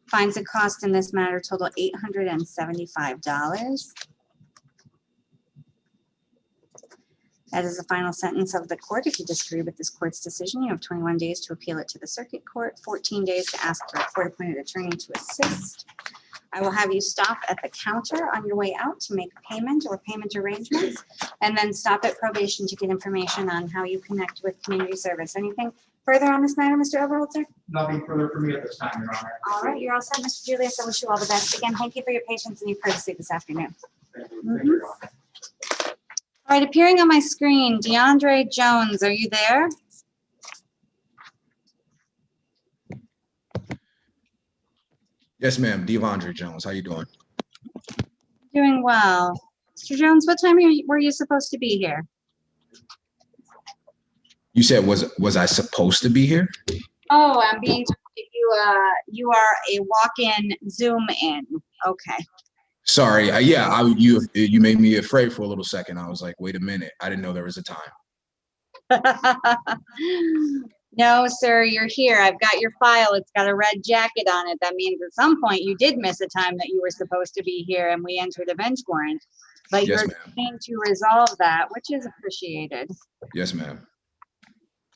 Speaker 1: Fines and costs in this matter total $875. That is the final sentence of the court. If you disagree with this court's decision, you have 21 days to appeal it to the circuit court, 14 days to ask for a court-appointed attorney to assist. I will have you stop at the counter on your way out to make payment or payment arrangements, and then stop at probation to get information on how you connect with community service. Anything further on this matter, Mr. Overholzer?
Speaker 16: Nothing further for me at this time, Your Honor.
Speaker 1: All right, you're all set, Mr. Julius. I wish you all the best. Again, thank you for your patience and your courtesy this afternoon.
Speaker 10: Thank you, Your Honor.
Speaker 1: All right, appearing on my screen, DeAndre Jones, are you there?
Speaker 18: Yes, ma'am. Devondre Jones. How you doing?
Speaker 1: Doing well. Mr. Jones, what time were you supposed to be here?
Speaker 18: You said was I supposed to be here?
Speaker 1: Oh, I'm being told that you are a walk-in Zoom in. Okay.
Speaker 18: Sorry. You made me afraid for a little second. I was like, wait a minute. I didn't know there was a time.
Speaker 1: No, sir, you're here. I've got your file. It's got a red jacket on it. That means at some point you did miss a time that you were supposed to be here and we entered a bench warrant. But
Speaker 18: Yes,
Speaker 1: you're
Speaker 18: ma'am.
Speaker 1: trying to resolve that, which is appreciated.
Speaker 18: Yes, ma'am.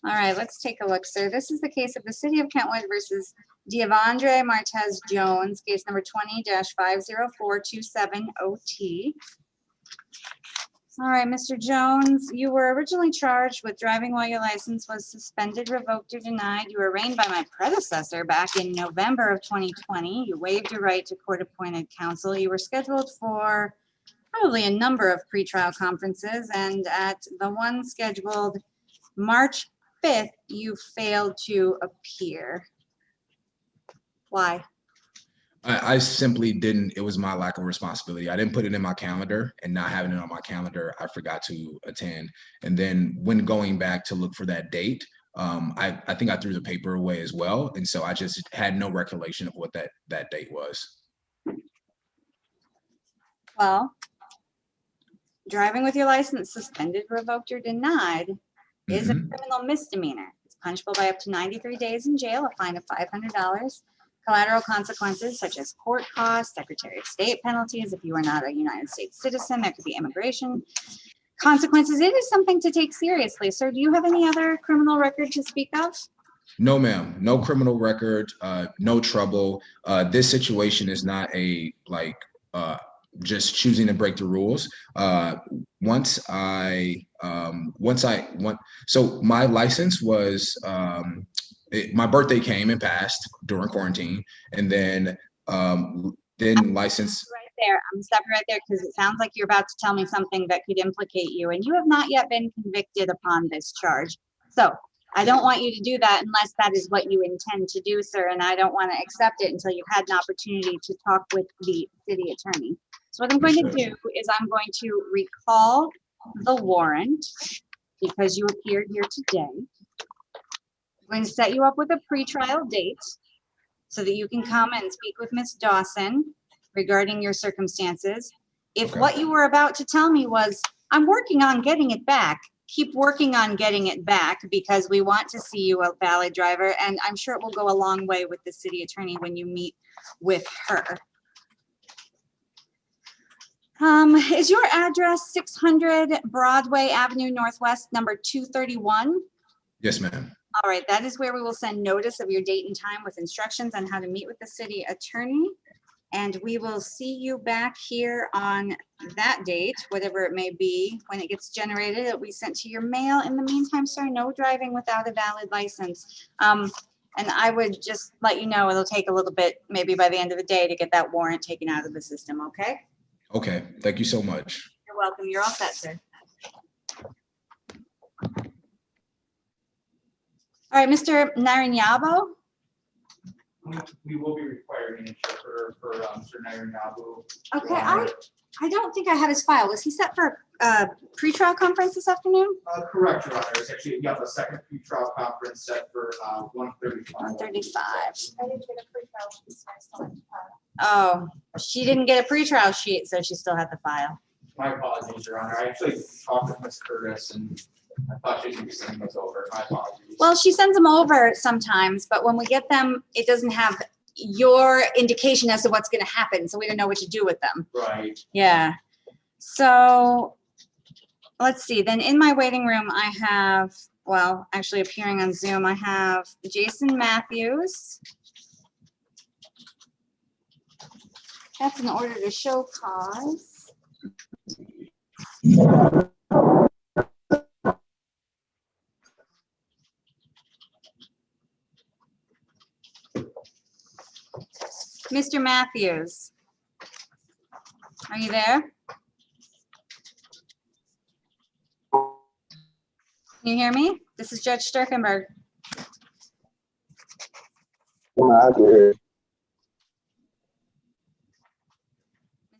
Speaker 1: All right, let's take a look, sir. This is the case of the City of Kentwood versus Devondre Martez Jones, case number 20-50427OT. All right, Mr. Jones, you were originally charged with driving while your license was suspended, revoked, or denied. You were arraigned by my predecessor back in November of 2020. You waived your right to court-appointed counsel. You were scheduled for probably a number of pretrial conferences, and at the one scheduled March 5th, you failed to appear. Why?
Speaker 18: I simply didn't. It was my lack of responsibility. I didn't put it in my calendar, and not having it on my calendar, I forgot to attend. And then when going back to look for that date, I think I threw the paper away as well. And so I just had no recollection of what that date was.
Speaker 1: Well, driving with your license suspended, revoked, or denied is a criminal misdemeanor. It's punishable by up to 93 days in jail, a fine of $500, Collateral consequences such as court costs, Secretary of State penalties. If you are not a United States citizen, there could be immigration consequences. It is something to take seriously. Sir, do you have any other criminal record to speak of?
Speaker 18: No, ma'am. No criminal record, no trouble. This situation is not a just choosing to break the rules. So my license was, my birthday came and passed during quarantine, and then license.
Speaker 1: Right there, I'm stopping right there because it sounds like you're about to tell me something that could implicate you, and you have not yet been convicted upon this charge. So I don't want you to do that unless that is what you intend to do, sir, and I don't want to accept it until you've had an opportunity to talk with the city attorney. So what I'm going to do is I'm going to recall the warrant because you appeared here today. I'm going to set you up with a pretrial date so that you can come and speak with Ms. Dawson regarding your circumstances. If what you were about to tell me was, I'm working on getting it back, keep working on getting it back because we want to see you a valid driver, and I'm sure it will go a long way with the city attorney when you meet with her. Is your address 600 Broadway Avenue Northwest, number 231?
Speaker 18: Yes, ma'am.
Speaker 1: All right, that is where we will send notice of your date and time with instructions on how to meet with the city attorney. And we will see you back here on that date, whatever it may be. When it gets generated, it'll be sent to your mail. In the meantime, sir, no driving without a valid license. And I would just let you know, it'll take a little bit, maybe by the end of the day, to get that warrant taken out of the system, okay?
Speaker 18: Okay, thank you so much.
Speaker 1: You're welcome. You're all set, sir. All right, Mr. Narinyabo.
Speaker 16: We will be requiring an interpreter for Mr. Narinyabo.
Speaker 1: Okay, I don't think I have his file. Was he set for a pretrial conference this afternoon?
Speaker 16: Correct, Your Honor. It's actually, you have a second pretrial conference set for 1:35.
Speaker 1: 1:35.
Speaker 9: I didn't get a pretrial sheet, so I still have to file.
Speaker 1: Oh, she didn't get a pretrial sheet, so she still had the file.
Speaker 16: My apologies, Your Honor. I actually talked with Ms. Curtis and I thought she'd be sending those over. My apologies.
Speaker 1: Well, she sends them over sometimes, but when we get them, it doesn't have your indication as to what's going to happen, so we don't know what to do with them.
Speaker 16: Right.
Speaker 1: Yeah. So let's see. Then in my waiting room, I have, well, actually appearing on Zoom, I have Jason Matthews. That's in order to show cause. Mr. Matthews, are you there? Can you hear me? This is Judge Sterkenburg.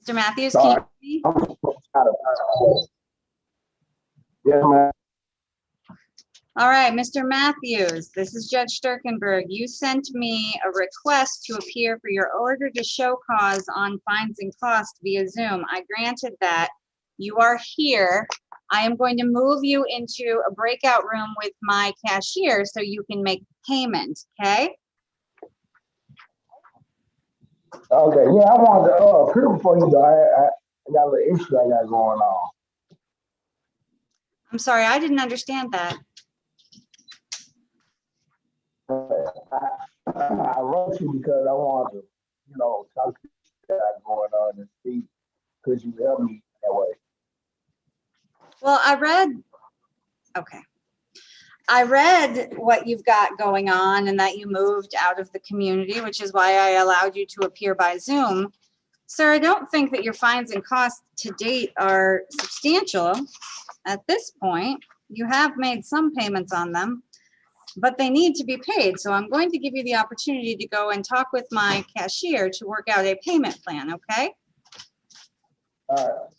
Speaker 1: Mr. Matthews, can you hear me?
Speaker 19: Yeah, man.
Speaker 1: All right, Mr. Matthews, this is Judge Sterkenburg. You sent me a request to appear for your order to show cause on fines and costs via Zoom. I granted that. You are here. I am going to move you into a breakout room with my cashier so you can make payment, okay?
Speaker 19: Okay, yeah, I wanted to appear before you, though. I got a little issue I got going on.
Speaker 1: I'm sorry, I didn't understand that.
Speaker 19: I wrote you because I wanted to, talk to you about going on and see, could you help me that way?
Speaker 1: Well, I read what you've got going on and that you moved out of the community, which is why I allowed you to appear by Zoom. Sir, I don't think that your fines and costs to date are substantial at this point. You have made some payments on them, but they need to be paid. So I'm going to give you the opportunity to go and talk with my cashier to work out a payment plan, okay?
Speaker 19: All right.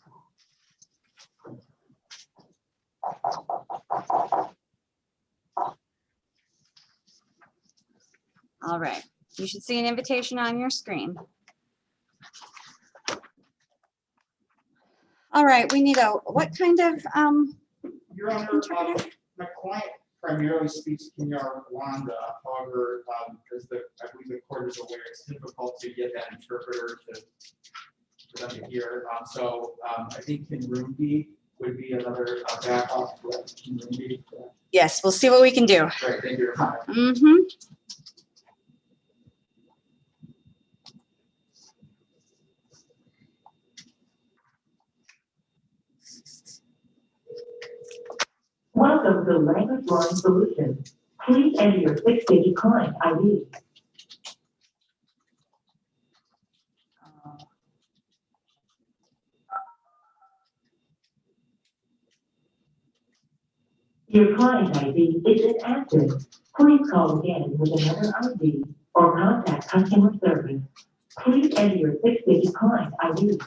Speaker 1: All right, you should see an invitation on your screen. All right, we need what kind of
Speaker 16: Your Honor,
Speaker 1: interpreter?
Speaker 16: my client primarily speaks Kenya Rwanda. However, as I believe the court is aware, it's difficult to get that interpreter for them to hear. So I think Kirundi would be another backup. Kirundi.
Speaker 1: Yes, we'll see what we can do.
Speaker 16: Great, thank you.
Speaker 1: Mm-hmm.
Speaker 6: Welcome to Language Line Solutions. Please enter your 6-digit client ID. Your client ID is inactive. Please call again with another ID or contact customer service. Please enter your 6-digit client ID.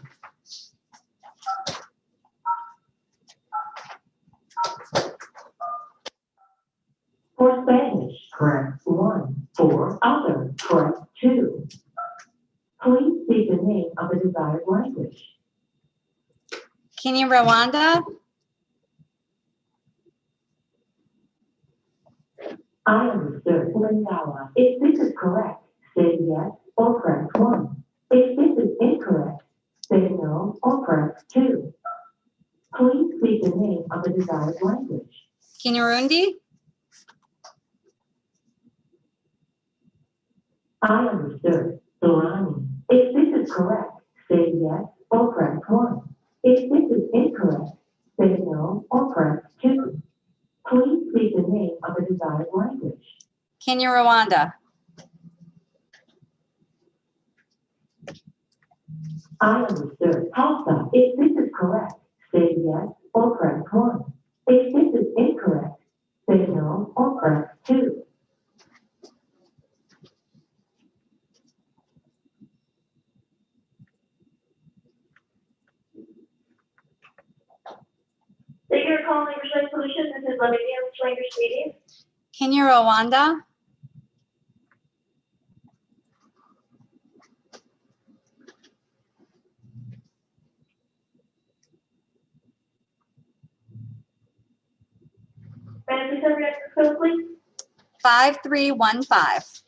Speaker 6: For Spanish, press 1. For other, press 2. Please speak the name of the desired language.
Speaker 1: Kenya Rwanda?
Speaker 6: I understood. Lingawa. If this is correct, say yes or press 1. If this is incorrect, say no or press 2. Please speak the name of the desired language.
Speaker 1: Kinyurundi?
Speaker 6: I understood. Sorani. If this is correct, say yes or press 1. If this is incorrect, say no or press 2. Please speak the name of the desired language.
Speaker 1: Kenya Rwanda?
Speaker 6: I understood. Hausa. If this is correct, say yes or press 1. If this is incorrect, say no or press 2.
Speaker 20: Thank you for calling Language Line Solutions. This is Olivia with Language Meeting.
Speaker 1: Kenya Rwanda?
Speaker 20: May I please have your access code, please?
Speaker 1: 5315.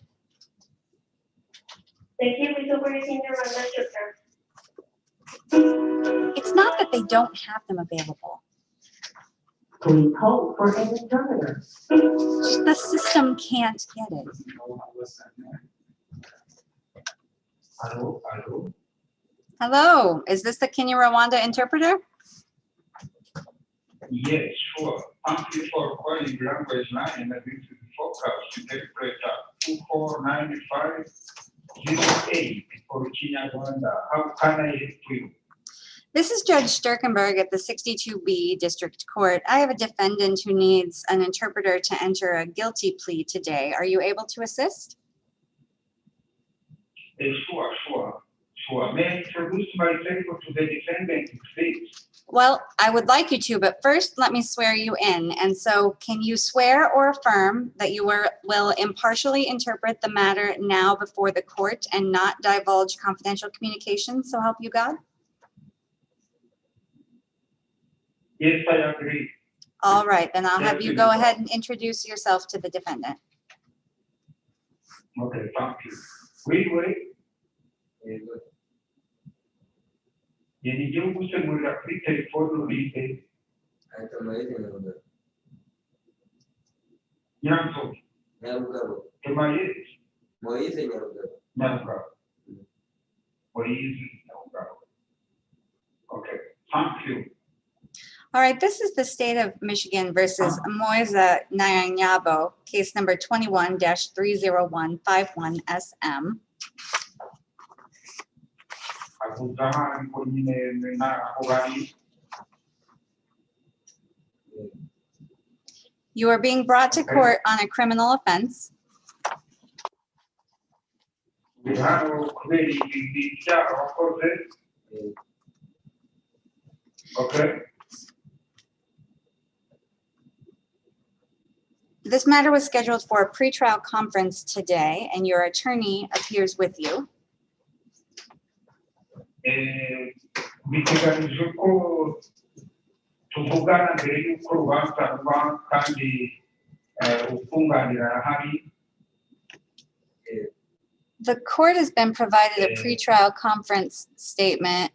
Speaker 20: Thank you. Please hold for your senior run turn.
Speaker 1: It's not that they don't have them available.
Speaker 6: Please hold for an interpreter.
Speaker 1: Just the system can't get it.
Speaker 10: Hello, hello.
Speaker 1: Hello, is this the Kenya Rwanda interpreter?
Speaker 13: Yes, sure. Thank you for calling Language Line, and this is Focus. You can press 249508 for Kinyarwanda. How can I help you?
Speaker 1: This is Judge Sterkenburg at the 62B District Court. I have a defendant who needs an interpreter to enter a guilty plea today. Are you able to assist?
Speaker 13: Sure. May I introduce myself to the defendant, please?
Speaker 1: Well, I would like you to, but first let me swear you in. And so can you swear or affirm that you will impartially interpret the matter now before the court and not divulge confidential communications, so help you God?
Speaker 13: Yes, I agree.
Speaker 1: All right, then I'll have you go ahead and introduce yourself to the defendant.
Speaker 13: Okay, thank you. Wait. Yeni gihugu se muri kuri telefone urite. Nyanzo.
Speaker 21: Nyarugabo.
Speaker 13: Moise
Speaker 21: Nyarugabo.
Speaker 13: Moise Nyarugabo. Okay, thank you.
Speaker 1: All right, this is the state of Michigan versus Moise Nyarugabo, case number 21-30151 SM. You are being brought to court on a criminal offense.
Speaker 13: Okay.
Speaker 1: This matter was scheduled for a pretrial conference today, and your attorney appears with you.
Speaker 13: Biteganyijwe ko tuvugana mbere y'uko urubanza ruba kandi ubwunganira hari
Speaker 1: The court has been provided a pretrial conference statement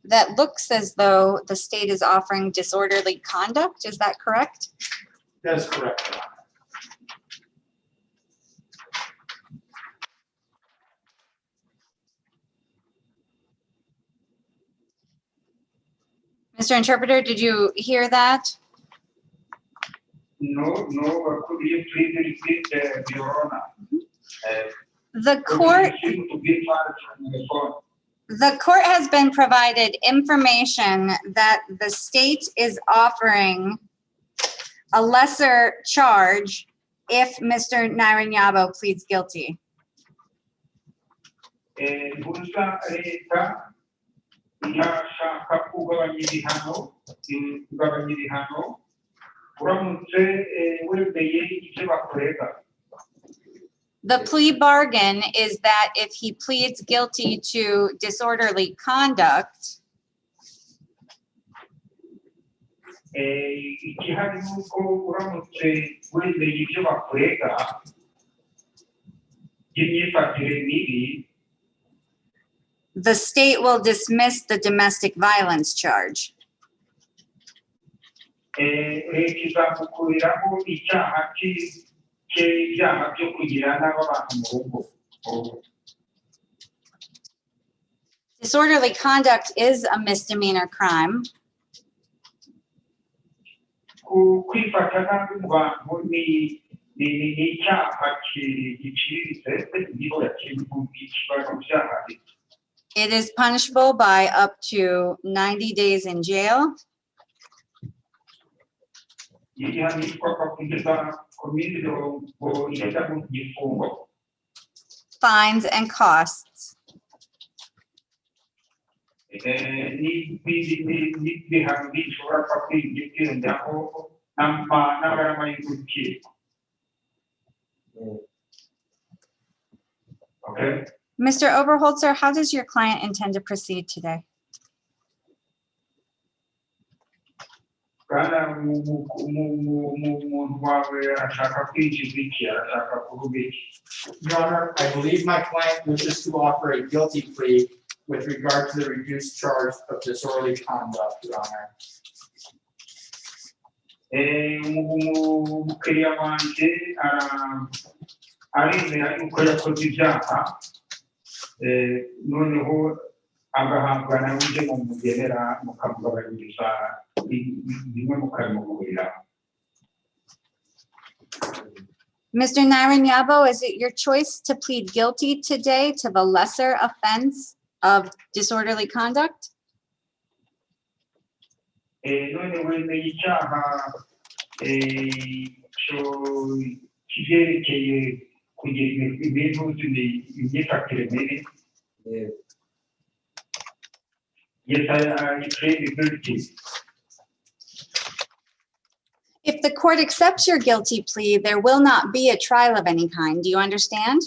Speaker 1: that looks as though the state is offering disorderly conduct. Is that correct?
Speaker 16: That is correct, Your Honor.
Speaker 1: Mr. Interpreter, did you hear that?
Speaker 13: no, could you please repeat, Your Honor?
Speaker 1: The court, the court has been provided information that the state is offering a lesser charge if Mr. Naranyabo pleads guilty.
Speaker 13: Bulsa leta irashaka kugabanya ibihano uramutse wemeye icyo bakorega.
Speaker 1: The plea bargain is that if he pleads guilty to disorderly conduct,
Speaker 13: igihari nuko uramutse wemeye ibyo bakorega by'imyifatire mibi,
Speaker 1: the state will dismiss the domestic violence charge.
Speaker 13: leta izamukuriraho icyaha cy'ibyaha byo kugira n'abantu mu rugo.
Speaker 1: Disorderly conduct is a misdemeanor crime.
Speaker 13: Kwifata nabi mu bantu ni icyaha giciriritse niho ikibazo cyaha.
Speaker 1: It is punishable by up to 90 days in jail. Fines and costs.
Speaker 13: Okay.
Speaker 1: Mr. Oberholzer, how does your client intend to proceed today?
Speaker 16: Your Honor, I believe my client wishes to offer a guilty plea with regard to the reduced charge of disorderly conduct, Your Honor.
Speaker 13: Umukiriya wanjye aremera yuko yakoze ibyaha noneho agahabwa nawe ibyo mumugenera mukamugabanyiriza bimwe mukabimukurira.
Speaker 1: Mr. Naranyabo, is it your choice to plead guilty today to the lesser offense of disorderly conduct?
Speaker 13: None wemeye icyaha kibyerekeye kugira ibintu imyifatire mibi. Yes, I plead guilty.
Speaker 1: If the court accepts your guilty plea, there will not be a trial of any kind. Do you understand?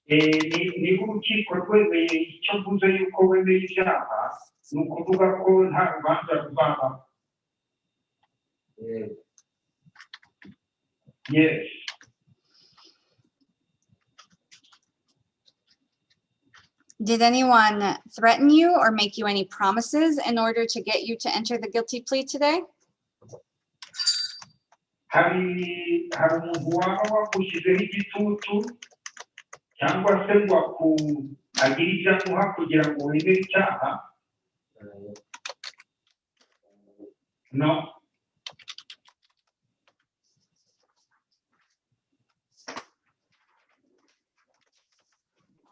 Speaker 13: Niba urukiko rwemeye icyo mvuze yuko wemeye icyaha ni ukuvuga ko nta rubanza ruzaba. Yes.
Speaker 1: Did anyone threaten you or make you any promises in order to get you to enter the guilty plea today?
Speaker 13: Hari umuntu waba wagushyizeho igitutu cyangwa se ngo agire icyo amuha kugira ngo wemere icyaha? No.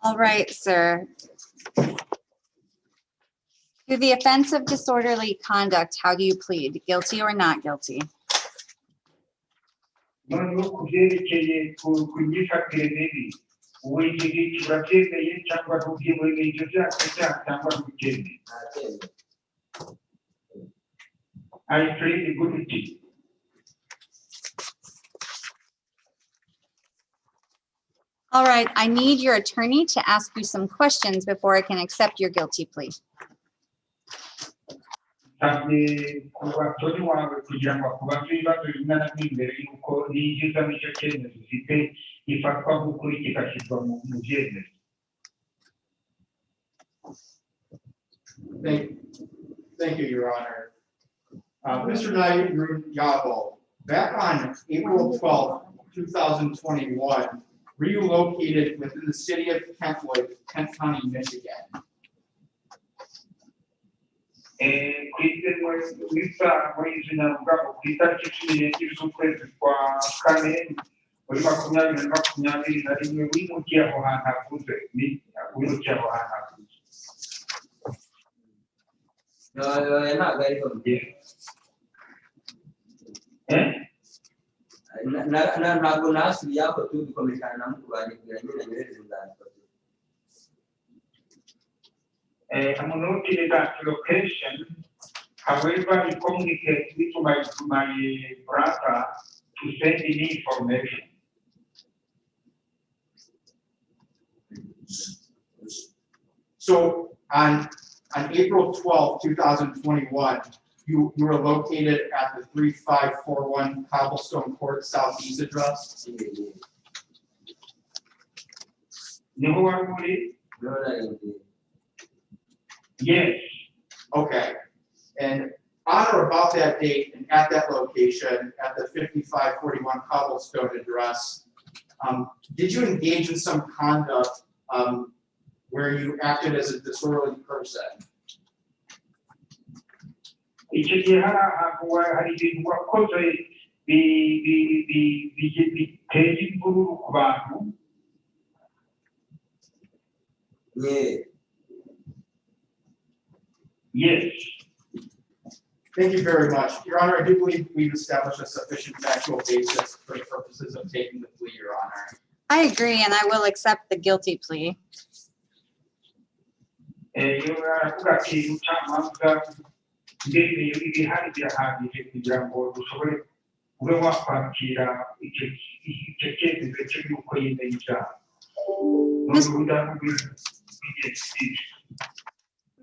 Speaker 1: All right, sir. To the offense of disorderly conduct, how do you plead? Guilty or not guilty?
Speaker 13: Noneho ku byerekeye ku myifatire mibi uwigirira urabyemeye cyangwa ntubyemeye ibyo byaha cyangwa ntubyemeye? I plead guilty.
Speaker 1: All right, I need your attorney to ask you some questions before I can accept your guilty plea.
Speaker 13: nsabye ku batoni wawe kugira ngo akubaze ibibazo bimwe na bimwe mbere y'uko ninjizamo icyo cyemezo ufite gifatwa nk'ukuri kigashyirwa mu byemezo.
Speaker 16: Thank you, Your Honor. Mr. Yabo, back on April 12th, 2021, were you located within the city of Kentwood, Kent County, Michigan?
Speaker 13: Ku isaha y'izina bwabo ku itariki 11 z'ukwezi kwa kane muri 2021 wimukiye aho hantu hakuze wimukiye aho hantu hakuze.
Speaker 21: ntabwo ariho ntabwo nasubiye aho tubikomerekana na mukuru wanjye kugira ngo nyine nyohereze inzandiko.
Speaker 13: I'm noting that location, however, we communicate with my brother to send in information.
Speaker 16: So on April 12th, 2021, you were located at the 3541 Cobblestone Court Southeast address?
Speaker 13: Yes.
Speaker 16: Okay. And on or about that date and at that location, at the 5541 Cobblestone address, did you engage in some conduct where you acted as a disorderly person?
Speaker 13: Icyo gihe hari ibintu wakoze biteza imvururu ku bantu. Yes.
Speaker 16: Thank you very much. Your Honor, I do believe we've established a sufficient factual basis for the purposes of taking the plea, Your Honor.
Speaker 1: I agree, and I will accept the guilty plea.
Speaker 13: ndemeye ibihari birahagije kugira ngo dushobore ube wakwakira icyo cyemezo cyo yuko yemeye icyaha.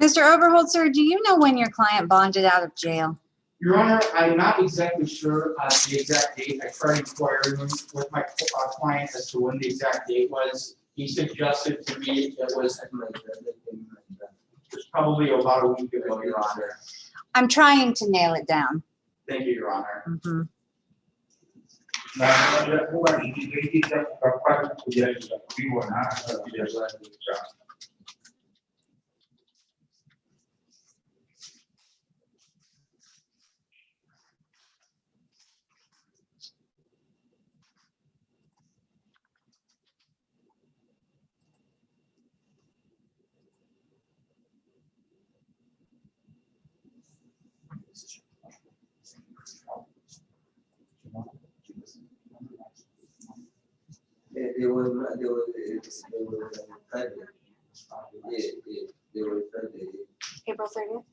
Speaker 1: Mr. Overholzer, do you know when your client bonded out of jail?
Speaker 16: Your Honor, I'm not exactly sure the exact date. I tried inquiring with my client as to when the exact date was. He suggested to me it was probably about a week ago, Your Honor.
Speaker 1: I'm trying to nail it down.
Speaker 16: Thank you, Your Honor.
Speaker 1: Mm-hmm.
Speaker 21: They were Friday. They were Friday.
Speaker 1: April 30th?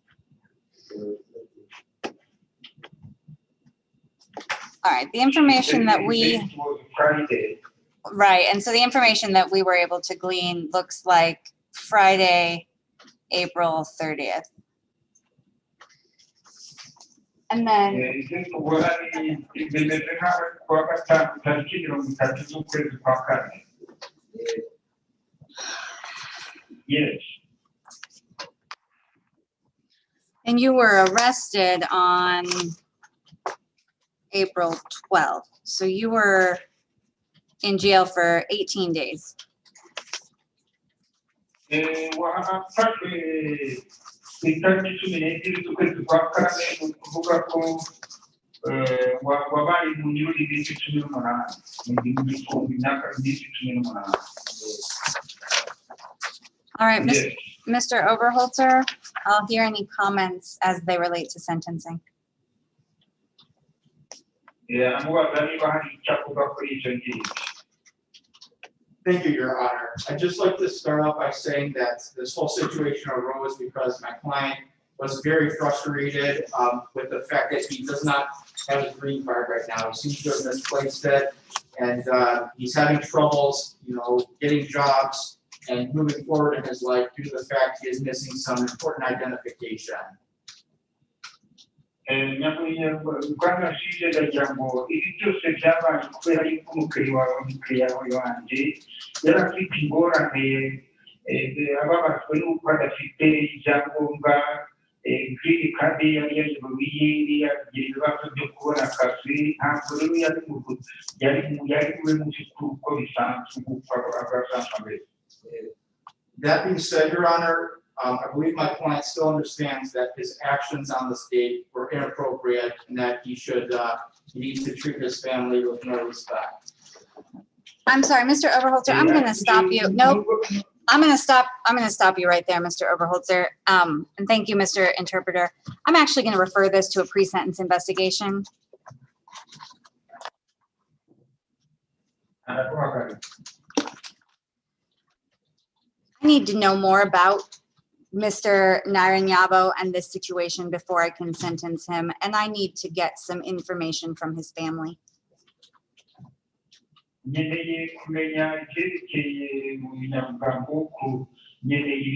Speaker 1: All right, the information that we, right, and so the information that we were able to glean looks like Friday, April 30th. And then,
Speaker 13: yes.
Speaker 1: And you were arrested on April 12th. So you were in jail for 18 days.
Speaker 13: Itariki 12 z'ukwezi kwa kane ni ukuvuga ko wabaye mu nyururu iminsi 18 mu myaka iminsi 18.
Speaker 1: All right,
Speaker 13: Yes.
Speaker 1: Mr. Overholzer, I'll hear any comments as they relate to sentencing.
Speaker 13: Amubaza niba hari icyo avuga kuri icyo ngicyo.
Speaker 16: Thank you, Your Honor. I'd just like to start off by saying that this whole situation arose because my client was very frustrated with the fact that he does not have a green card right now. He seems to have misplaced it, and he's having troubles, getting jobs and moving forward in his life due to the fact he is missing some important identification.
Speaker 13: Bwana Shije ndagira ngo ibi byose byabaye kubera yuko umukiriya wanjye yari afite ingorane ababajwe n'uko adafite ibyangombwa green card yari yayoboye yagira ibibazo byo kubona akazi ntabwo rero yari we mu by'ukuri uko bisanzwe gupfa agasanzwe.
Speaker 16: That being said, Your Honor, I believe my client still understands that his actions on this date were inappropriate and that he needs to treat his family with more respect.
Speaker 1: I'm sorry, Mr. Overholzer, I'm going to stop you. Nope. I'm going to stop you right there, Mr. Overholzer. And thank you, Mr. Interpreter. I'm actually going to refer this to a pre-sentence investigation. I need to know more about Mr. Naranyabo and this situation before I can sentence him, and I need to get some information from his family.
Speaker 13: Nkeneye kumenya icyerekeye mu binyabugambo nkeneye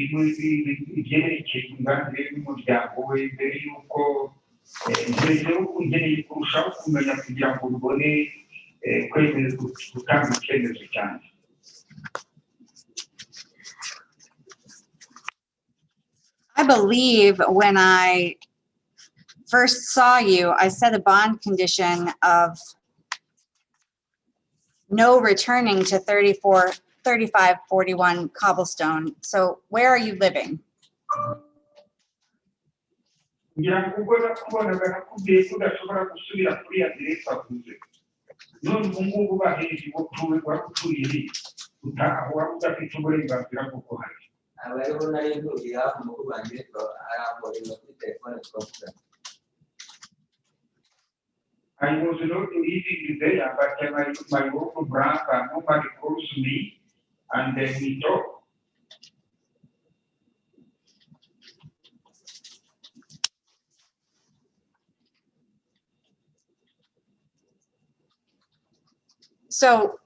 Speaker 13: ibyerekeye imibanire y'umuryango we mbere y'uko nkeneye kurushaho kumenya kugira ngo mbone kwemeza gutanga icyemezo cyanjye.
Speaker 1: I believe when I first saw you, I set a bond condition of no returning to 3541 Cobblestone. So where are you living?
Speaker 21: Abariho nari ntuye hafi mukuru wanjye aramborera kuri telefone twavuga.
Speaker 13: I was not easy today, but my work brand and nobody calls me and then we talk.
Speaker 1: So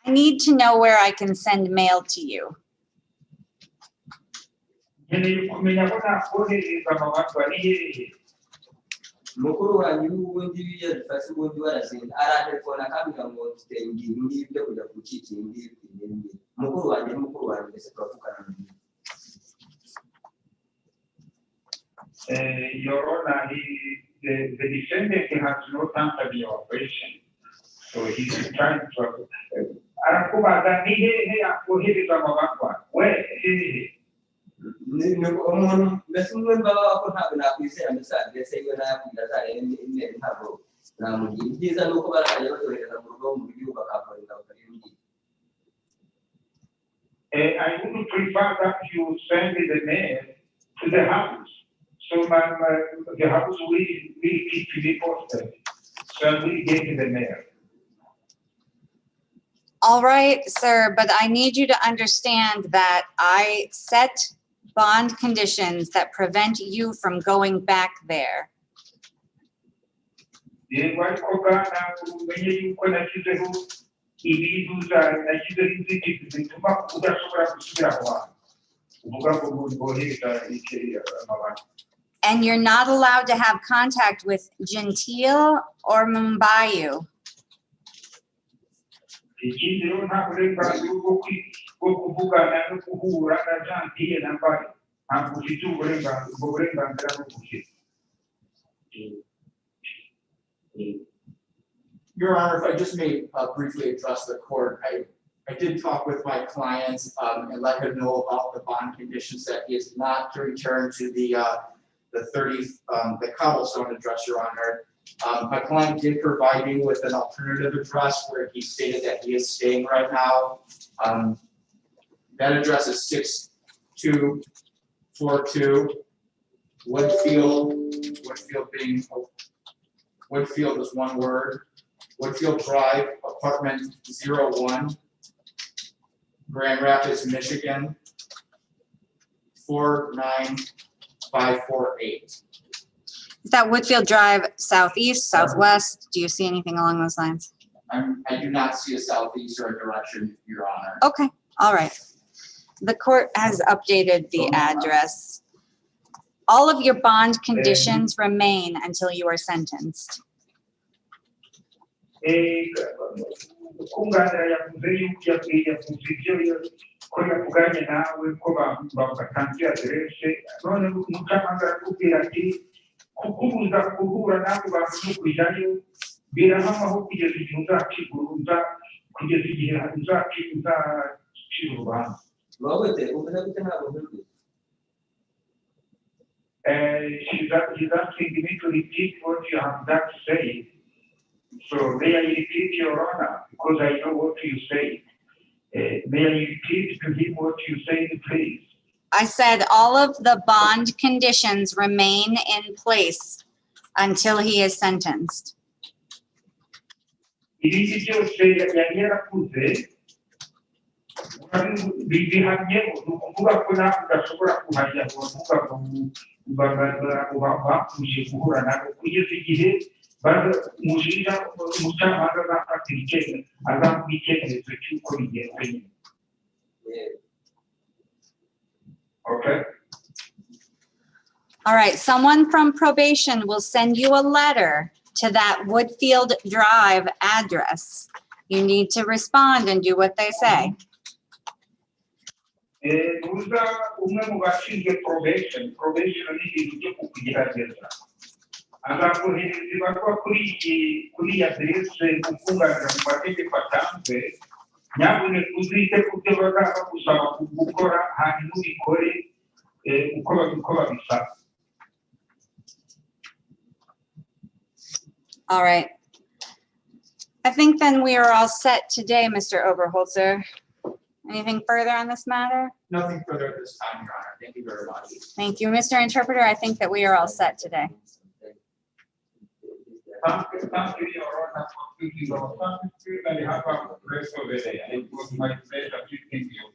Speaker 1: I need to know where I can send mail to you.
Speaker 21: Mukuru wanjye ubundi yadufashe ubundi warazinda aratelefona akambwira ngo mfite ngibi byo kujya kuciki ngibi mukuru wanjye ese twavugana
Speaker 13: Your Honor, the defendant has no time to be operation, so he's trying to. Arakubaza ni hehe akohereza amabakwa we
Speaker 21: umuntu mbese umwe mbaba ko ntabwo nakwizera mesaje ese iyo nayakugira za email ntabwo namugira ibyiza nuko barajya bazohereza mu rugo mu gihugu bakakorera bakarimbira.
Speaker 13: I would prefer that you send the mail to the house, so the house will keep to be posted, so we get the mail.
Speaker 1: All right, sir, but I need you to understand that I set bond conditions that prevent you from going back there. And you're not allowed to have contact with Gentile or Mumbai.
Speaker 16: Your Honor, if I just may briefly address the court, I did talk with my clients and let him know about the bond conditions that he is not to return to the Cobblestone address, Your Honor. My client did provide me with an alternative address where he stated that he is staying right now. That address is 6242 Woodfield is one word. Woodfield Drive, apartment 01, Grand Rapids, Michigan, 49548.
Speaker 1: Is that Woodfield Drive southeast, southwest? Do you see anything along those lines?
Speaker 16: I do not see a southeastern direction, Your Honor.
Speaker 1: Okay, all right. The court has updated the address. All of your bond conditions remain until you are sentenced.
Speaker 6: kunganira yavuze yuko yavuze ibyo ko yavuganye nawe ko batangiye aderese none umucamanza arakubwira ati kukubuza guhura n'abo bantu no kujyayo birahamaho kugeza igihe uzaciguruza kugeza igihe uzacira urubanza. She's asking me to repeat what you have got to say. So may I repeat, Your Honor, because I know what you say. May I repeat to him what you say, please?
Speaker 1: I said all of the bond conditions remain in place until he is sentenced.
Speaker 6: Ibindi byose yari yarakuze bihamyeho ni ukuvuga ko nawe udashobora kuhajya bakuje guhura nabo kugeza igihe umucamanza azafatira icyemezo azavuga icyemezo cy'uko bigenze. Okay.
Speaker 1: All right, someone from probation will send you a letter to that Woodfield Drive address. You need to respond and do what they say.
Speaker 6: Uza umwe mu bashinzwe probation ni ikintu cyo kukugerageza azakohereza ibarwa kuri aderese gukunganira mu mategeko atanzwe nyabuneka uzite ku byo bazaba bagusaba gukora hanyuma ubikore uko babisaba.
Speaker 1: All right. I think then we are all set today, Mr. Oberholzer. Anything further on this matter?
Speaker 16: Nothing further at this time, Your Honor. Thank you very much.
Speaker 1: Thank you, Mr. Interpreter. I think that we are all set today.
Speaker 6: Thank you, Your Honor, for speaking of something, and have a rest of the day. It was my pleasure speaking to you.